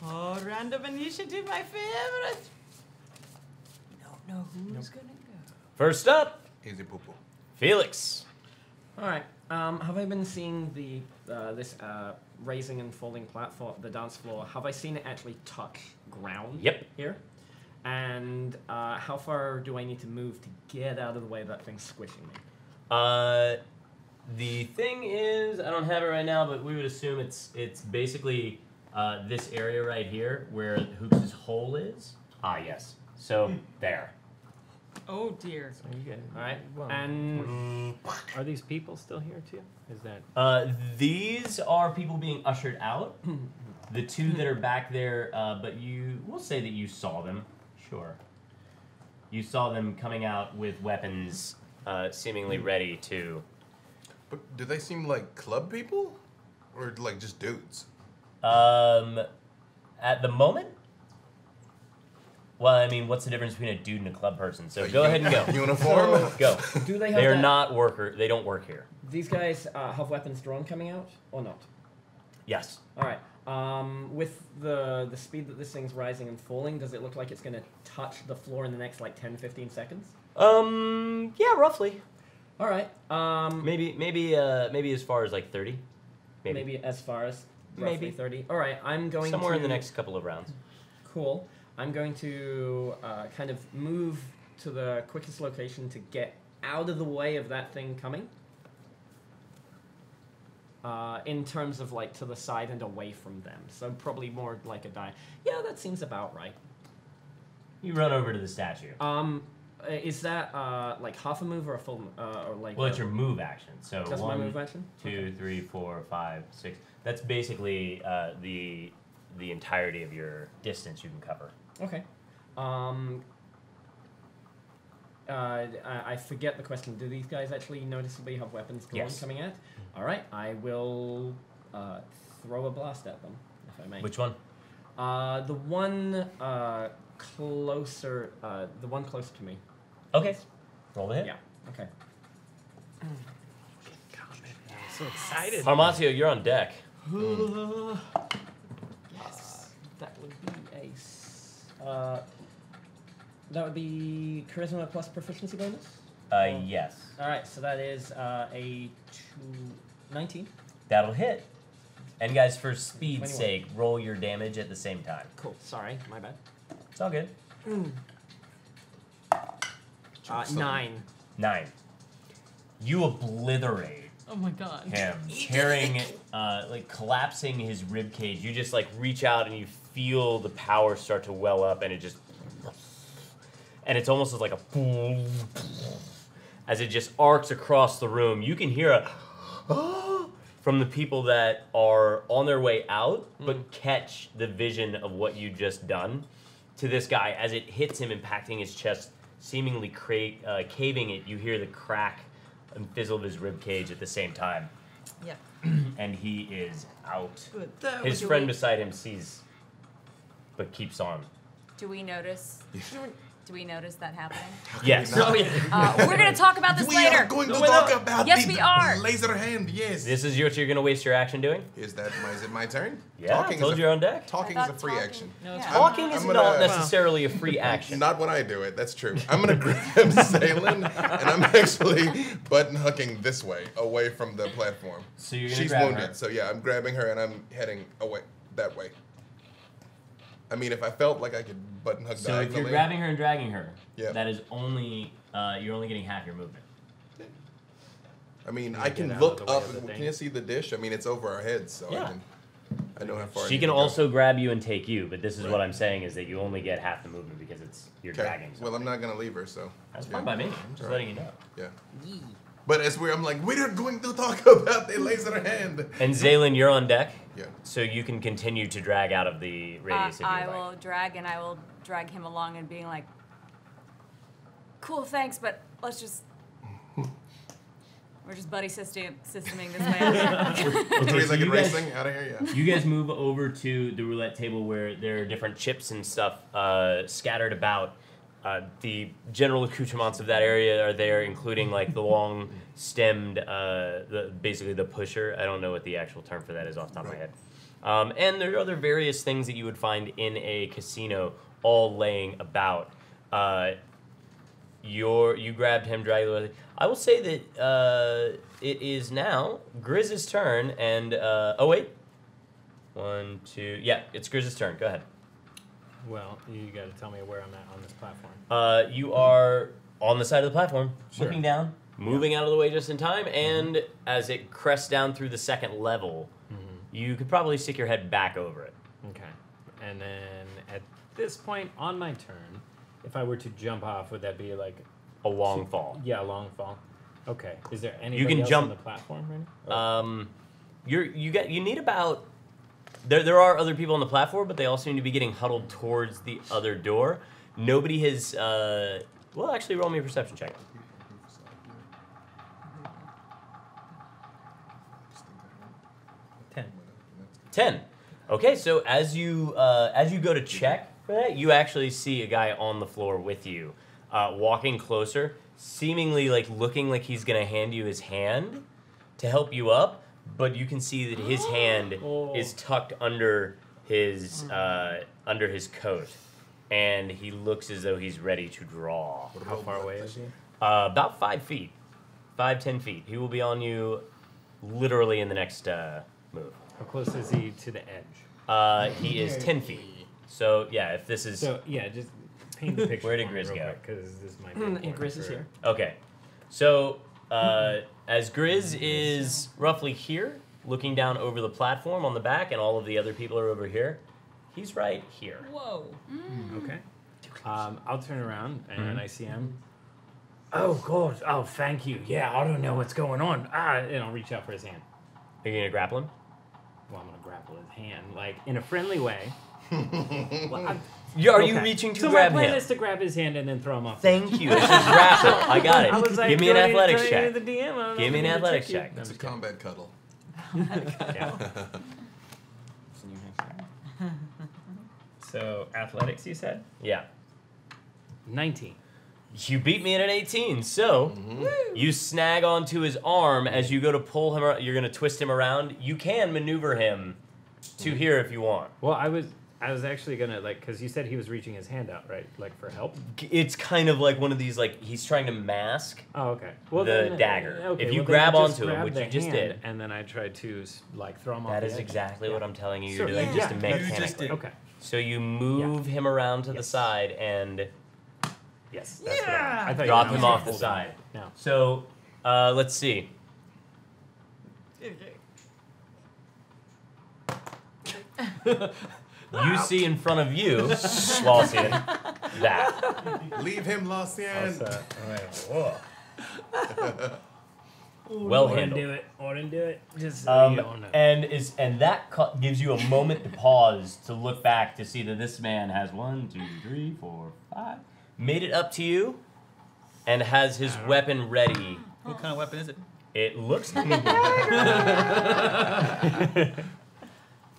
Oh, random initiative, my favorite. Don't know who's gonna go. First up, Easy poo poo. Felix. All right. Have I been seeing the this raising and falling platform, the dance floor? Have I seen it actually touch ground? Yep. Here. And how far do I need to move to get out of the way of that thing squishing me? The thing is, I don't have it right now, but we would assume it's basically this area right here where Hoops' hole is. Ah, yes. So there. Oh dear. So you get, All right. well, And are these people still here too? Is that These are people being ushered out. The two that are back there, but we'll say that you saw them. Sure. You saw them coming out with weapons, seemingly ready to. But do they seem like club people? Or like just dudes? At the moment? Well, I mean, what's the difference between a dude and a club person? So go ahead and go. Uniform? Go. do they have They are that- not worker. They don't work here. These guys have weapons drawn coming out or not? Yes. All right. With the speed that this thing's rising and falling, does it look like it's going to touch the floor in the next like 10, 15 seconds? Yeah, roughly. All right. Maybe as far as like 30. Maybe as far as roughly Maybe. 30. All right. I'm going Somewhere to in the next couple of rounds. Cool. I'm going to kind of move to the quickest location to get out of the way of that thing coming. In terms of like to the side and away from them. So probably more like a die. Yeah, that seems about right. You run over to the statue. Is that like half a move or a full or like? Well, it's your move action. So Just my 1, move action? 2, 3, 4, 5, 6. That's basically the entirety of your distance you can cover. Okay. I forget the question. Do these guys actually noticeably have weapons drawn Yes. coming out? All right. I will throw a blast at them, if I may. Which one? The one closer. The one closer to me. Okay. Roll the hit. Yeah. Okay. so excited? Harmatio, you're on deck. Yes. That would be that would be charisma plus proficiency bonus. Yes. All right. So that is a 19. That'll hit. And guys, for speed's 21. sake, roll your damage at the same time. Cool. Sorry, my bad. It's all good. 9. 9. You obliterate Oh my god. him, tearing, like collapsing his rib cage. You just like reach out and you feel the power start to well up, and it just, and it's almost like a, as it just arcs across the room. You can hear a from the people that are on their way out, but catch the vision of what you just done to this guy as it hits him, impacting his chest, seemingly caving it. You hear the crack and fizzle of his rib cage at the same time, Yep. and he is out. Good. That His was friend good. beside him sees, but keeps on. Do we notice Do we notice that happening? Yes. Oh, We're gonna talk about this We later. are going to talk about Yes, the we are. laser hand. Yes. This is what you're going to waste your action doing? Is it my turn? Yeah, I told is you you're on deck. Talking I is a thought free talking- action. No, it's Yeah. Talking is I'm not gonna- necessarily a free action. Not when I do it. That's true. I'm gonna grab Saloon, and I'm actually button hooking this way, away from the platform. So you're gonna She's grab wounded, her. so yeah, I'm grabbing her and I'm heading away that way. I mean, if I felt like I could button hook So if diagonally. you're grabbing her and dragging her, Yeah. that is only, you're only getting half your movement. I mean, You I get can out look of the way up. of the Can thing. you see the dish? I mean, it's over our heads, so Yeah. I know how far. I She need can to go. also grab you and take you, but this is what Right. I'm saying is that you only get half the movement because you're Okay. dragging. Well, I'm not gonna leave her, so. That's yeah. fine by me. I'm just Right. letting you know. Yeah. But I'm like, we're going to talk about the laser hand. And Zaylin, you're on deck, Yeah. so you can continue to drag out of the radius if you I like. will drag and I will drag him along and being like, cool, thanks, but let's just. We're just buddy systeming this way. Three-legged you guys- racing out of here, yeah. You guys move over to the roulette table where there are different chips and stuff scattered about. The general accoutrements of that area are there, including like the long-stemmed, basically the pusher. I don't know what the actual term for that is off the top of my head. And there are other various things that you would find in a casino, all laying about. You grabbed him, dragged away. I will say that it is now Grizz's turn, and oh wait, 1, 2, yeah, it's Grizz's turn. Go ahead. Well, you got to tell me where I'm at on this platform. You are on the side of the platform, Sure. looking down, moving out of the way just in time, and as it crests down through the second level, you could probably stick your head back over it. Okay. And then at this point on my turn, if I were to jump off, would that be like A long fall. Yeah, a long fall. Okay. Is there anybody can else jump- on the platform right now? You need about there are other people on the platform, but they also need to be getting huddled towards the other door. Nobody has well, actually roll me a perception check. 10. Okay, so as you go to check for that, you actually see a guy on the floor with you, walking closer, seemingly like looking like he's gonna hand you his hand to help you up, but you can see that his hand is tucked under his coat, and he looks as though he's ready to draw. How far away is he? About 5 feet, 5-10 feet. He will be on you, literally in the next move. How close is he to the edge? He is 10 feet. So yeah, if this is So yeah, just paint the picture. Where did Grizz go? Because this might be important Grizz is for- here. okay, so as Grizz is roughly here, looking down over the platform on the back, and all of the other people are over here, he's right here. Whoa. Okay. I'll turn around and I see him. Oh, God. Oh, thank you. Yeah, I don't know what's going on. And I'll reach out for his hand. Are you gonna grapple him? Well, I'm gonna grapple his hand, like in a friendly way. Well, I'm- Are you okay. reaching to so grab my plan him? is to grab his hand and then throw him off. Thank you. This is grapple. I got it. I was like, Give me an do I need- athletics do I check. need the DM? I don't know Give if me I'm an gonna athletics trick you. check. No, It's a I'm just kidding. combat cuddle. So athletics, you said? Yeah. 19. You beat me at an 18, so you snag onto his arm as you go to pull him. You're gonna twist him around. You can maneuver him to here if you want. Well, I was actually gonna because you said he was reaching his hand out, right? Like for help. It's kind of like one of these, like he's trying to mask. Oh, okay. Well, The then, dagger. Okay, If you well, then grab I just onto him, grab which the you just hand, did. and then I tried to like throw him off. That the is edge. exactly what I'm telling you. Sure. You're doing Yeah. just a You mechanically. just did. Okay. So you move him around to the Yes. side and Yes. That's what I thought drop you were him off the holding side. it. No. So let's see. You see in front of you, Lawson, that. Leave him, Lucian. Well I didn't handled. do it. I didn't do it. Just so you don't know. And that gives you a moment to pause to look back to see that this man has 1, 2, 3, 4, 5 made it up to you, and has his weapon ready. What kind of weapon is it? It looks like a dagger,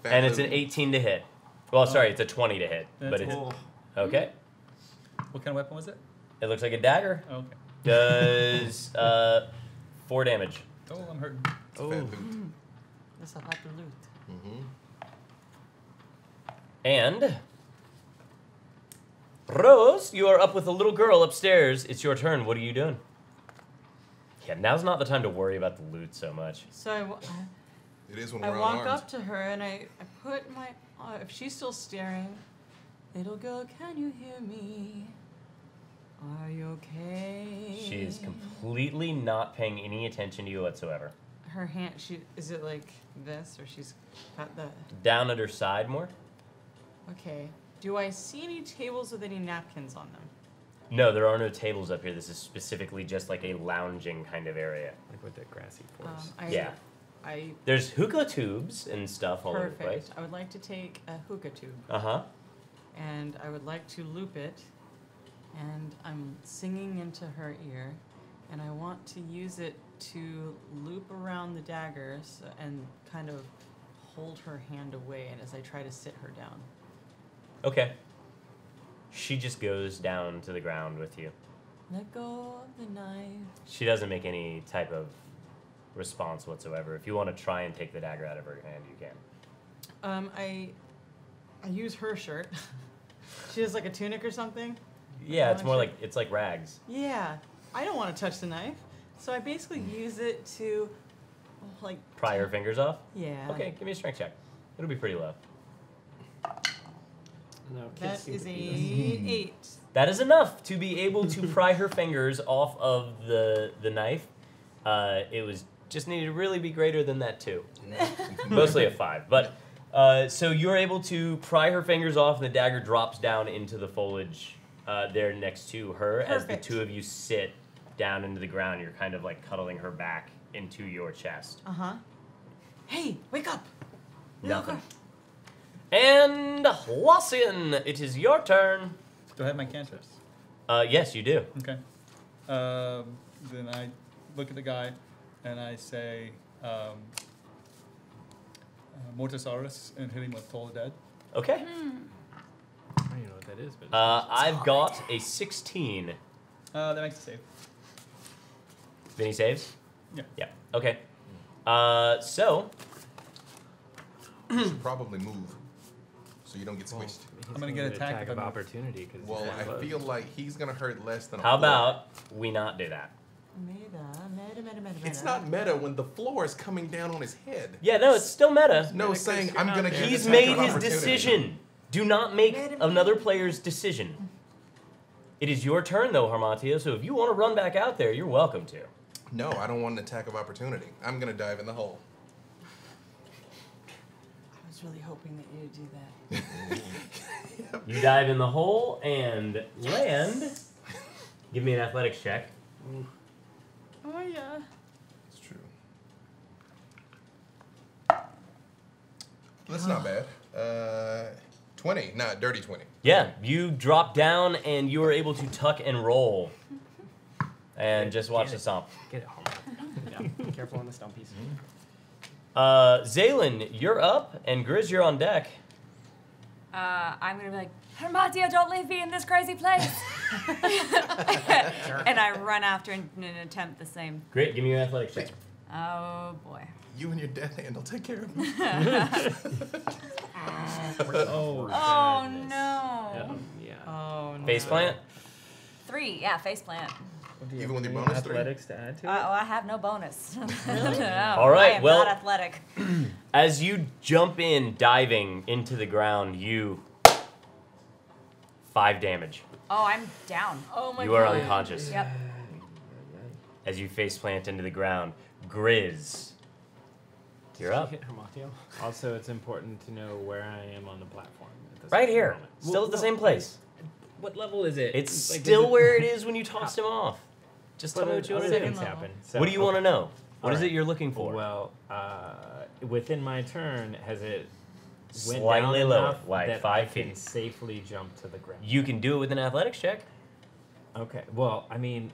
and it's an 18 to hit. Well, sorry, it's a 20 to hit, but it's cool. okay. What kind of weapon was it? It looks like a dagger. Okay. Does 4 damage. Oh, I'm hurting. It's a fat loot. That's a lot to loot. Mm-hmm. And Rose, you are up with a little girl upstairs. It's your turn. What are you doing? Yeah, now's not the time to worry about the loot so much. So It is when I we're walk unarmed. up to her and I put my, if she's still staring, little girl, can you hear me? Are you okay? She is completely not paying any attention to you whatsoever. Her hand, is it like this or she's got the, Down at her side more? okay. Do I see any tables with any napkins on them? No, there are no tables up here. This is specifically just like a lounging kind of area. Like with the grassy forest. Yeah. I There's hookah tubes and stuff all over the place. perfect. I would like to take a hookah tube Uh-huh. and I would like to loop it, and I'm singing into her ear, and I want to use it to loop around the daggers and kind of hold her hand away, and as I try to sit her down. Okay. She just goes down to the ground with you. Let go of the knife. She doesn't make any type of response whatsoever. If you want to try and take the dagger out of her hand, you can. I use her shirt. She has like a tunic or something. Yeah, it's more Sure. like it's like rags. Yeah, I don't want to touch the knife, so I basically use it to, like. Pry her fingers off? Yeah. Okay, give me a strength check. It'll be pretty low. No, kids That seem is to a beat us. 8. That is enough to be able to pry her fingers off of the knife. It was just needed to really be greater than that too. Mostly a 5, but so you're able to pry her fingers off, and the dagger drops down into the foliage there next to her. As the Perfect. two of you sit down into the ground, you're kind of like cuddling her back into your chest. Uh-huh. Hey, wake up! Nothing. And Lawson, it is your turn. Do I have my cantrips? Yes, you do. Okay. Then I look at the guy and I say, Mortosaurus, and hit him with Toll of Dead. Okay. I don't even know what that is, but I've got a 16. That makes a save. Then he saves? Yeah. Yeah. Okay. So, You should probably move so you don't get squished. I'm gonna get attacked if of I move. opportunity because Well, I feel like he's gonna hurt less than a how four. about we not do that? Meta. It's not meta when the floor is coming down on his head. Yeah, no, it's still meta. No, saying I'm gonna get He's attack made of his opportunity. decision. Do not make another player's decision. It is your turn, though, Harmatio, so if you want to run back out there, you're welcome to. No, I don't want an attack of opportunity. I'm gonna dive in the hole. I was really hoping that you'd do that. You dive in the hole and land. Give me an athletics check. Oh, yeah. It's true. That's not bad. 20, not dirty 20. Yeah, you drop down and you are able to tuck and roll. And just watch the stomp. Get it home. Yeah, careful on the stumpies. Zaylin, you're up, and Grizz, you're on deck. I'm gonna be like, Hermatio, don't leave me in this crazy place. And I run after and attempt the same. Great, give me your athletics check. Oh boy. You and your death hand will take care of me. Oh, Oh goodness. no. Yeah. Oh, no. Face plant? 3, yeah, face plant. Do you Even have with your any bonus three? athletics to add to it? I have no bonus. Really? No, All right, I am well- not athletic. As you jump in, diving into the ground, you 5 damage. Oh, I'm down. Oh, my You are God. unconscious. Yep. As you face plant into the ground, Grizz, you're up. Hit Hermatio. Also, it's important to know where I am on the platform. At this Right here, moment. still Well, at the no, same place. What level is it? It's Like, is still it- where it is when you tossed him off. Just tell me what you want to other do. things level. happen. So, What do you want to okay. know? What is Alright. it you're looking for? Well, within my turn, has it went Slightly down lower, enough like that 5 I can feet. safely jump to the ground? You can do it with an athletics check. Okay. Well, I mean,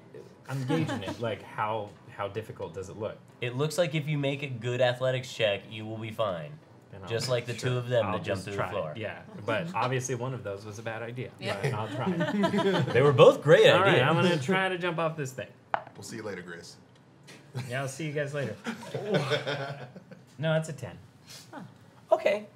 I'm gauging it. Like, how difficult does it look? It looks like if you make a good athletics check, you will be fine. then Just like the two of them I'll that jumped just through try the floor. it. Yeah, but obviously one of those was a bad idea. Yeah. But I'll try it. They were both great All right, ideas. I'm gonna try to jump off this thing. We'll see you later, Grizz. Yeah, I'll see you guys later. No, it's a 10. Okay.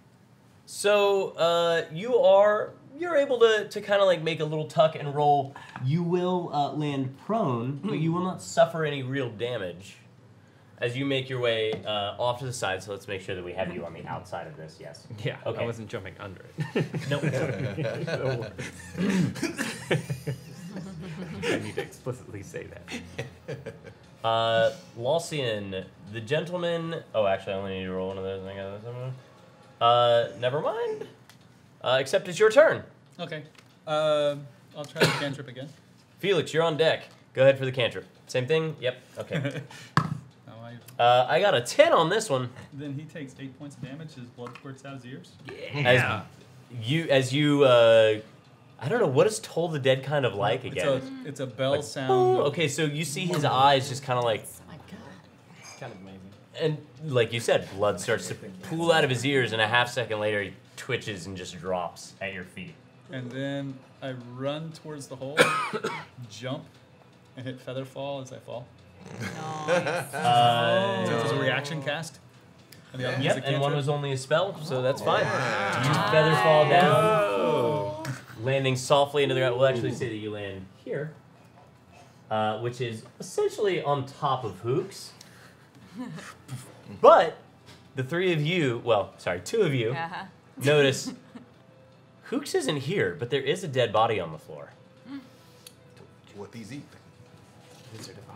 So you're able to kind of like make a little tuck and roll. You will land prone, but you will not suffer any real damage as you make your way off to the side. So let's make sure that we have you on the outside of this. Yes. Yeah, Okay. I wasn't jumping under it. Nope. I need to explicitly say that. Laucian, the gentleman. Oh, actually, I only need to roll one of those. I got this. Never mind. Except it's your turn. Okay. I'll try the cantrip again. Felix, you're on deck. Go ahead for the cantrip. Same thing? Yep. Okay. Now I got a 10 on this one. then he takes 8 points of damage. His blood squirts out his ears. Yeah. As you I don't know, what does Toll the Dead kind of like again? It's a bell Like, sound. "Oh," okay, so you see his eyes just kind of like, Oh my god. It's kind of amazing. and like you said, blood starts to pool out of his ears, and a half second later he twitches and just drops at your feet. And then I run towards the hole, jump, and hit Featherfall as I fall. Nice. So it was a reaction cast. And the other one's a Yep, and one cantrip. was only a spell, so that's fine. You feather fall down, landing softly into the ground. We'll actually say that you land here, which is essentially on top of Hooks. But the three of you, well, sorry, two of you, Uh-huh. notice Hooks isn't here, but there is a dead body on the floor. What these eat?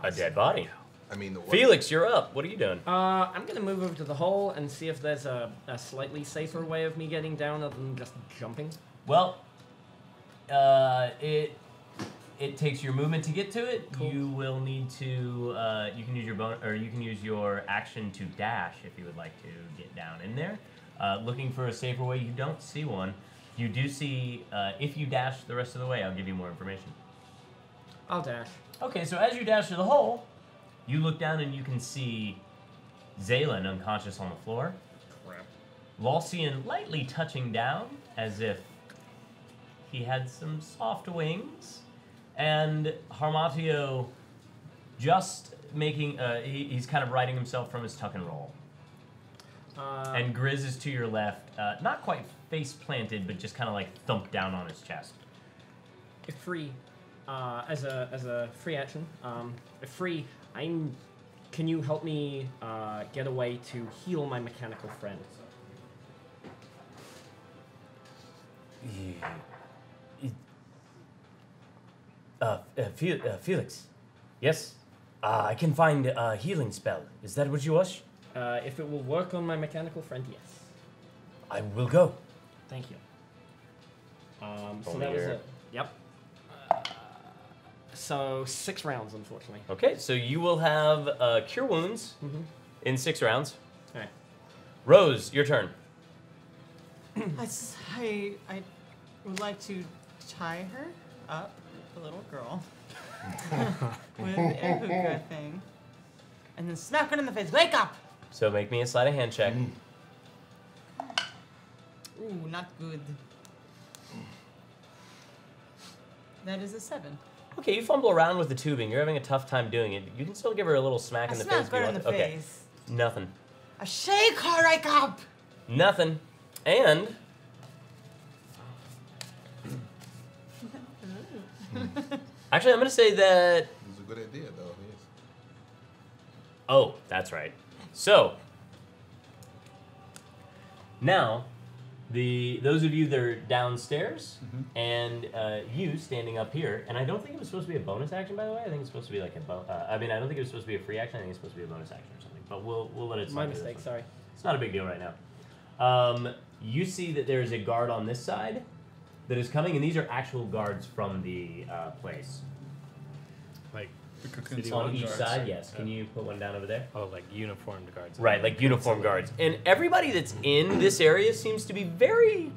A dead body. I mean, the what? Felix, you're up. What are you doing? I'm gonna move over to the hole and see if there's a slightly safer way of me getting down other than just jumping. Well, it takes your movement to get to it. Cool. You will need to. You can use your you can use your action to dash if you would like to get down in there. Looking for a safer way. You don't see one. You do see. If you dash the rest of the way, I'll give you more information. I'll dash. Okay, so as you dash to the hole, you look down and you can see Zaylen unconscious on the floor. Crap. Laucian lightly touching down as if he had some soft wings. And Harmatio just making, he's kind of righting himself from his tuck and roll. And Grizz is to your left, not quite face planted, but just kind of like thumped down on his chest. If free, as a free action, if free, can you help me get a way to heal my mechanical friend? Felix. Yes? I can find a healing spell. Is that what you wish? If it will work on my mechanical friend, yes. I will go. Thank you. So Only that was your- it. Yep. So 6 rounds, unfortunately. Okay, so you will have Cure Wounds in 6 rounds. All right. Rose, your turn. I would like to tie her up, the little girl, with a hookah thing, and then smack her in the face. Wake up! So make me a sleight of hand check. Ooh, not good. That is a 7. Okay, you fumble around with the tubing. You're having a tough time doing it. You can still give her a little smack I in the face. smack if you her in want the to. Okay, face. nothing. I shake her, wake up! Nothing. And actually, I'm gonna say that. It was a good idea, though. Yes. Oh, that's right. So now, those of you that are downstairs and you standing up here, and I don't think it was supposed to be a bonus action, by the way. I think it's supposed to be like a I mean, I don't think it was supposed to be a free action. I think it's supposed to be a bonus action or something. But we'll let it slide. My for this mistake, one. sorry. It's not a big deal right now. You see that there is a guard on this side that is coming, and these are actual guards from the place. Like, The Cocoon City On Saloon each guards. side, yes. Can you put one down over there? oh, like uniformed guards. Right, like uniform guards. And everybody that's in this area seems to be very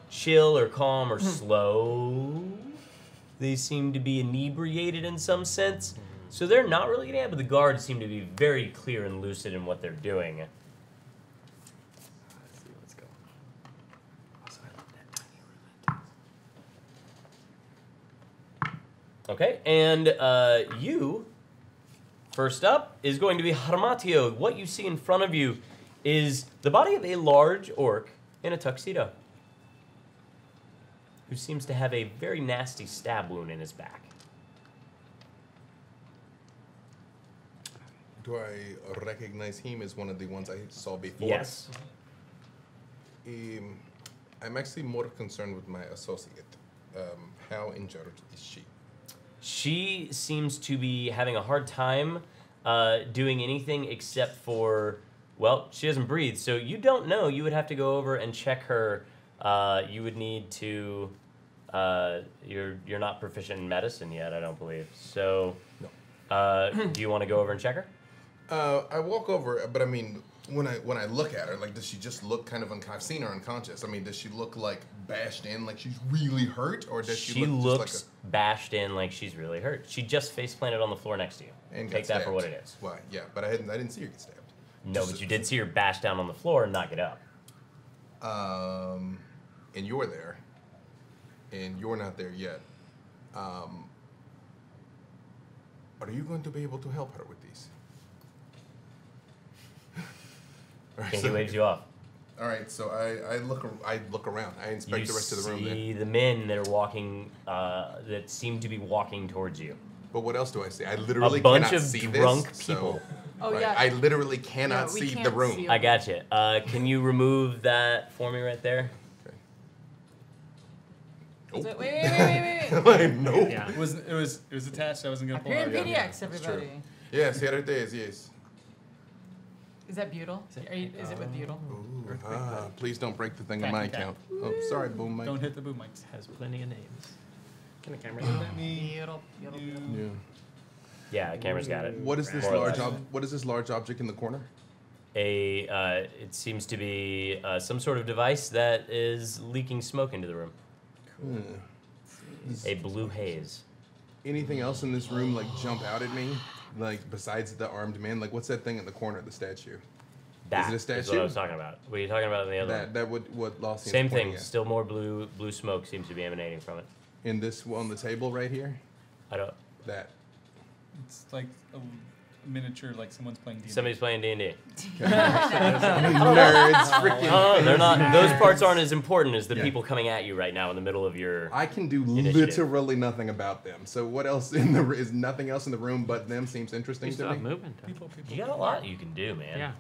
chill or calm or slow. They seem to be inebriated in some sense. So they're not really getting out, but the guards seem to be very clear and lucid in what they're doing. Let's see what's Okay, and you, first up, is going to be Harmatio. What you see in front of you is the body of a large orc in a tuxedo, who seems to have a very nasty stab wound in his back. Do I recognize him as one of the ones I saw before? Yes. I'm actually more concerned with my associate. How injured is she? She seems to be having a hard time doing anything except for, well, she doesn't breathe, so you don't know. You would have to go over and check her. You would need to, you're not proficient in medicine yet, I don't believe. So, No. Do you want to go over and check her? I walk over, but I mean, when I look at her, like, does she just look kind of I've seen her unconscious. I mean, does she look like bashed in, like she's really hurt, or does she look looks just bashed in like she's really hurt. She just face planted on the floor next to you. and Take got that for stabbed? what it is. Why? Yeah, but I didn't see her get stabbed. No, but you did see her bash down on the floor and not get up. And you're there, and you're not there yet. Are you going to be able to help her with these? All right, And he waves you off. All right, so I look around. I inspect You the rest of the room. see Then. the men that are walking, that seem to be walking towards you. But what else do I see? I literally A bunch cannot of see drunk this, people. So, Oh, right, yeah. I literally cannot Yeah, we see can't the room. see I got you. Can you remove that for me right there? Is Nope. it- Wait. Like, nope. Yeah. It was attached. I wasn't gonna I'm pull it hearing out. PDX, That's true. everybody. Yes, here it is. Yes. Is that Butyl? Is it with Butyl? Ooh, please don't break the thing on Cat my and cat. account. Oh, sorry, boom mic. Don't hit the boom mics. Has plenty of names. Can the camera do that? Butyl. Yeah. Yeah, the camera's got it. What is this More or large? less. What is this large object in the corner? It seems to be some sort of device that is leaking smoke into the room. A blue haze. Anything else in this room like jump out at me? Like besides the armed men? Like what's that thing in the corner of the statue? That it a is what statue? I was talking about. What are you talking about in the other one? That what Lost Same thing. Still more blue smoke seems to be emanating from it. In this on the table right here? I don't. That. It's like a miniature, like someone's playing D&D. Somebody's playing D&D. Nerds, freaking. Oh, they're not. Those parts aren't as important as the Yeah. people coming at you right now in the middle of your. I can do Initiative. literally nothing about them. So what else in the is nothing else in the room but them seems interesting You to still me. have movement. Though. People. You got a lot you can do, man. Yeah.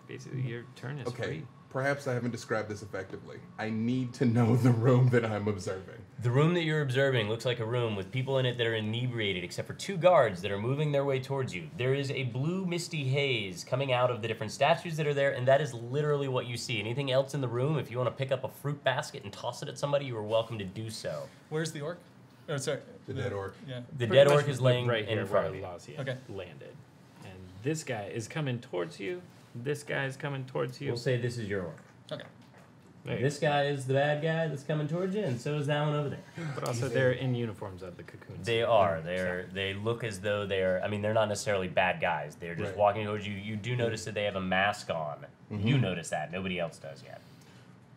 Basically, your turn is Okay, free. perhaps I haven't described this effectively. I need to know the room that I'm observing. The room that you're observing looks like a room with people in it that are inebriated, except for two guards that are moving their way towards you. There is a blue misty haze coming out of the different statues that are there, and that is literally what you see. Anything else in the room, if you want to pick up a fruit basket and toss it at somebody, you are welcome to do so. Where's the orc? Oh, sorry. The dead orc. Yeah. The Pretty dead much orc is like laying right here in front of where you. Lazian Okay. landed. And this guy is coming towards you. This guy is coming towards you. We'll say this is your orc. Okay. There you This guy is the bad guy that's coming towards you, and so is that one over there. But also, they're in uniforms of the Cocoon. They are. They look as though they're. I mean, they're not necessarily bad guys. They're just Right. walking towards you. You do notice that they have a mask on. You notice that. Nobody else does yet.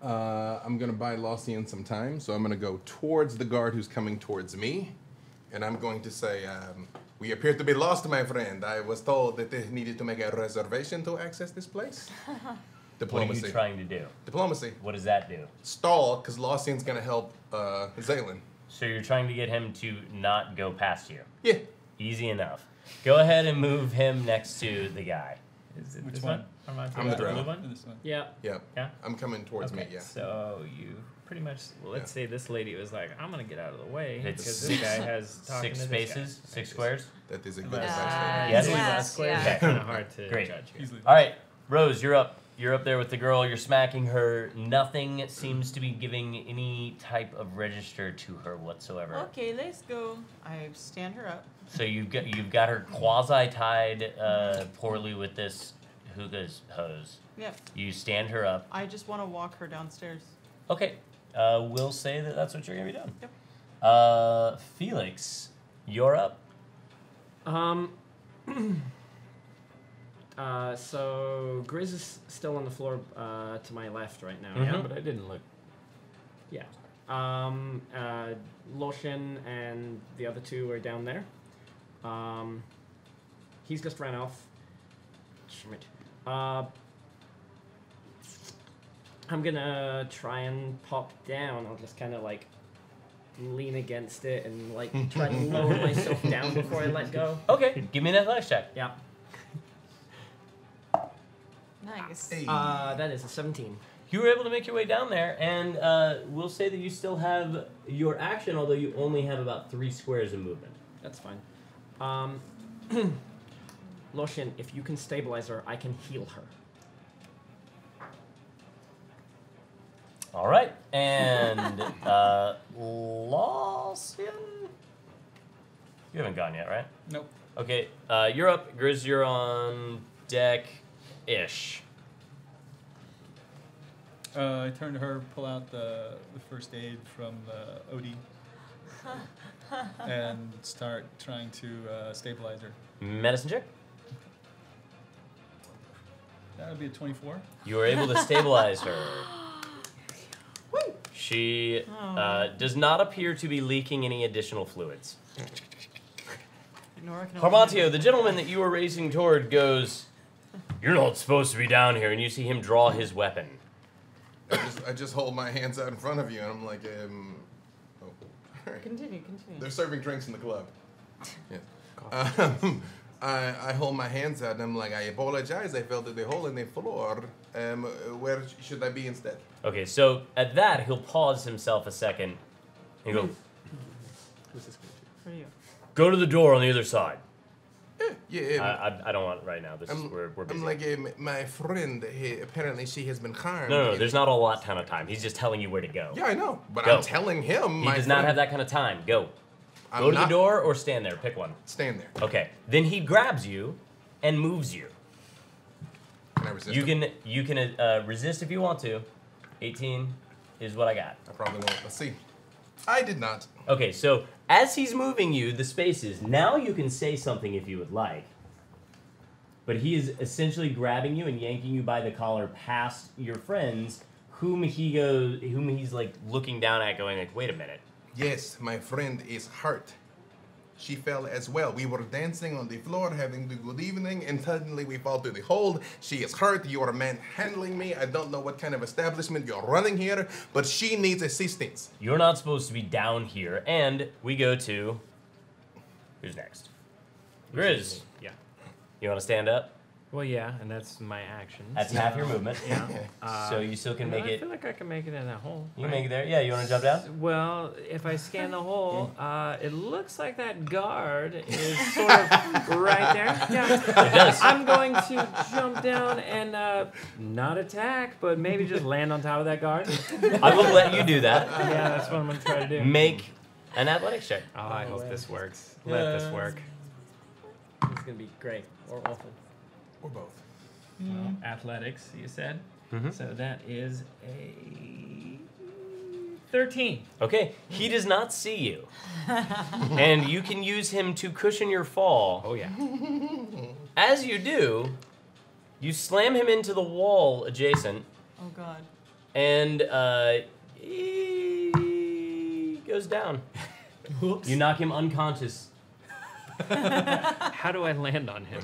I'm gonna buy Lossian some time, so I'm gonna go towards the guard who's coming towards me, and I'm going to say, "We appear to be lost, my friend. I was told that they needed to make a reservation to access this place." What are Diplomacy. you trying to do? Diplomacy. What does that do? Stall, because Lossian's gonna help Zaylen. So you're trying to get him to not go past you. Yeah. Easy enough. Go ahead and move him next to the guy. Is it Which this one? I'm the blue drow. one? This one. Yeah. Yeah. Yeah. I'm coming towards Okay, me. Yeah. so you pretty much, let's say this lady was like, I'm going to get out of the way It's because this guy has talking Six to this spaces, guy. six squares. That is a good But, advice. Yes. usually Yes, less squares, yeah. it's kind of hard to Great. judge here. Easily. All right, Rose, you're up. You're up there with the girl. You're smacking her. Nothing seems to be giving any type of register to her whatsoever. Okay, let's go. I stand her up. So you've got her quasi tied poorly with this hookah's hose. Yep. You stand her up. I just want to walk her downstairs. Okay. We'll say that that's what you're gonna be doing. Yep. Felix, you're up. So Grizz is still on the floor to my left right now. Mhm. Yeah, but I didn't look. Yeah. Loshin and the other two are down there. He's just ran off. Schmidt. I'm gonna try and pop down. I'll just kind of like lean against it and like try to lower myself down before I let go. Okay, give me an athletics check. Yeah. Nice. Hey. That is a 17. You were able to make your way down there, and we'll say that you still have your action, although you only have about 3 squares of movement. That's fine. Loshin, if you can stabilize her, I can heal her. All right, and Lawson, you haven't gone yet, right? Nope. Okay, you're up. Grizz, you're on deck-ish. I turn to her, pull out the first aid from the OD, and start trying to stabilize her. Medicine check. That would be a 24. You are able to stabilize her. She does not appear to be leaking any additional fluids. Harmatio, the gentleman that you were racing toward, goes, "You're not supposed to be down here," and you see him draw his weapon. I just hold my hands out in front of you, and I'm like, oh. Continue. They're serving drinks in the club. Yeah. I hold my hands out, and I'm like, I apologize. I fell through the hole in the floor. Where should I be instead? Okay, so at that, he'll pause himself a second and go, Who's this going to? For you. "Go to the door on the other side." Yeah. I don't want it right now. This is we're busy. I'm like, my friend, apparently she has been harmed. No, there's not a lot ton of time. He's just telling you where to go. Yeah, I know. But Go. I'm telling him. He does not have that kind of time. Go. I'm Go to the not- door or stand there. Pick one. Stand there. Okay. Then he grabs you and moves you. Can I resist You him? can resist if you want to. 18 is what I got. I probably won't. Let's see. I did not. Okay, so as he's moving you, the spaces, now you can say something if you would like. But he is essentially grabbing you and yanking you by the collar past your friends, whom he's like looking down at, going like, "Wait a minute." Yes, my friend is hurt. She fell as well. We were dancing on the floor, having the good evening, and suddenly we fall through the hole. She is hurt. You are manhandling me. I don't know what kind of establishment you're running here, but she needs assistance. You're not supposed to be down here, and we go to who's next? Grizz. Yeah. You want to stand up? Well, yeah, and that's my action. That's half your movement. Yeah. So you still can make I it. feel like I can make it in that hole. You can make it there. Yeah. You want to jump down? Well, if I scan the hole, it looks like that guard is sort of right there. Yeah. It does. I'm going to jump down and not attack, but maybe just land on top of that guard. I will let you do that. Yeah, that's what I'm going to try to do. Make an athletics check. Oh, I hope this works. Let this work. It's going to be great or awful. Or both. Well, athletics, you said. Mhm. So that is a 13. Okay. He does not see you, and you can use him to cushion your fall. Oh, yeah. As you do, you slam him into the wall adjacent, Oh God. and he goes down. You knock him unconscious. How do I land on him?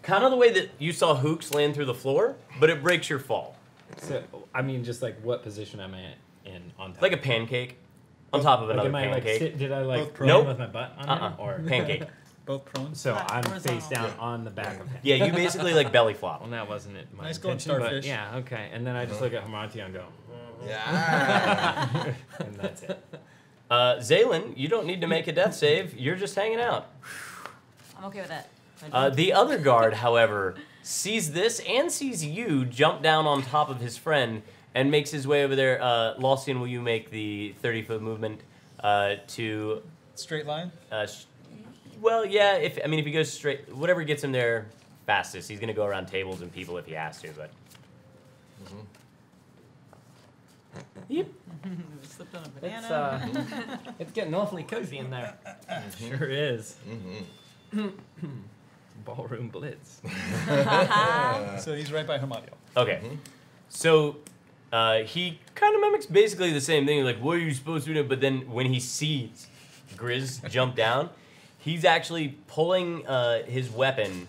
Kind of the way that you saw Hooks land through the floor, but it breaks your fall. So, I mean, just like what position am I in on top? Like a pancake on top of Like, another am I like pancake. did I like Both prone? land with my butt on him? Or Pancake. Both prone. so Flat, I'm horizontal. face down on the back of him. Yeah, you basically like belly flop. Well, that wasn't it. My Nice going, intention, but starfish. yeah, okay. And then I just look at Hamartia and go, Yeah. and that's it. Zaylin, you don't need to make a death save. You're just hanging out. I'm okay with it. The other guard, however, sees this and sees you jump down on top of his friend and makes his way over there. Lawson, will you make the 30-foot movement to... Straight line. Well, yeah, if he goes straight... Whatever gets him there fastest. He's going to go around tables and people if he has to, but... Yep. Slipped on a banana. It's getting awfully cozy in there. Sure is. Ballroom blitz. So he's right by Hamadio. Okay. So He kind of mimics basically the same thing. Like, what are you supposed to do? But then when he sees Grizz jump down, he's actually pulling his weapon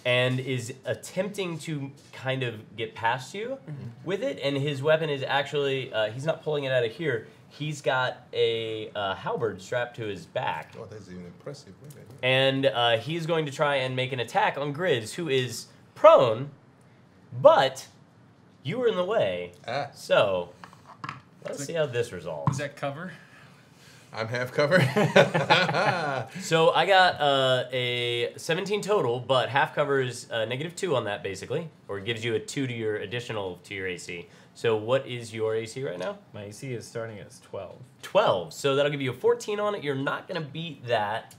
and is attempting to kind of get past you with it. And his weapon is actually, he's not pulling it out of here. He's got a halberd strapped to his back. Oh, that's even impressive. Wait a minute. And he's going to try and make an attack on Grizz, who is prone, but you were in the way. So, let's see how this resolves. Is that cover? I'm half covered. So I got a 17 total, but half cover is -2 on that, basically. Or it gives you a 2 to your additional to your AC. So what is your AC right now? My AC is starting as 12. 12. So that'll give you a 14 on it. You're not going to beat that,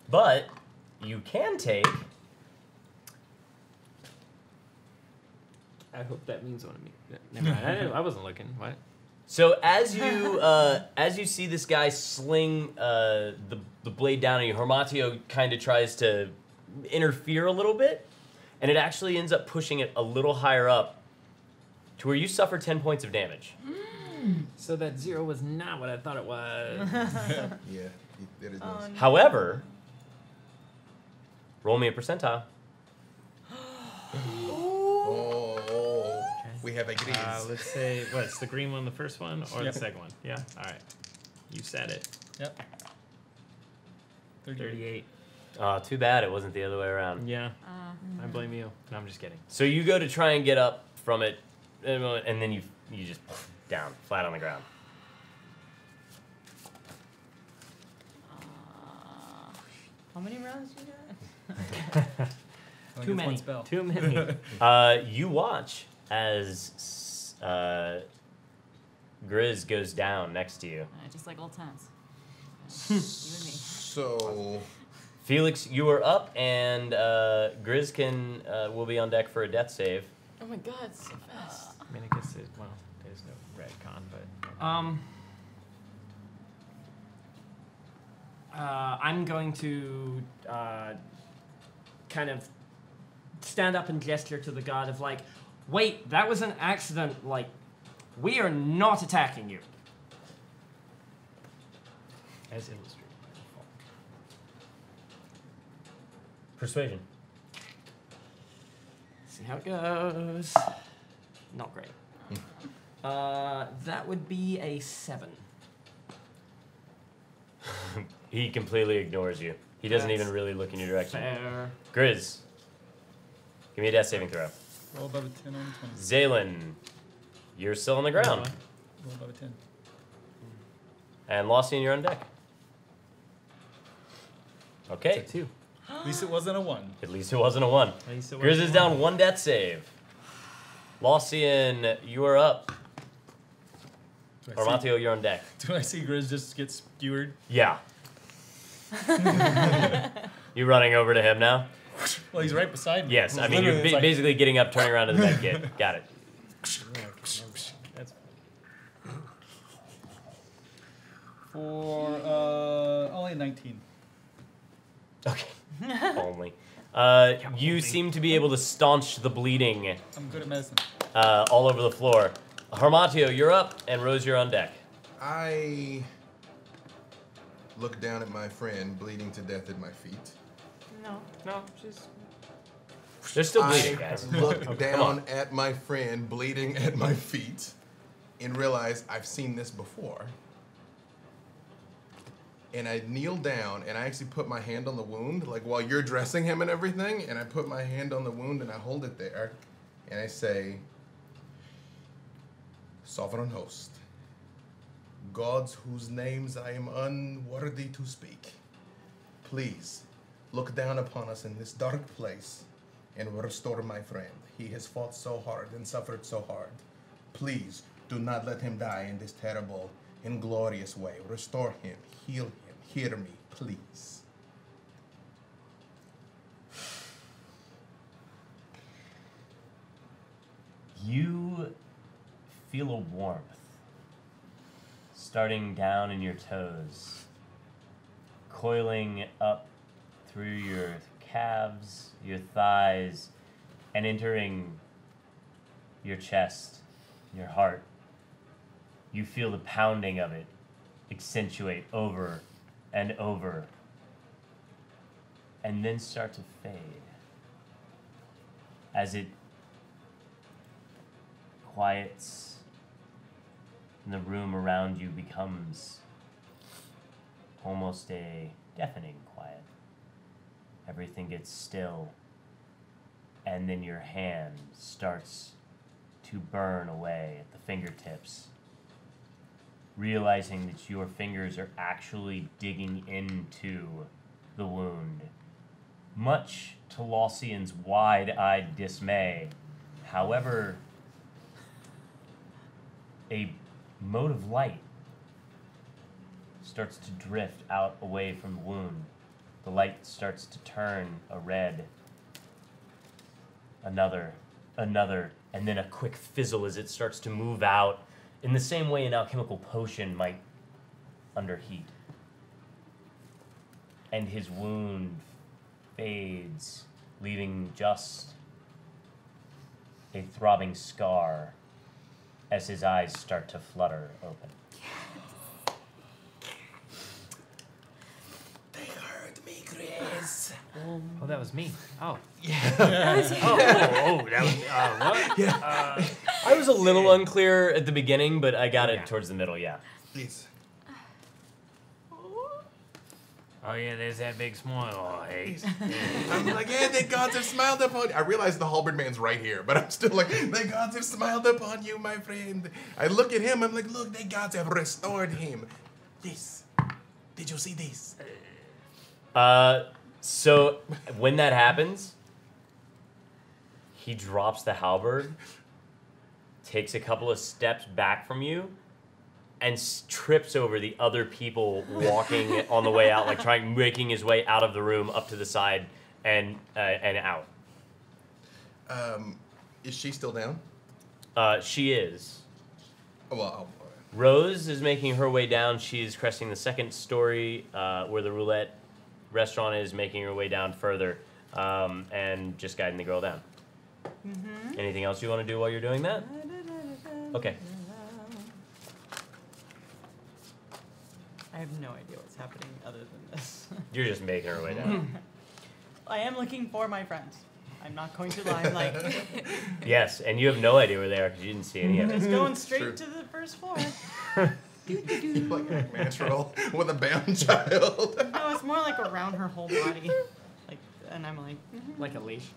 but you can take... I hope that means what I mean. Never mind. I wasn't looking. What? So as you see this guy sling the blade down on you, Hormatio kind of tries to interfere a little bit, and it actually ends up pushing it a little higher up to where you suffer 10 points of damage. So that 0 was not what I thought it was. Yeah, it is nice. However, roll me a percentile. Oh, we have a Grizz. Let's say, what's the green one, the first one, or Yep. the second one? Yeah? All right. You said it. Yep. 38. Too bad it wasn't the other way around. Yeah. I blame you. No, I'm just kidding. So you go to try and get up from it, and then you just down, flat on the ground. How many rounds you got? Only Too gets one many. spell. Too many. You watch as Grizz goes down next to you. Just like old times. So, Felix, you are up, and Grizz will be on deck for a death save. Oh my god, it's so fast. I mean, I guess there's no retcon, but... I'm going to kind of stand up and gesture to the guard of like, wait, that was an accident. Like, we are not attacking you. As illustrated. Persuasion. See how it goes. Not great. That would be a 7. He completely ignores you. He doesn't That's even really look in your direction. Fair. Grizz, give me a death saving throw. Roll above a 10 on 20. Zalen, you're still on the ground. Roll above a 10. And Lossian, you're on deck. Okay. It's a 2. At least it wasn't a 1. At least it wasn't a 1. At least it Grizz wasn't is a down 1. 1 death save. Lossian, you are up. Hormatio, you're on deck. Do I see Grizz just get skewered? Yeah. You running over to him now? Well, he's right beside me. Yes, I mean, Literally, you're it's like- basically getting up, turning around to the med kit. Got it. That's For only 19. Okay. Only. You seem to be able to staunch the bleeding I'm good at medicine. all over the floor. Hormatio, you're up, and Rose, you're on deck. I look down at my friend bleeding to death at my feet. No. No, just... They're still I bleeding, guys. look Come down on. at my friend bleeding at my feet and realize I've seen this before. And I kneel down and I actually put my hand on the wound, like while you're dressing him and everything, and I put my hand on the wound and I hold it there and I say, Sovereign host, gods whose names I am unworthy to speak, please look down upon us in this dark place and restore my friend. He has fought so hard and suffered so hard. Please do not let him die in this terrible, inglorious way. Restore him, heal him, hear me, please. You feel a warmth starting down in your toes, coiling up through your calves, your thighs, and entering your chest your heart. You feel the pounding of it accentuate over and over, and then start to fade as it quiets and the room around you becomes almost a deafening quiet. Everything gets still, and then your hand starts to burn away at the fingertips, realizing that your fingers are actually digging into the wound. Much to Laucian's wide-eyed dismay, however, a mote of light starts to drift out away from the wound. The light starts to turn a red. Another, and then a quick fizzle as it starts to move out in the same way an alchemical potion might under heat. And his wound fades, leaving just a throbbing scar as his eyes start to flutter open. They hurt me, Chris. Oh, that was me. Oh. Yeah. That was what? Yeah. I was a little unclear at the beginning, but I got it towards the middle, yeah. Please. Oh, yeah, there's that big smile. Oh, hey. I'm like, yeah, the gods have smiled upon you. I realize the halberd man's right here, but I'm still like, the gods have smiled upon you, my friend. I look at him, I'm like, look, the gods have restored him. This. Did you see this? So when that happens, he drops the halberd, takes a couple of steps back from you, and trips over the other people walking on the way out, like making his way out of the room, up to the side, and out. Is she still down? She is. Well, Rose is making her way down. She's cresting the second story where the roulette restaurant is, making her way down further, and just guiding the girl down. Mm-hmm. Anything else you want to do while you're doing that? Okay. I have no idea what's happening other than this. You're just making her way down. I am looking for my friends. I'm not going to lie. I'm like, Yes, and you have no idea where they are because you didn't see any of it. it's going straight to the first floor. like a natural with a bound child. No, it's more like around her whole body. Like, and I'm like, Like a leash.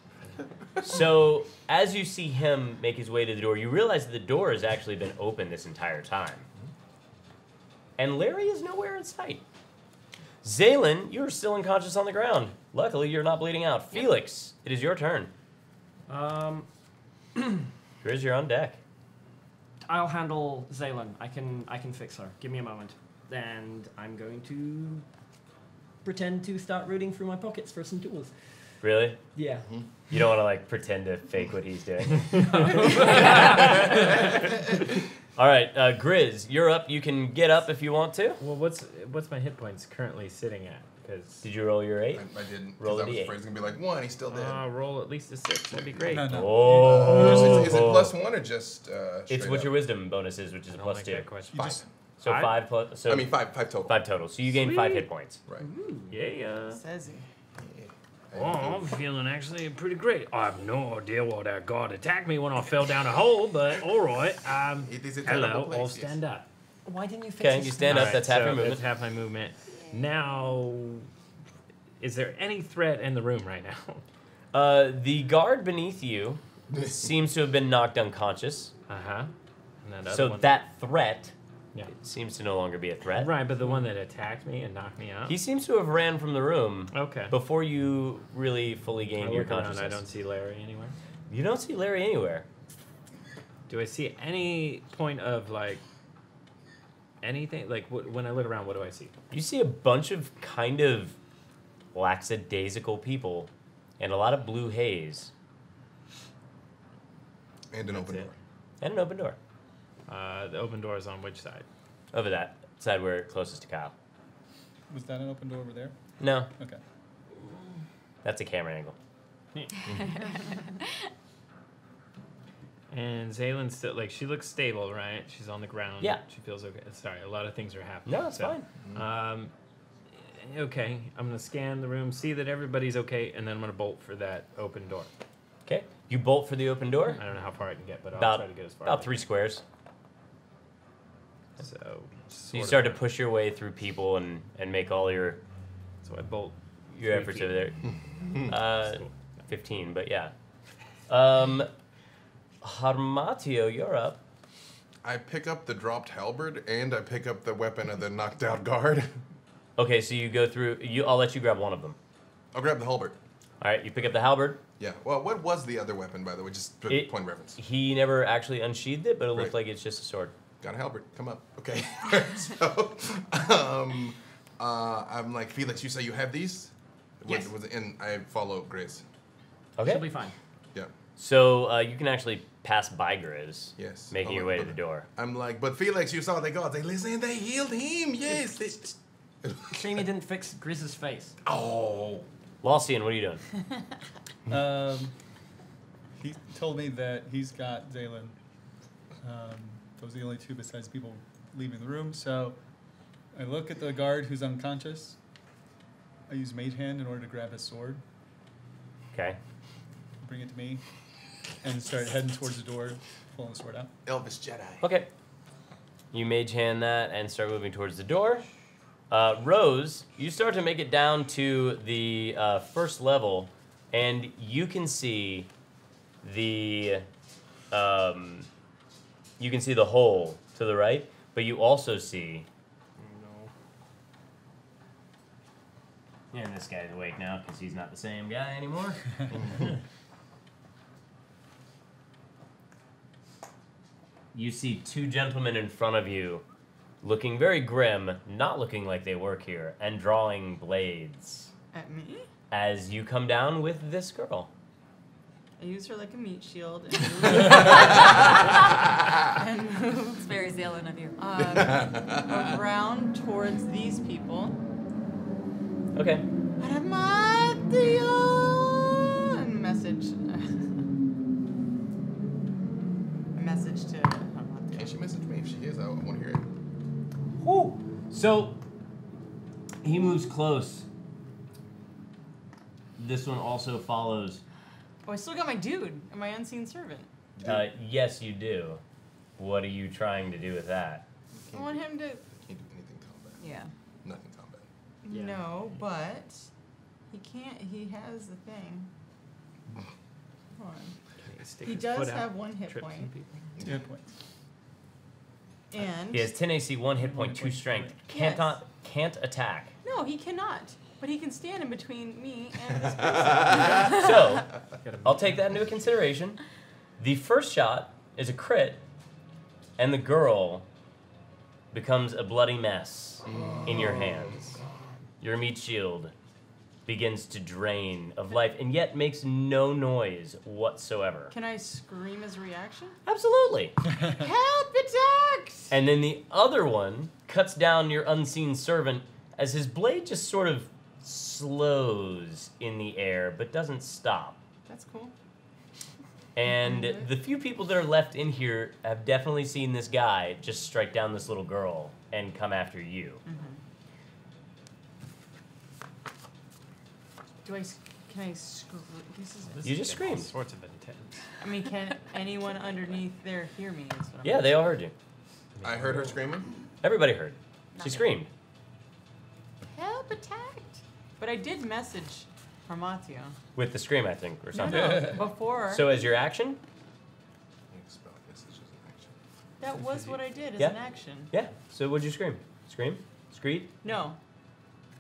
So, as you see him make his way to the door, you realize that the door has actually been open this entire time. And Larry is nowhere in sight. Zaylin, you're still unconscious on the ground. Luckily, you're not bleeding out. Felix, it is your turn. Grizz, you're on deck. I'll handle Zaylin. I can fix her. Give me a moment. And I'm going to pretend to start rooting through my pockets for some tools. Really? Yeah. You don't want to, like, pretend to fake what he's doing. All right, Grizz, you're up. You can get up if you want to. Well, what's my hit points currently sitting at? Because Did you roll your 8? I didn't. Roll a I was D8. afraid it's gonna be like 1. He's still dead. roll at least a 6. That'd be great. No, no. Oh. Is it +1 or just? It's straight what up? your wisdom bonus is, which is a Don't make +2. that question. 5. So Five? 5 plus. So I mean 5 total. 5 total. So you gain 5 hit Sweet. points. Right. Yeah. says he. Oh, I'm feeling actually pretty great. I have no idea why that god attacked me when I fell down a hole, but all right. It is a terrible Hello, place, I'll yes. stand up. Why didn't you fix Okay, his you stand up. Alright, That's half so your movement. That's half my movement. Now, is there any threat in the room right now? The guard beneath you seems to have been knocked unconscious. Uh-huh. And So one, that threat Yeah. seems to no longer be a threat. Right, but the one that attacked me and knocked me out? He seems to have ran from the room Okay. before you really fully I gained your look around, consciousness. I don't see Larry anywhere. You don't see Larry anywhere. Do I see any point of, like, anything? Like, when I look around, what do I see? You see a bunch of kind of lackadaisical people and a lot of blue haze And an open That's door. and an open door. The open door is on which side? Over that side where closest to Kyle. Was that an open door over there? No, Okay. that's a camera angle. And Zaylen's still, like, she looks stable, right? She's on the ground. Yeah. She feels okay. Sorry, a lot of things are happening. No, it's fine. Okay, I'm going to scan the room, see that everybody's okay, and then I'm going to bolt for that open door. Okay. You bolt for the open door. I don't know how far I can get, but I'll About try to get as far about as I 3 can. squares. So You start to push your way through people and make all your So I bolt your 3 efforts feet. over there. That's cool. 15, but yeah. Harmatio, you're up. I pick up the dropped halberd and I pick up the weapon of the knocked out guard. Okay, so you go through. I'll let you grab one of them. I'll grab the halberd. All right, you pick up the halberd. Yeah. Well, what was the other weapon, by the way? Just for point of reference. He never actually unsheathed it, but it looked Right. like it's just a sword. Got a halberd. Come up. Okay. So, I'm like, Felix, you say you have these? Yes. And I follow Grizz. Okay. She'll be fine. Yeah. So you can actually pass by Grizz. Yes. Making your way to the door. I'm like, but Felix, you saw the gods. They listen, they healed him. Yes. Shame you didn't fix Grizz's face. Oh. Laucian, what are you doing? He told me that he's got Zaylen. Those are the only two besides people leaving the room. So I look at the guard who's unconscious. I use Mage Hand in order to grab his sword, Okay. bring it to me, and start heading towards the door, pulling the sword out. Elvis Jedi. Okay. You mage hand that and start moving towards the door. Rose, you start to make it down to the first level, and you can see the hole to the right, but you also see. Yeah, this guy's awake now because he's not the same guy anymore. You see 2 gentlemen in front of you, looking very grim, not looking like they work here, and drawing blades. At me? As you come down with this girl. I use her like a meat shield and move, It's very Zaylen of you. around towards these people. Okay. Arcana! And message. A message to Arcana. Can she message me? If she is, I want to hear it. Woo! So, he moves close. This one also follows. Oh, I still got my dude and my unseen servant. Yes, you do. What are you trying to do with that? I want him to. Can't do anything combat. Yeah. Nothing combat. Yeah. No, but he can't. He has the thing. Hold on. Stick He his does foot out, have 1 hit trip some point. people. 2 hit points. And He has 10 AC, 1 hit point, 2 strength. Yes. Can't attack. no, he cannot. But he can stand in between me and this person. So, I'll take that into consideration. The first shot is a crit, and the girl becomes a bloody mess in your hands. Your meat shield begins to drain of life, and yet makes no noise whatsoever. Can I scream as a reaction? Absolutely. Help! Attacked! And then the other one cuts down your unseen servant as his blade just sort of slows in the air, but doesn't stop. That's cool. And the few people that are left in here have definitely seen this guy just strike down this little girl and come after you. Can I scream? You just screamed. All sorts of intent. I mean, can anyone underneath there hear me? Is what I'm Yeah, they all heard you. I heard her screaming. Everybody heard. She screamed. Help! Attacked! But I did message Harmatio. With the scream, I think, or No, something. no, before. So as your action? Spell messages in action. That was what I did as Yeah. an action. Yeah. So what'd you scream? Scream? Screed? No.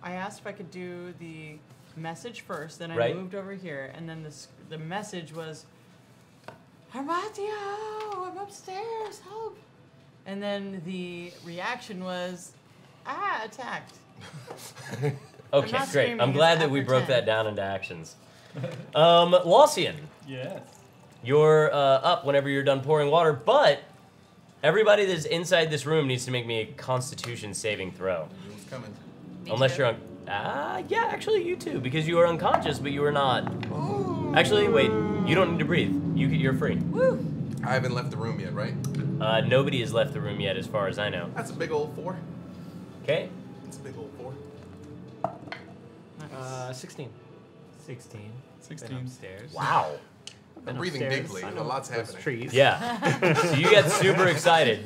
I asked if I could do the message first, then I Right. moved over here, and then the message was, Harmatio, I'm upstairs, help! And then the reaction was, attacked. Okay, not great. screaming, I'm it's glad that we after broke 10. that down into actions. Laucian, Yes. you're up whenever you're done pouring water, but everybody that's inside this room needs to make me a Constitution saving throw. Who's coming? Unless you're yeah, actually you too, because you are unconscious, but you are not. Actually, wait, you don't need to breathe. You're free. Woo! I haven't left the room yet, right? Nobody has left the room yet, as far as I know. That's a big old 4. Okay. That's a big old 4. 16. 16. 16. Upstairs. Wow. I'm breathing upstairs. deeply. I A know lot's those happening. trees. Yeah. So you get super excited.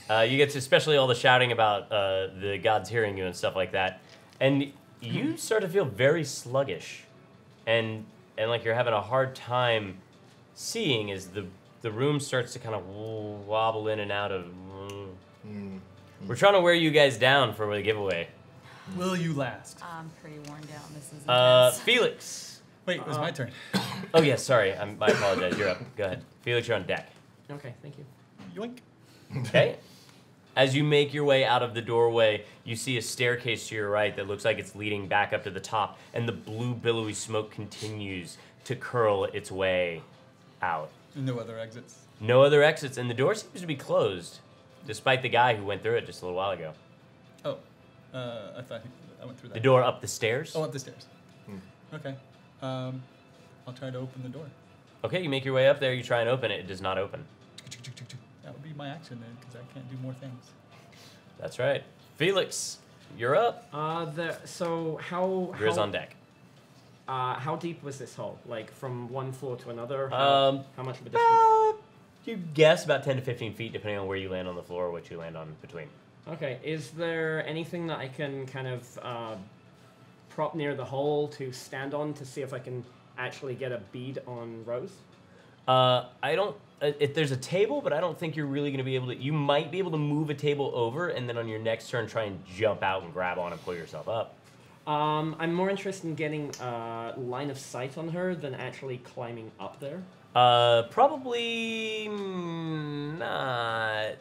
You get to, especially all the shouting about the gods hearing you and stuff like that, and you start to feel very sluggish, and like you're having a hard time seeing as the room starts to kind of wobble in and out of. We're trying to wear you guys down for the giveaway. Will you last? I'm pretty worn down. This is intense. Felix. Wait, it was my turn. Oh yes, sorry. I apologize. You're up. Go ahead. Felix, you're on deck. Okay, thank you. Yoink. Okay. As you make your way out of the doorway, you see a staircase to your right that looks like it's leading back up to the top, and the blue billowy smoke continues to curl its way out. No other exits. No other exits, and the door seems to be closed, despite the guy who went through it just a little while ago. Oh, I thought I went through that. The door up the stairs? Oh, up the stairs. Okay. I'll try to open the door. Okay, you make your way up there, you try and open it, it does not open. That would be my action then, because I can't do more things. That's right. Felix, you're up. So how Grizz on deck. how deep was this hole? Like from one floor to another? How much of a distance? You guess about 10 to 15 feet, depending on where you land on the floor or what you land on between. Okay, is there anything that I can kind of prop near the hole to stand on to see if I can actually get a bead on Rose? I don't. If there's a table, but I don't think you're really going to be able to. You might be able to move a table over, and then on your next turn, try and jump out and grab on and pull yourself up. I'm more interested in getting line of sight on her than actually climbing up there. Probably not.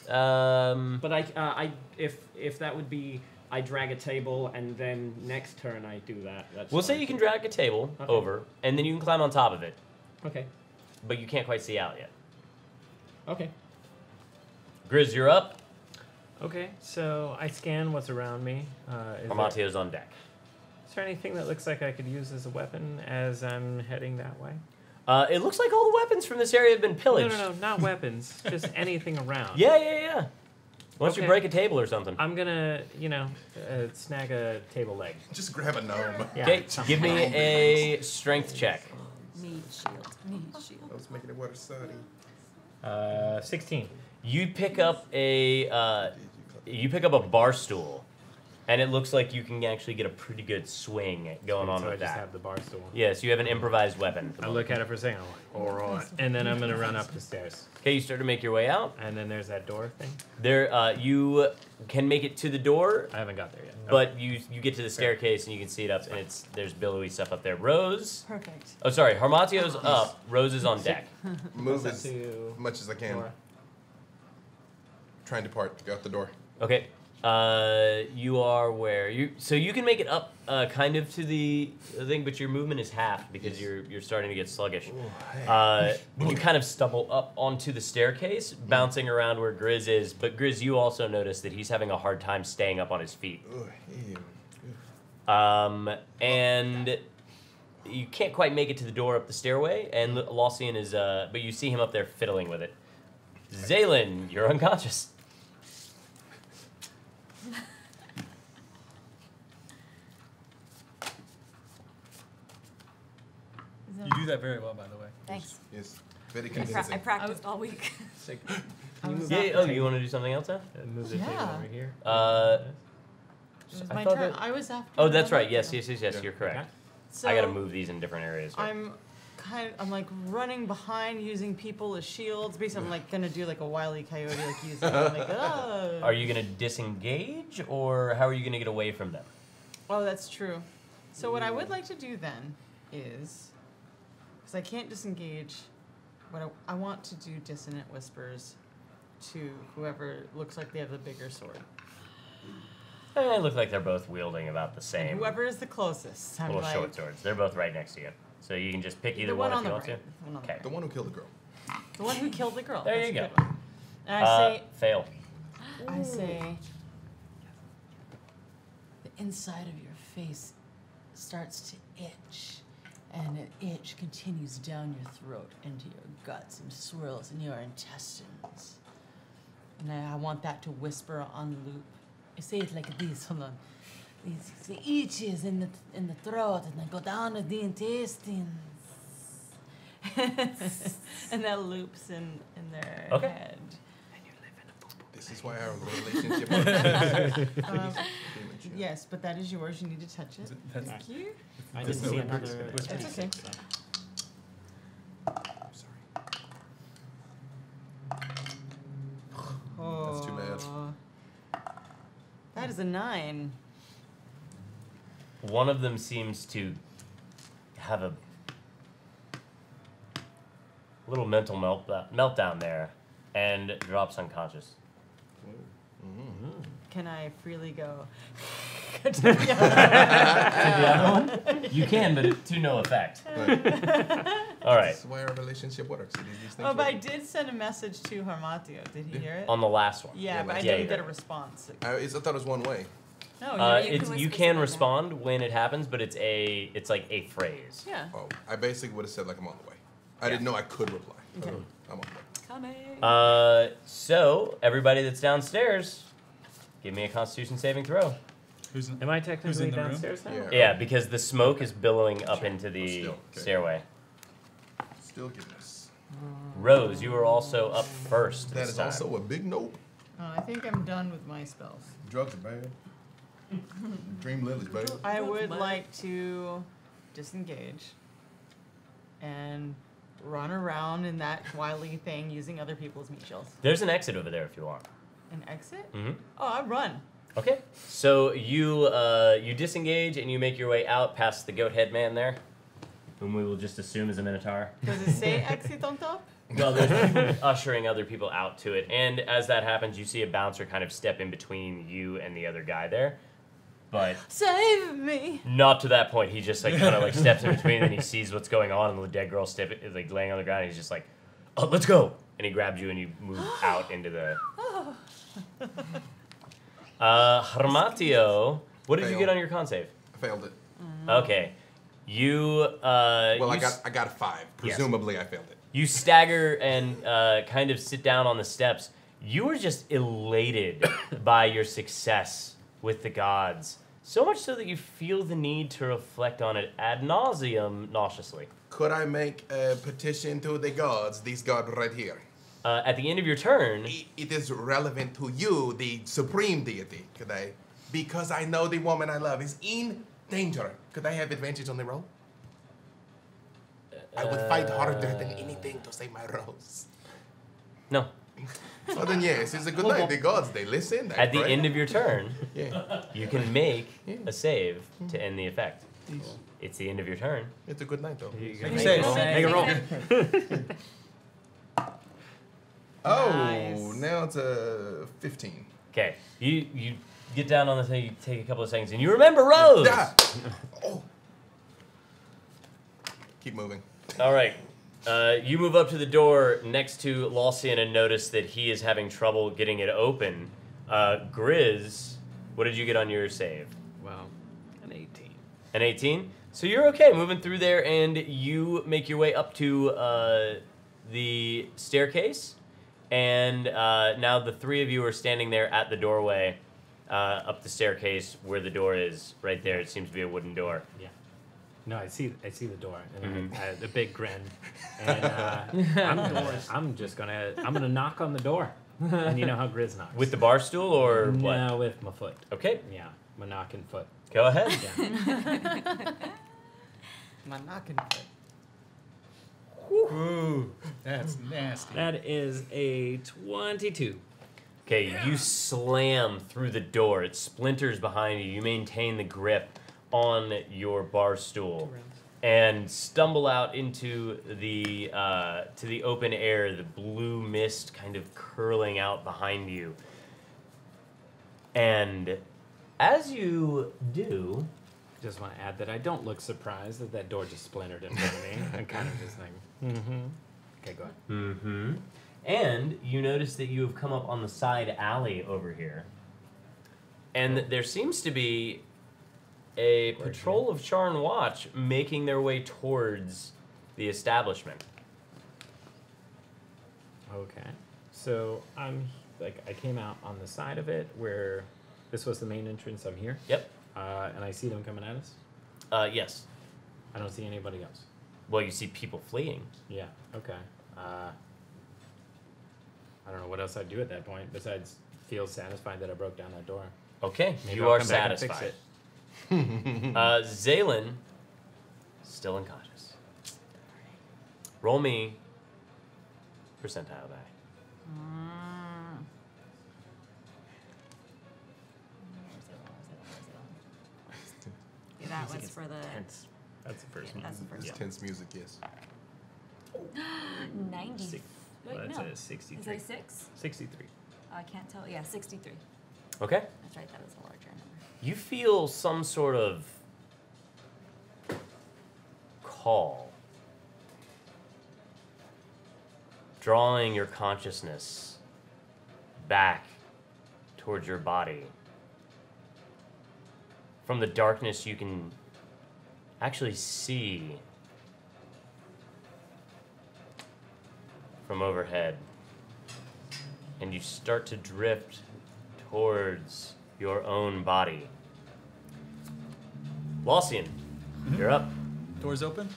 But if that would be, I drag a table and then next turn I do that. That's We'll say fine. you can drag a table Okay. over, and then you can climb on top of it, Okay. but you can't quite see out yet. Okay. Grizz, you're up. Okay, so I scan what's around me. Armatio's on deck. Is there anything that looks like I could use as a weapon as I'm heading that way? It looks like all the weapons from this area have been pillaged. No, not weapons. Just anything around. Yeah. Once you Okay. break a table or something. I'm gonna, snag a table leg. Just grab a gnome. Yeah. Okay, give me a strength check. Need shield. Need shield. I was making it water sunny. 16. You pick up a bar stool, and it looks like you can actually get a pretty good swing going on So I with just that. have the bar stool. Yes, you have an improvised weapon. I look at it for a second. I'm like, all right. And then I'm gonna run up the stairs. Okay, you start to make your way out. And then there's that door thing. There, you can make it to the door, I haven't got there yet. but you get to the staircase and you can see it up, and there's billowy stuff up there. Rose. Perfect. Oh, sorry. Harmatio's up. Rose is on deck. Move That as to much as I can. Nora. Try and depart. Go out the door. Okay. You are where so you can make it up, kind of to the thing, but your movement is half because you're starting to get sluggish. You kind of stumble up onto the staircase, bouncing around where Grizz is. But Grizz, you also notice that he's having a hard time staying up on his feet. And you can't quite make it to the door up the stairway. And Lossian is, but you see him up there fiddling with it. Zaylin, you're unconscious. You do that very well, by the way. Thanks. Yes. Very I convincing. practiced all week. Sick. I was Yeah. up. Oh, you want to do something else now? Move the table Yeah. over here. It was I my thought turn. that- I was after. Oh, that's right. Armatio. Yes. You're correct. Okay. So I gotta move these in different areas. Here. I'm like running behind using people as shields. Basically, I'm like gonna do like a Wile E. Coyote, like using them, like oh. Are you gonna disengage, or how are you gonna get away from them? Oh, that's true. So what I would like to do then is, because I can't disengage, but I want to do dissonant whispers to whoever looks like they have the bigger sword. They look like they're both wielding about the And same whoever is the closest. I'm little like, short swords. They're both right next to you, so you can just pick either the one one on if the you want right. to. The one on the Okay. right. The one who killed the girl. The one who killed the girl. There That's you a go. good one. And I say, Fail. I say, the inside of your face starts to itch and an itch continues down your throat into your guts and swirls in your intestines. And I want that to whisper on loop. I say it like this, hold on. The itches in the throat, and they go down to the intestines. And that loops in their Okay. head. This is why our relationship works. Yes, but that is yours. You need to touch it. That's Thank you. I Just didn't see no another. whisper. It's okay. I'm sorry. That's too bad. That is a 9. One of them seems to have a little mental meltdown there and drops unconscious. Can I freely go? To the other one? You can, but to no effect. All right. This is why our relationship works. These things Oh, but I work. did send a message to Harmatio. Did he hear it? On the last one. Yeah, Yeah, but I like- didn't you get a heard it. response. I thought it was one way. No, you can You whisper can something respond when it happens, but it's like a phrase. yeah. Oh, I basically would have said like I'm on the way. I didn't know I could reply. Okay. I'm on the way. Coming. So everybody that's downstairs, give me a Constitution saving throw. Who's in, Am I Who's technically in the room? downstairs now? Yeah. Yeah, because the smoke is billowing up into the Still, okay. stairway. Still getting this. Rose, you are also up first. That this is time. also a big nope. I think I'm done with my spells. Drugs are bad. Dream lilies, babe. I would like to disengage and run around in that wily thing using other people's meat shells. There's an exit over there if you want. An exit? Mm-hmm. Oh, I run. Okay. So you disengage and you make your way out past the goat head man there, whom we will just assume is a minotaur. Does it say exit on top? Well, there's people ushering other people out to it, and as that happens, you see a bouncer kind of step in between you and the other guy there, but Save me! not to that point. He just like kind of like steps in between, and he sees what's going on, and the dead girl is like laying on the ground. And he's just like, "Oh, let's go!" And he grabs you, and you move out into the. Harmatio, what did you Fail. get on your con save? I failed it. Okay, you. Well, you I got a 5. Presumably, I failed it. You stagger and kind of sit down on the steps. You were just elated by your success with the gods, so much so that you feel the need to reflect on it ad nauseum nauseously. Could I make a petition to the gods? These gods right here. At the end of your turn, It is relevant to you, the supreme deity. Could I? Because I know the woman I love is in danger. Could I have advantage on the roll? I would fight harder than anything to save my rose. no. Well then, yes, it's a good night. The gods, they listen. They At the pray. end of your turn, Yeah, you can make a save to end the effect. Cool. It's the end of your turn. It's a good night though. You Make can a roll. Make a roll. Oh, Nice. now it's a 15. Okay, you get down on the thing. You take a couple of seconds, and you remember Rose. Ah! Oh. Keep moving. All right. You move up to the door next to Lawsian and notice that he is having trouble getting it open. Grizz, what did you get on your save? Well, an 18. An 18? So you're okay moving through there, and you make your way up to the staircase. And now the three of you are standing there at the doorway up the staircase where the door is. Right there. It seems to be a wooden door. Yeah. No, I see the door and Mhm. I had a big grin, and I'm gonna knock on the door, and you know how Grizz knocks. With the bar stool or what? No, with my foot. Okay, Yeah, my knocking foot. go ahead. Yeah. My knocking foot. Ooh, that's nasty. That is a 22. Okay, you slam through the door. It splinters behind you. You maintain the grip on your bar stool and stumble out into the to the open air. The blue mist kind of curling out behind you. And as you do, Just want to add that I don't look surprised that that door just splintered in front of me. I'm kind of just like, Okay, go ahead. And you notice that you have come up on the side alley over here. And there seems to be a patrol of Charn Watch making their way towards the establishment. Okay. So I'm like I came out on the side of it where this was the main entrance. I'm here. Yep. And I see them coming at us. Yes. I don't see anybody else. Well, you see people fleeing. Yeah. Okay. I don't know what else I'd do at that point besides feel satisfied that I broke down that door. Okay, Maybe you I'll are come back and fix satisfied. it. Zaylin, still unconscious. Roll me percentile die. Yeah, that was for the Tense. That's the first one. that's the first It's one. tense music, yes. 90. Six. Wait, Well, that's no. a Is 63. it a 6? 63. I can't tell. Yeah, 63. Okay. That's right. That was a larger number. You feel some sort of call, drawing your consciousness back towards your body. From the darkness, you can actually see from overhead, and you start to drift towards your own body. Laucian, you're up. Doors open.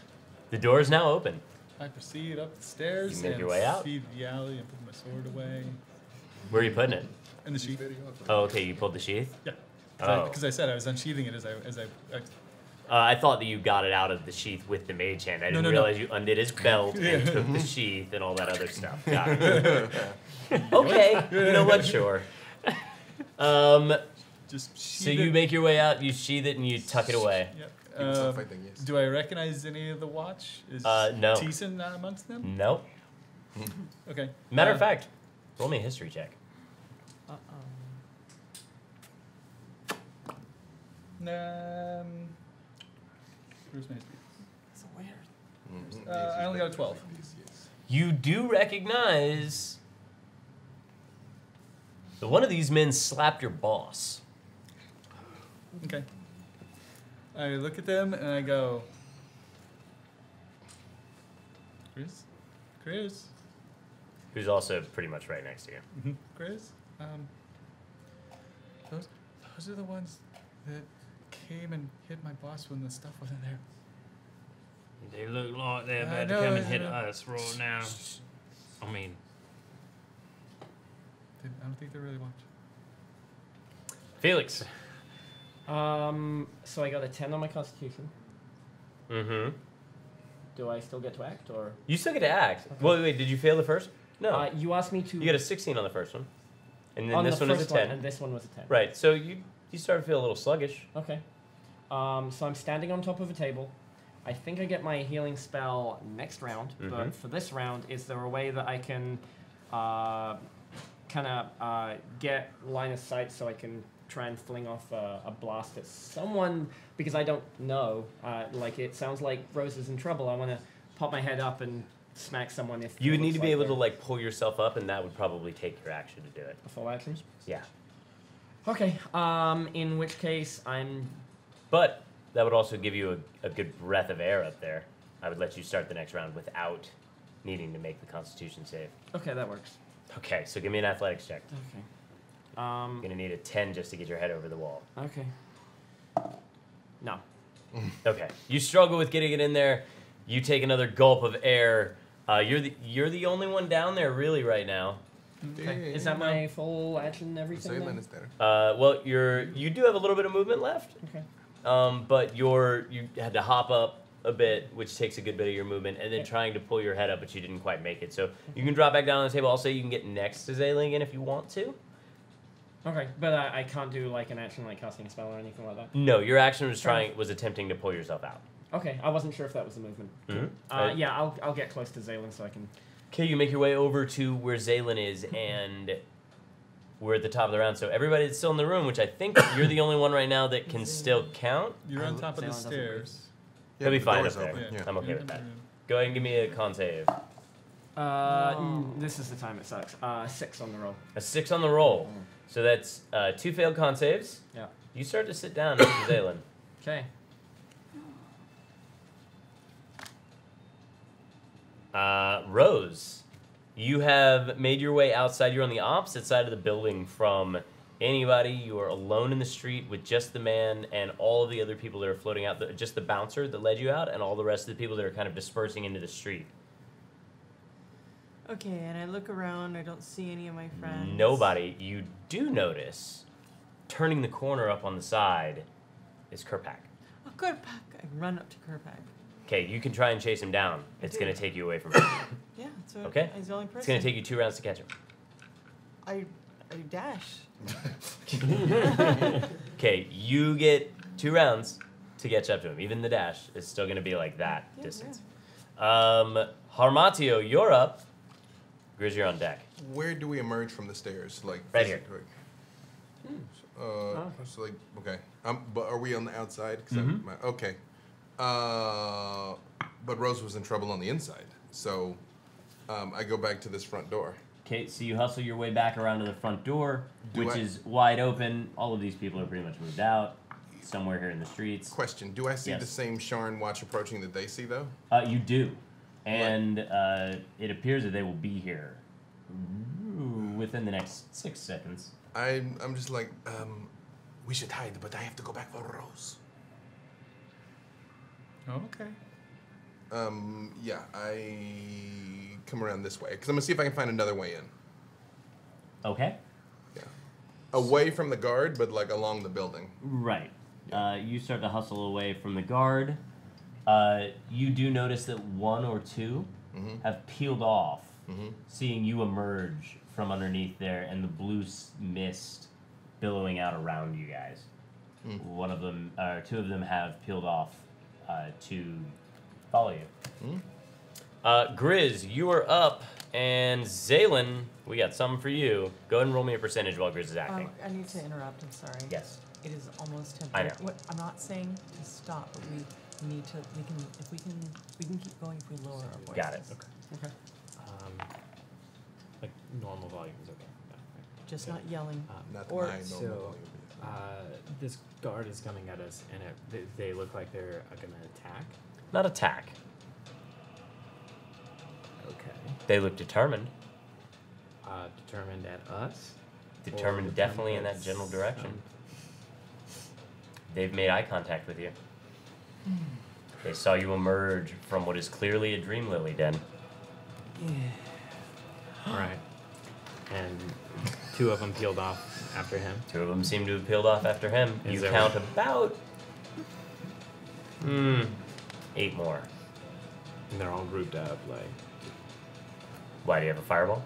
The door is now open. I proceed up the stairs You make and your way out? feed the alley and put my sword away. Where are you putting it? In the sheath. Oh, okay, you pulled the sheath? Yeah. Oh. Because I said I was unsheathing it as I I thought that you got it out of the sheath with the mage hand. I didn't no. realize you undid his belt and took the sheath and all that other stuff. Got it. Okay, you know what? Sure. just So sheath you it. make your way out, you sheath it, and you tuck it away. Yep. People start fighting, yes. Do I recognize any of the watch? Is No. Teeson not amongst them? Nope. Okay. Matter of fact, roll me a history check. Where's my history? It's weird. I only got a 12. Yes, yes. You do recognize that one of these men slapped your boss. Okay. I look at them and I go, Chris, Who's also pretty much right next to you. Chris, those are the ones that came and hit my boss when the stuff wasn't there. They look like they're I about to know, come and I hit know. us right now. I mean, I don't think they really want. Felix. So I got a 10 on my constitution. Mm-hmm. Do I still get to act, or? You still get to act. Wait, did you fail the first? No. You asked me to. You got a 16 on the first one. And then on this the one is a first 10. and this one was a 10. Right, so you start to feel a little sluggish. Okay. So I'm standing on top of a table. I think I get my healing spell next round, but for this round, is there a way that I can kind of get line of sight so I can try and fling off a blast at someone? Because I don't know. Like, it sounds like Rose is in trouble. I want to pop my head up and smack someone if You it would need looks to be like able to they're like pull yourself up, and that would probably take your action to do it. a full action. Yeah. Okay. In which case, I'm. But that would also give you a good breath of air up there. I would let you start the next round without needing to make the Constitution save. Okay, that works. Okay, so give me an athletics check. Okay. You're gonna need a 10 just to get your head over the wall. Okay. No. Okay, you struggle with getting it in there. You take another gulp of air. You're the only one down there really right now. Okay. Is that my full action and everything? Silent then? is there. Well, you do have a little bit of movement left. Okay. But you had to hop up a bit, which takes a good bit of your movement, and then trying to pull your head up, but you didn't quite make it. So you can drop back down on the table. I'll say you can get next to Zayling again if you want to. Okay, but I can't do like an action like casting a spell or anything like that. No, your action was attempting to pull yourself out. Okay, I wasn't sure if that was the movement. Mhm. Yeah, I'll get close to Zaylin so I can. Okay, you make your way over to where Zaylin is, and we're at the top of the round. So everybody's still in the room, which I think you're the only one right now that can still count. You're on top of the Salem doesn't stairs. He'll be the fine up door's there. open, yeah. I'm okay You're with on top that. of the- Go ahead and give me a con save. This is the time it sucks. 6 on the roll. A 6 on the roll. So that's 2 failed con saves. Yeah. You start to sit down next to Zaylin. Okay. Rose, you have made your way outside. You're on the opposite side of the building from anybody. You are alone in the street with just the man and all of the other people that are floating out. Just the bouncer that led you out and all the rest of the people that are kind of dispersing into the street. Okay, and I look around. I don't see any of my friends. Nobody. You do notice, turning the corner up on the side, is Kerpak. Oh, Kerpak. I run up to Kerpak. Okay, you can try and chase him down. It's going to take you away from him. Yeah, so Okay. he's the only person. It's going to take you 2 rounds to catch him. I dash. Okay, you get 2 rounds to catch up to him. Even the dash is still going to be like that distance. Harmatio, you're up. Grizz, you're on deck. Where do we emerge from the stairs? Like Right here. So like okay. But are we on the outside? 'Cause okay. But Rose was in trouble on the inside, so I go back to this front door. Okay, so you hustle your way back around to the front door, Do which I- is wide open. All of these people are pretty much moved out, somewhere here in the streets. Question: do I see Yes. the same Sharn watch approaching that they see though? You do, and it appears that they will be here within the next 6 seconds. I'm just like we should hide, but I have to go back for Rose. Okay. Yeah, I come around this way because I'm gonna see if I can find another way in. Okay. Yeah, away from the guard, but like along the building. Right. You start to hustle away from the guard. You do notice that 1 or 2 have peeled off, seeing you emerge from underneath there and the blue mist billowing out around you guys. 1 of them, or 2 of them have peeled off to follow you. Grizz, you are up, and Zaylin, we got something for you. Go ahead and roll me a percentage while Grizz is acting. I need to interrupt. I'm sorry. Yes. It is almost 10. I know. What, I'm not saying to stop, but we need to. We can keep going if we lower our voices. Got it. Okay. Like normal volume is okay. Yeah, right. Just not yelling. Not Or- my normal So, volume. this guard is coming at us, and they look like they're gonna attack. Not attack. Okay. They look determined. Determined at us. Determined Or definitely in at that general direction. some- They've made eye contact with you. They saw you emerge from what is clearly a dream lily den. All right. And 2 of them peeled off after him. 2 of them seem to have peeled off after him. Is You there- count about 8 more. And they're all grouped up, like. Why, do you have a fireball?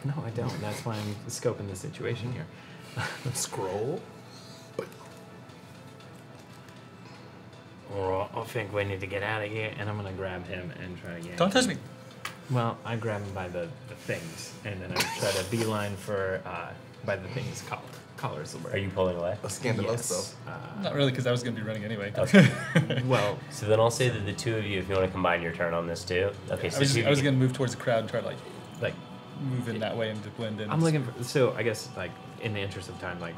No, I don't. That's why I'm scoping the situation here. Scroll. Or I think we need to get out of here. And I'm gonna grab him and try to yank Don't touch him. me. Well, I grab him by the things, and then I try to beeline for by the things collars. Are you pulling away? A scandalous Yes. Not really, because I was going to be running anyway. Well, So then I'll say that the 2 of you, if you want to combine your turn on this too. Okay, so I was two- going to move towards the crowd and try to like move in that way and to blend in. I'm looking for. So I guess like in the interest of time, like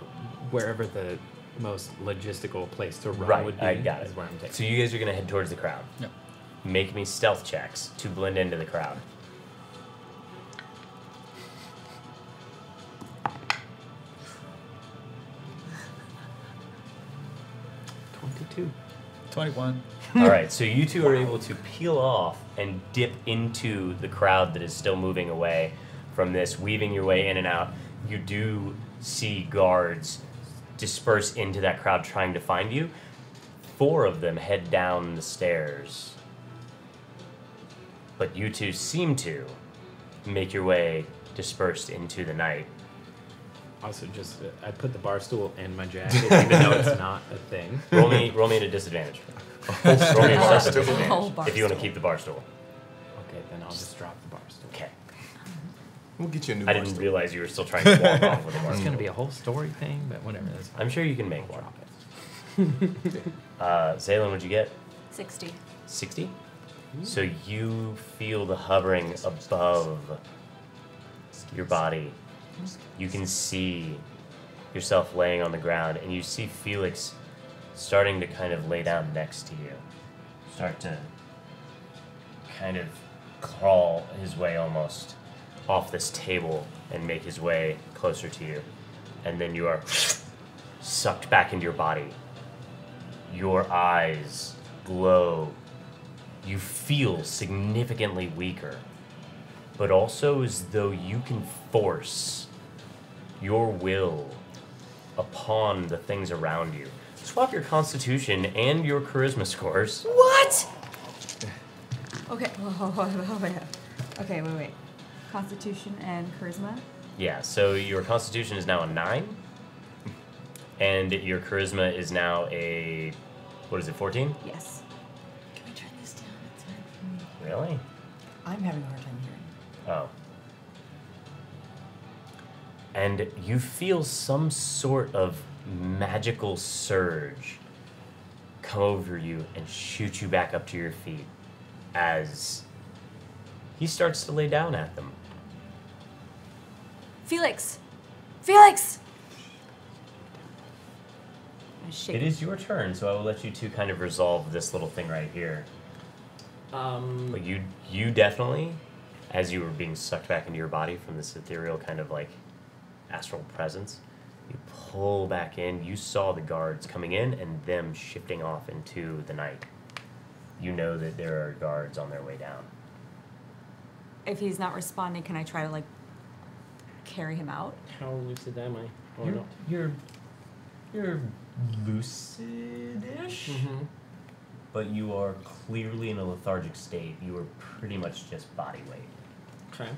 wherever the most logistical place to run Right, would be I got is it. where I'm taking. So you guys are going to head towards the crowd. Yeah. Make me stealth checks to blend into the crowd. $22. 21. All right, so you 2 are able to peel off and dip into the crowd that is still moving away from this, weaving your way in and out. You do see guards disperse into that crowd trying to find you. 4 of them head down the stairs. But you 2 seem to make your way dispersed into the night. Also, just I put the bar stool in my jacket, even though it's not a thing. Roll me at a disadvantage. Roll me at a Whole disadvantage bar if you want to stool. keep the bar stool. Okay, then I'll just drop the bar stool. Okay. We'll get you a new. I bar didn't stool. realize you were still trying to walk off with a bar It's stool. gonna be a whole story thing, but whatever. That's fine. I'm sure you can make I'll one. drop it. Zaylin, what'd you get? 60. 60? So you feel the hovering above your body. You can see yourself laying on the ground, and you see Felix starting to kind of lay down next to you. Start to kind of crawl his way almost off this table and make his way closer to you. And then you are sucked back into your body. Your eyes glow. You feel significantly weaker, but also as though you can force your will upon the things around you. Swap your constitution and your charisma scores. What? Okay. Okay, wait. Constitution and charisma? Yeah, so your constitution is now a 9, and your charisma is now a, what is it, 14? Yes. Can we turn this down? It's hard for me. Really? I'm having a hard time hearing. Oh. And you feel some sort of magical surge come over you and shoot you back up to your feet as he starts to lay down at them. Felix! Felix! I shake. It is your turn, so I will let you two kind of resolve this little thing right here. But you definitely, as you were being sucked back into your body from this ethereal kind of like astral presence, you pull back in. You saw the guards coming in and them shifting off into the night. You know that there are guards on their way down. If he's not responding, can I try to like carry him out? How lucid am I? Or not? You're lucid-ish, but you are clearly in a lethargic state. You are pretty much just body weight. Okay.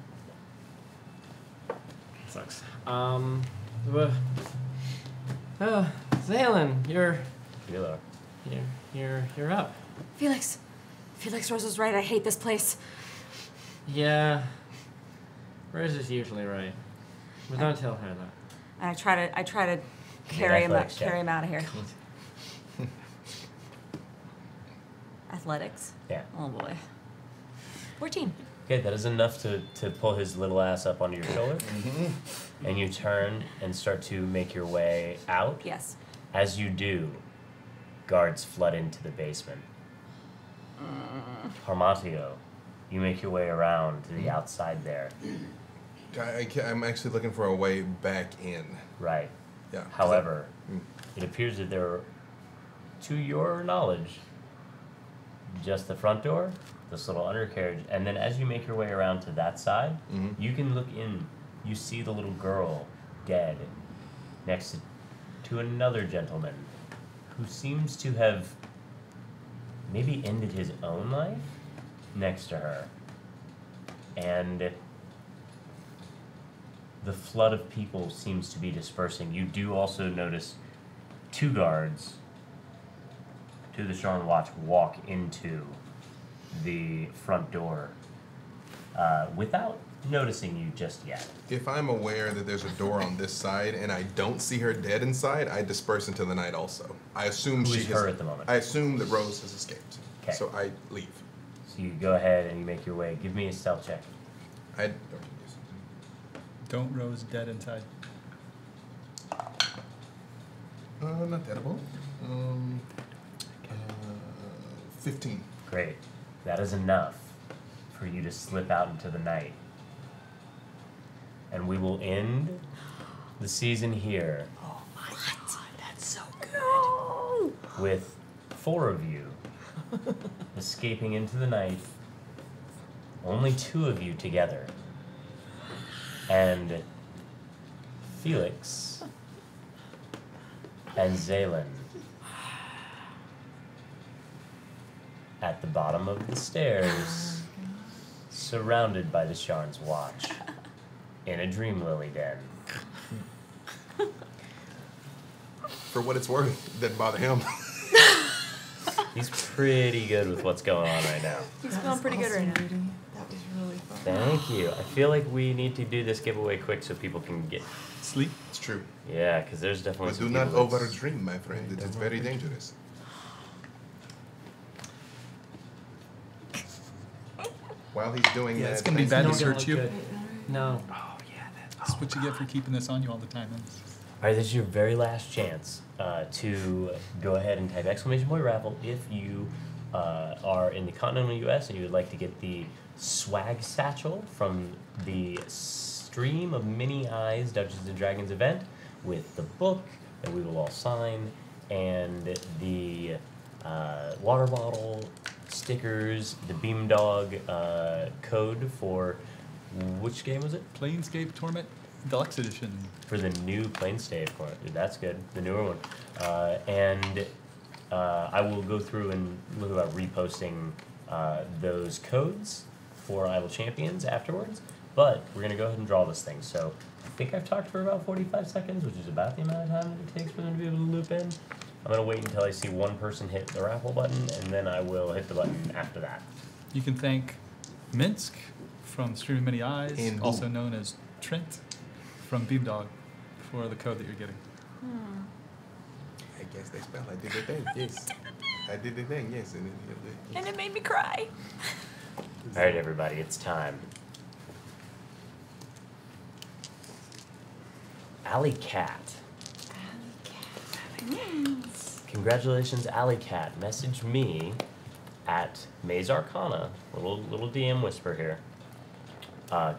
Sucks. Zalen, you're up. Felix Rose was right. I hate this place. Yeah. Rose is usually right. But don't tell her that. And I try to carry him out of here. Athletics? Yeah. Oh boy. 14. Okay, that is enough to pull his little ass up onto your shoulder. And you turn and start to make your way out. Yes. As you do, guards flood into the basement. Harmatio, you make your way around to the outside there. I'm actually looking for a way back in. Right. Yeah. However, it appears that there are, to your knowledge, just the front door, this little undercarriage, and then as you make your way around to that side, you can look in. You see the little girl dead next to another gentleman who seems to have maybe ended his own life next to her. And the flood of people seems to be dispersing. You do also notice 2 guards to the Sharn Watch walk into the front door without noticing you just yet. If I'm aware that there's a door on this side and I don't see her dead inside, I disperse into the night also. I assume Who is her at the moment? I assume that Rose has escaped. Okay. So I leave. So you go ahead and you make your way. Give me a stealth check. Don't Rose dead inside. Not terrible. 15. Great. That is enough for you to slip out into the night. And we will end the season here. Oh my God, that's so good. With 4 of you escaping into the night. Only 2 of you together. And Felix and Zalen at the bottom of the stairs, surrounded by the Sharn's Watch, in a dream lily den. For what it's worth, it didn't bother him. He's pretty good with what's going on right now. He's feeling pretty good right now. That was really fun. Thank you. I feel like we need to do this giveaway quick so people can get sleep. It's true. Yeah, because there's definitely But some do not people that's- overdream, my friend. It is very dangerous. While he's doing that, it's gonna be bad to Not gonna search look you. good. No. That's what you get for keeping this on you all the time. right, this is your very last chance to go ahead and type exclamation point raffle if you are in the continental U.S. and you would like to get the swag satchel from the Stream of Many Eyes Dungeons and Dragons event with the book that we will all sign and the water bottle, stickers, the Beamdog code for which game was it? Planescape Torment Deluxe Edition. For the new Planescape one. That's good, the newer one. And I will go through and look about reposting those codes for Idle Champions afterwards. But we're going to go ahead and draw this thing. So I think I've talked for about 45 seconds, which is about the amount of time that it takes for them to be able to loop in. I'm going to wait until I see one person hit the raffle button, and then I will hit the button after that. You can thank Minsk from Stream of Many Eyes, And also known as Trent from Beamdog, for the code that you're getting. I guess they spell. I did the thing. Yes. I did the thing. Yes. And it made me cry. All right, everybody, it's time. Alley Cat. Congratulations, Alley Cat. Message me at Maze Arcana. Little DM whisper here.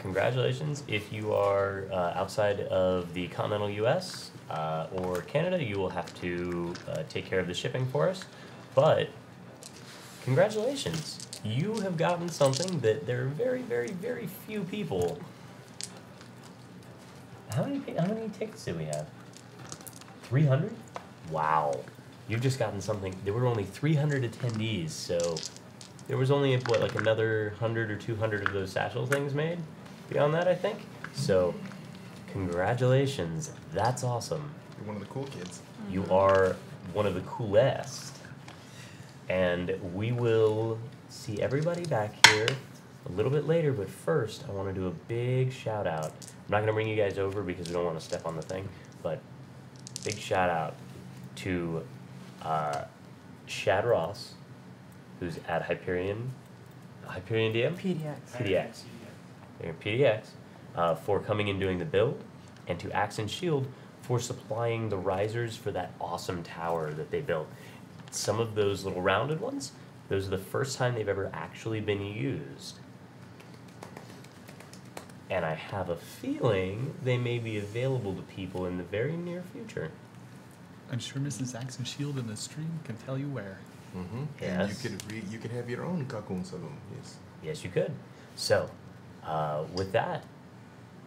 Congratulations. If you are outside of the continental U.S. Or Canada, you will have to take care of the shipping for us. But congratulations. You have gotten something that there are very, very, very few people. How many tickets do we have? 300? Wow. You've just gotten something. There were only 300 attendees, so there was only, what, like another 100 or 200 of those satchel things made? Beyond that, I think. So, congratulations. That's awesome. You're one of the cool kids. You are one of the coolest. And we will see everybody back here a little bit later, but first I want to do a big shout out. I'm not going to bring you guys over because we don't want to step on the thing, but big shout out to Shad Ross, who's at Hyperion DM? PDX. They're PDX, for coming and doing the build, and to Axe and Shield for supplying the risers for that awesome tower that they built. Some of those little rounded ones, those are the first time they've ever actually been used. And I have a feeling they may be available to people in the very near future. I'm sure Mrs. Axe and Shield in the stream can tell you where. Mm-hmm. Yes. And you could have your own Cocoon Saloon. Yes. Yes, you could. So, with that,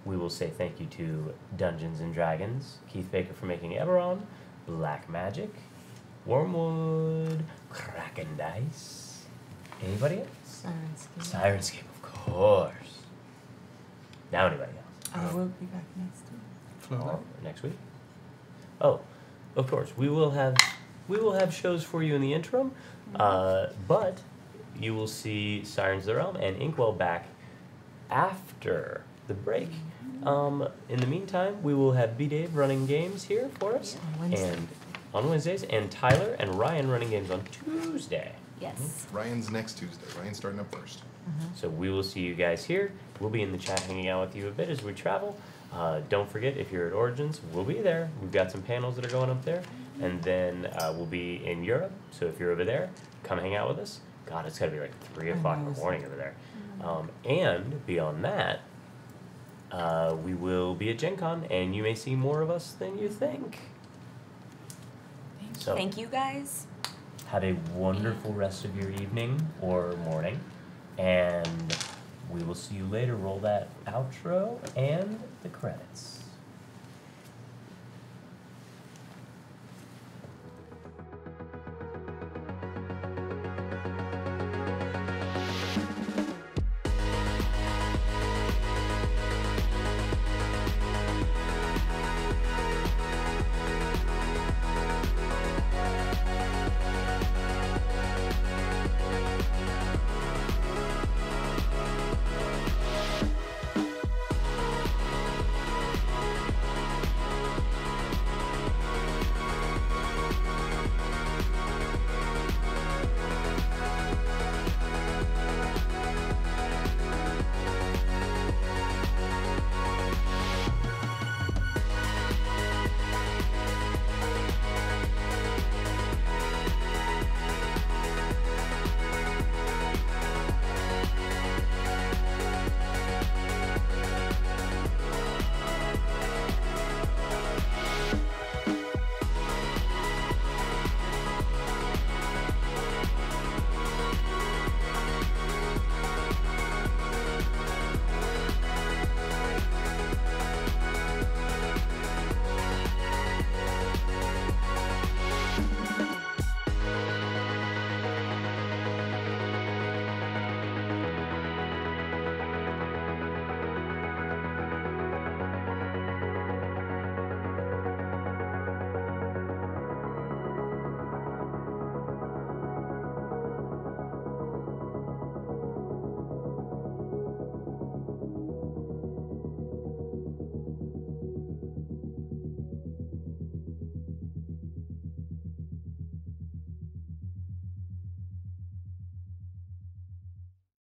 we will say thank you to Dungeons and Dragons, Keith Baker for making Eberron, Black Magic, Wormwood, Kraken Dice. Anybody else? Sirenscape. Sirenscape, of course. Now anybody else? I will be back next week. Oh, next week? Oh, of course. We will have shows for you in the interim, but you will see Sirens of the Realm and Inkwell back after the break. In the meantime, we will have B-Dave running games here for us, and on Wednesdays, and Tyler and Ryan running games on Tuesday. Yes. Ryan's next Tuesday. Ryan's starting up first. So we will see you guys here. We'll be in the chat hanging out with you a bit as we travel. Don't forget, if you're at Origins, we'll be there. We've got some panels that are going up there. And then we'll be in Europe. So if you're over there, come hang out with us. God, it's got to be like 3 o'clock in the morning over there. And beyond that, we will be at Gen Con, and you may see more of us than you think. So, Thank you guys. have a wonderful rest of your evening or morning, and we will see you later. Roll that outro and the credits.